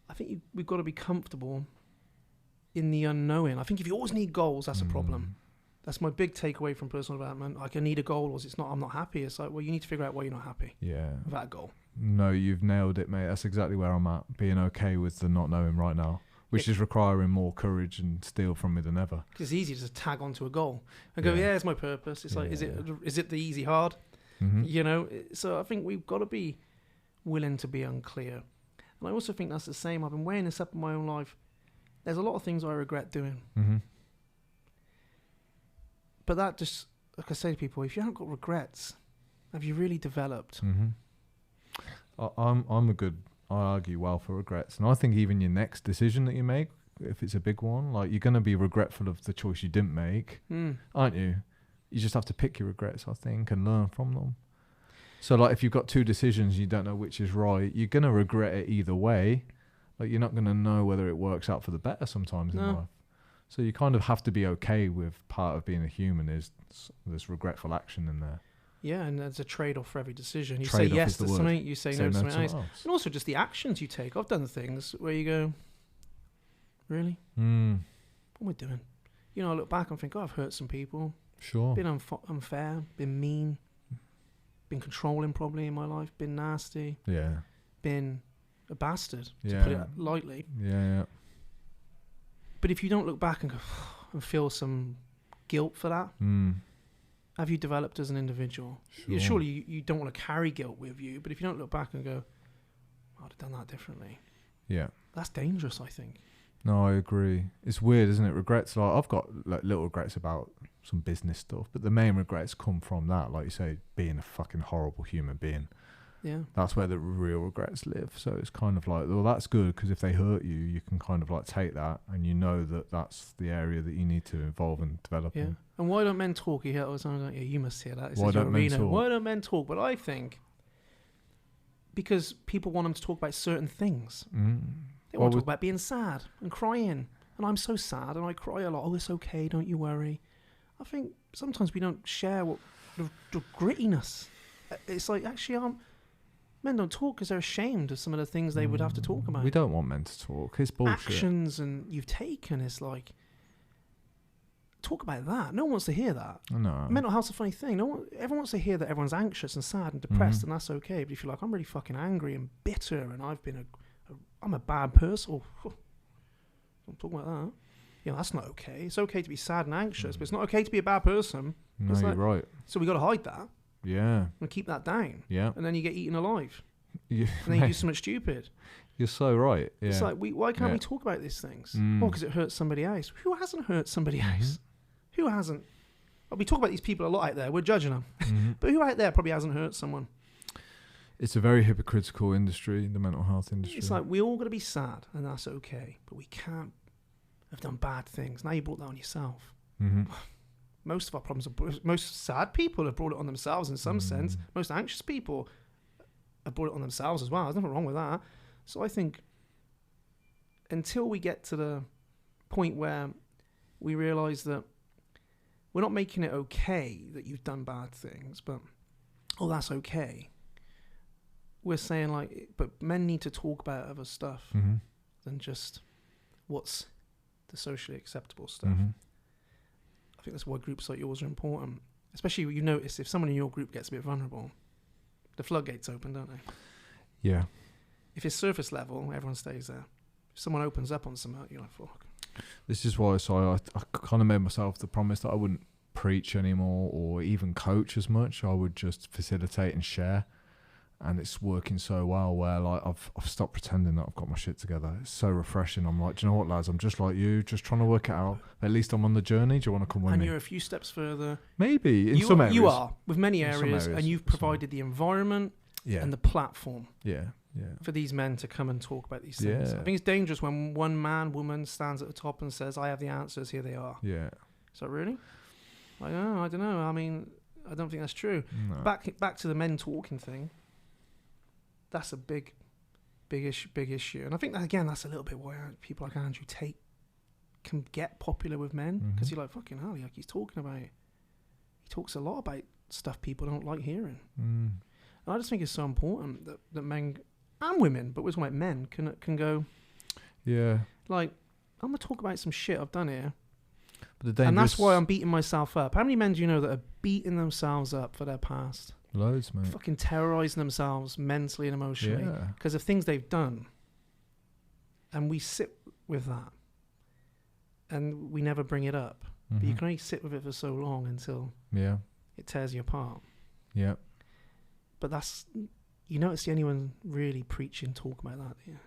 I think we've got to be comfortable in the unknowing. I think if you always need goals, that's a problem. That's my big takeaway from personal development. Like, I need a goal, or I'm not happy. It's like, well, you need to figure out why you're not happy. Yeah. Without a goal. No, you've nailed it, mate. That's exactly where I'm at. Being okay with the not knowing right now, which is requiring more courage and steel from me than ever. Because it's easy to just tag onto a goal and go, it's my purpose. It's like, is it the easy hard? You know, so I think we've got to be willing to be unclear. And I also think that's the same. I've been weighing this up in my own life. There's a lot of things I regret doing. But that just, like I say to people, if you haven't got regrets, have you really developed? I argue well for regrets. And I think even your next decision that you make, if it's a big one, like, you're going to be regretful of the choice you didn't make, aren't you? You just have to pick your regrets, I think, and learn from them. So, like, if you've got two decisions, you don't know which is right, you're going to regret it either way. Like, you're not going to know whether it works out for the better sometimes in life. So you kind of have to be okay with part of being a human is this regretful action in there. Yeah, and there's a trade-off for every deciation. You say yes to something, you say no to something else. And also just the actions you take. I've done things where you go, really? What am I doing? You know, I look back and think, I've hurt some people. Sure. Been unfair, been mean, been controlling probably in my life, been nasty. Yeah. Been a bastard, to put it lightly. Yeah. But if you don't look back and go and feel some guilt for that, have you developed as an individual? Sure. Surely you don't want to carry guilt with you, but if you don't look back and go, I'd have done that differently. Yeah. That's dangerous, I think. No, I agree. It's weird, isn't it? Regrets, like, I've got like little regrets about some business stuff, but the main regrets come from that, like you say, being a fucking horrible human being. Yeah. That's where the real regrets live. So it's kind of like, well, that's good, because if they hurt you, you can kind of like take that and you know that that's the area that you need to evolve and develop in. And why don't men talk? You hear all the time, like, you must hear that. Why don't men talk? Why don't men talk? But I think because people want them to talk about certain things. They want to talk about being sad and crying. And I'm so sad and I cry a lot. Oh, it's okay, don't you worry. I think sometimes we don't share what the grittiness. It's like, actually, men don't talk because they're ashamed of some of the things they would have to talk about. We don't want men to talk. It's bullshit. Actions and you've taken is like, talk about that. No one wants to hear that. No. Mental health's a funny thing. Everyone wants to hear that everyone's anxious and sad and depressed, and that's okay. But if you're like, I'm really fucking angry and bitter, and I'm a bad person. Don't talk about that. That's not okay. It's okay to be sad and anxious, but it's not okay to be a bad person. No, you're right. So we got to hide that. Yeah. And keep that down. Yeah. And then you get eaten alive. Yeah. And then you do something stupid. You're so right. Yeah. It's like, why can't we talk about these things? Oh, because it hurts somebody else. Who hasn't hurt somebody else? Who hasn't? Well, we talk about these people a lot out there. We're judging them. But who out there probably hasn't hurt someone? It's a very hypocritical industry, the mental health industry. It's like, we all got to be sad, and that's okay. But we can't have done bad things. Now you brought that on yourself. Mm-hmm. Most of our problems most sad people have brought it on themselves in some sense. Most anxious people have brought it on themselves as well. There's nothing wrong with that. So I think until we get to the point where we realise that we're not making it okay that you've done bad things, but, oh, that's okay. We're saying, like, but men need to talk about other stuff than just what's the socially acceptable stuff. I think that's why groups like yours are important. Especially, you notice if someone in your group gets a bit vulnerable, the floodgates open, don't they? Yeah. If it's surface level, everyone stays there. If someone opens up on something, you're like, fuck. This is why I kind of made myself the promise that I wouldn't preach anymore or even coach as much. I would just facilitate and share. And it's working so well where, like, I've stopped pretending that I've got my shit together. It's so refreshing. I'm like, do you know what, lads? I'm just like you, just trying to work it out. At least I'm on the journey. Do you want to come with me? And you're a few steps further. Maybe in some areas. You are, with many areas, and you've provided the environment and the platform for these men to come and talk about these things. I think it's dangerous when one man, woman stands at the top and says, I have the answers, here they are. Yeah. So really? I don't know. I mean, I don't think that's true. No. Back to the men talking thing. That's a big issue. And I think that, again, that's a little bit why people like Andrew Tate can get popular with men, because you're like, fucking hell, like, he's talking about it. He talks a lot about stuff people don't like hearing. And I just think it's so important that men and women, but we're talking about men, can go, like, I'm going to talk about some shit I've done here. And that's why I'm beating myself up. How many men do you know that are beating themselves up for their past? Loads, mate. Fucking terrorising themselves mentally and emotionally because of things they've done. And we sit with that. And we never bring it up. But you can only sit with it for so long until it tears you apart. Yeah. But that's... You don't see anyone really preaching, talk about that, do you?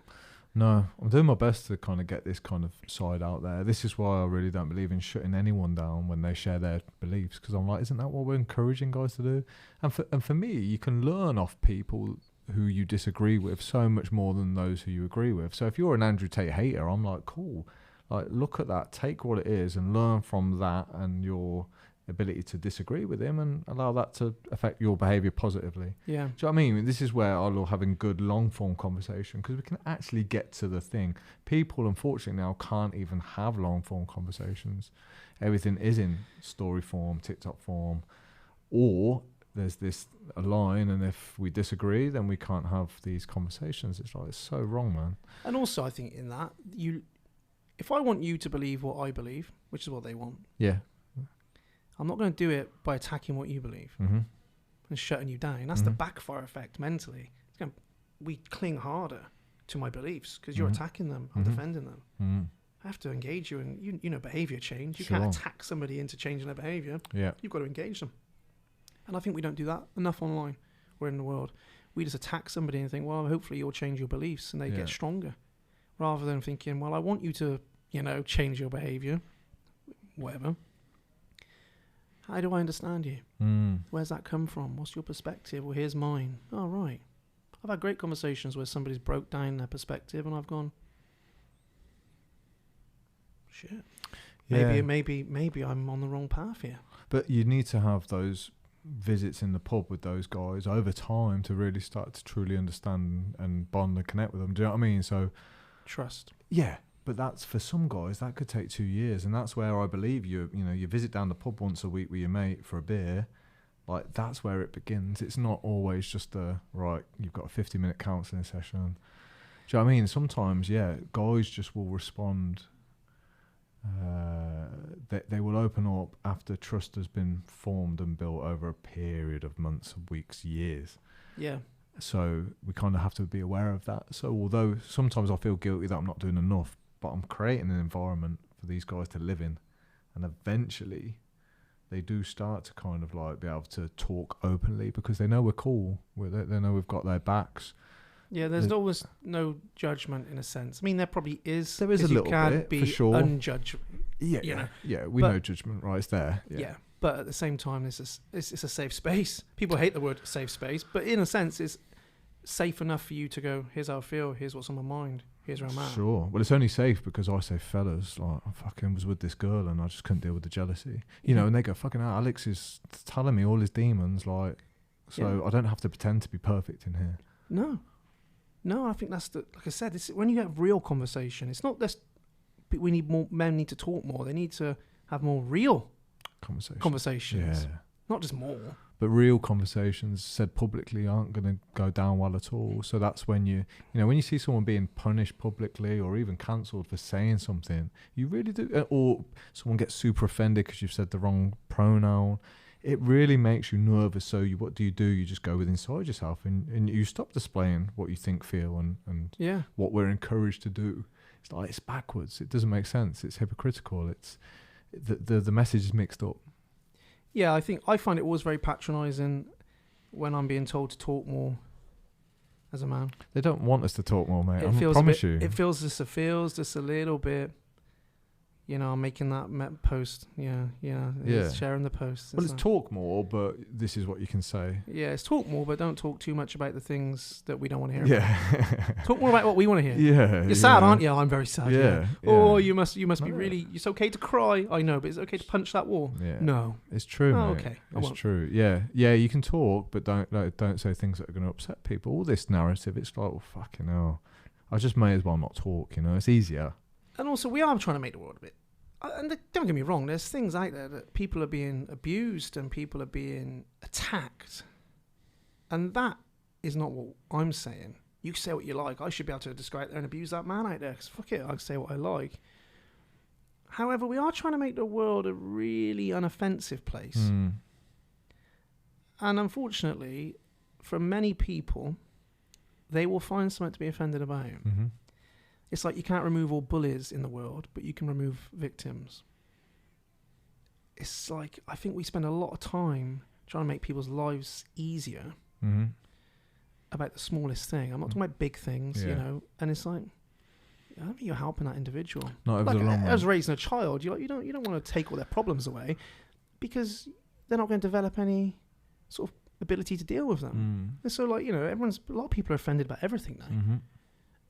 No, I'm doing my best to kind of get this kind of side out there. This is why I really don't believe in shutting anyone down when they share their beliefs, because I'm like, isn't that what we're encouraging guys to do? And for me, you can learn off people who you disagree with so much more than those who you agree with. So if you're an Andrew Tate hater, I'm like, cool. Like, look at that, take what it is and learn from that and your ability to disagree with him and allow that to affect your behaviour positively. Yeah. Do you know what I mean? This is where I love having good long-form conversation, because we can actually get to the thing. People, unfortunately, now can't even have long-form conversations. Everything is in story form, TikTok form, or there's a line, and if we disagree, then we can't have these conversations. It's like, it's so wrong, man. And also, I think in that, if I want you to believe what I believe, which is what they want, I'm not going to do it by attacking what you believe and shutting you down. That's the backfire effect mentally. We cling harder to my beliefs because you're attacking them. I'm defending them. I have to engage you in, behaviour change. You can't attack somebody into changing their behaviour. Yeah. You've got to engage them. And I think we don't do that enough online or in the world. We just attack somebody and think, well, hopefully you'll change your beliefs and they get stronger. Rather than thinking, well, I want you to, change your behaviour, whatever. How do I understand you? Where's that come from? What's your perspective? Well, here's mine. Oh, right. I've had great conversations where somebody's broke down their perspective and I've gone, shit. Yeah. Maybe I'm on the wrong path here. But you need to have those visits in the pub with those guys over time to really start to truly understand and bond and connect with them. Do you know what I mean? So trust. Yeah. But that's, for some guys, that could take 2 years. And that's where I believe you visit down the pub once a week with your mate for a beer. Like, that's where it begins. It's not always just you've got a 50-minute counselling session. Do you know what I mean? Sometimes, guys just will respond. They will open up after trust has been formed and built over a period of months, weeks, years. Yeah. So we kind of have to be aware of that. So although sometimes I feel guilty that I'm not doing enough, but I'm creating an environment for these guys to live in, and eventually they do start to kind of like be able to talk openly because they know we're cool. They know we've got their backs. Yeah, there's always no judgment in a sense. I mean, there probably is. There is a little bit, be for sure. Unjudged. Yeah, we know judgment, right? It's there. Yeah, but at the same time, it's a safe space. People hate the word safe space, but in a sense, it's safe enough for you to go, here's how I feel, here's what's on my mind. he is around man. Sure. Well, it's only safe because I say fellas, like, I fucking was with this girl and I just couldn't deal with the jealousy. You know, and they go, fucking hell, Alex is telling me all his demons, like, so I don't have to pretend to be perfect in here. No, I think that's like I said, it's when you get real conversation, it's not this, we need more, men need to talk more. They need to have more real conversations. Yeah. Not just more. But real conversations said publicly aren't going to go down well at all. So that's when when you see someone being punished publicly or even cancelled for saying something, you really do, or someone gets super offended because you've said the wrong pronoun. It really makes you nervous. So what do? You just go with inside yourself and you stop displaying what you think, feel, and what we're encouraged to do. It's like, it's backwards. It doesn't make sense. It's hypocritical. It's the message is mixed up. Yeah, I find it always very patronising when I'm being told to talk more as a man. They don't want us to talk more, mate. I promise you. It feels just a little bit. You know, I'm making that post. Yeah. Sharing the post. Well, it's talk more, but this is what you can say. Yeah, it's talk more, but don't talk too much about the things that we don't want to hear. Yeah. Talk more about what we want to hear. Yeah. You're sad, aren't you? I'm very sad. Yeah. Oh, you must be really. It's okay to cry. I know, but it's okay to punch that wall. Yeah. No. It's true. Oh, mate. okay. It's true. Yeah. Yeah. You can talk, but don't say things that are going to upset people. All this narrative, it's like, well, fucking hell. I just may as well not talk. You know, it's easier. And also, we are trying to make the world a bit. And don't get me wrong, there's things out there that people are being abused and people are being attacked. And that is not what I'm saying. You say what you like. I should be able to just go out there and abuse that man out there, because fuck it, I'll say what I like. However, we are trying to make the world a really unoffensive place. And unfortunately, for many people, they will find something to be offended about. Mm-hmm. It's like you can't remove all bullies in the world, but you can remove victims. It's like, I think we spend a lot of time trying to make people's lives easier about the smallest thing. I'm not talking about big things, you know, and it's like, I don't think you're helping that individual. Not over the long run. As raising a child, you don't want to take all their problems away, because they're not going to develop any sort of ability to deal with them. And so, like, you know, a lot of people are offended about everything now.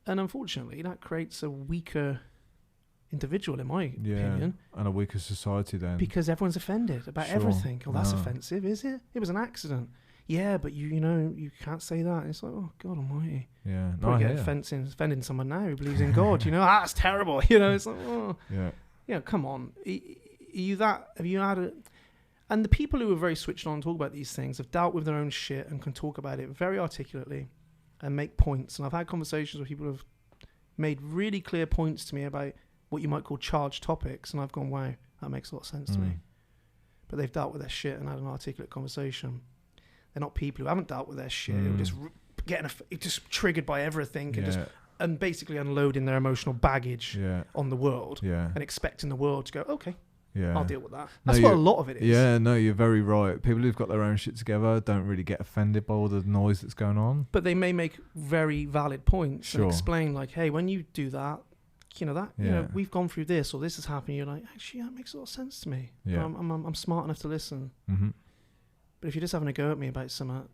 And unfortunately, that creates a weaker individual, in my opinion. And a weaker society then. Because everyone's offended about everything. Oh, that's offensive, is it? It was an accident. Yeah, but you can't say that. It's like, oh, God almighty. Yeah. Probably get offending someone now who believes in God. You know, that's terrible. You know, it's like, oh. Yeah. Yeah, come on. Have you had a... And the people who are very switched on and talk about these things have dealt with their own shit and can talk about it very articulately and make points. And I've had conversations where people have made really clear points to me about what you might call charged topics, and I've gone, wow, that makes a lot of sense to me. But they've dealt with their shit and had an articulate conversation. They're not people who haven't dealt with their shit, who are just just triggered by everything and basically unloading their emotional baggage on the world and expecting the world to go, okay, I'll deal with that. That's what a lot of it is. Yeah, no, you're very right. People who've got their own shit together don't really get offended by all the noise that's going on. But they may make very valid points and explain, like, hey, when you do that, you know, we've gone through this or this has happened. You're like, actually, that makes a lot of sense to me. Yeah. I'm smart enough to listen. But if you're just having a go at me about something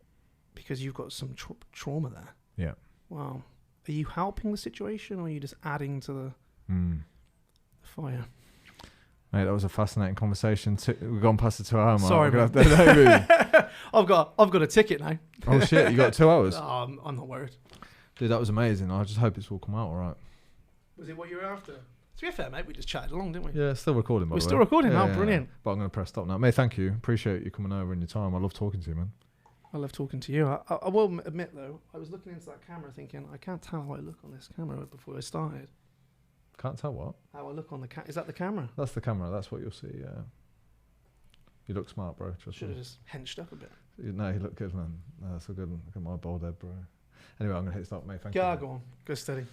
because you've got some trauma there, well, are you helping the situation or are you just adding to the fire? Mate, that was a fascinating conversation. We've gone past the 2 hour mark. Sorry, man. I've got a ticket now. Oh shit, you got 2 hours? I'm not worried. Dude, that was amazing. I just hope it's all come out all right. Was it what you were after? To be fair, mate, we just chatted along, didn't we? Yeah, still recording, by the way. We're still recording now, brilliant. But I'm going to press stop now. Mate, thank you. Appreciate you coming over and your time. I love talking to you, man. I love talking to you. I will admit, though, I was looking into that camera thinking, I can't tell how I look on this camera before I started. Can't tell what? How I look on the camera. Is that the camera? That's the camera. That's what you'll see, yeah. You look smart, bro. Should have just henched up a bit. No, you look good, man. That's so good. Look at my bald head, bro. Anyway, I'm going to hit stop, mate. Thank you. Yeah, go on. Go steady.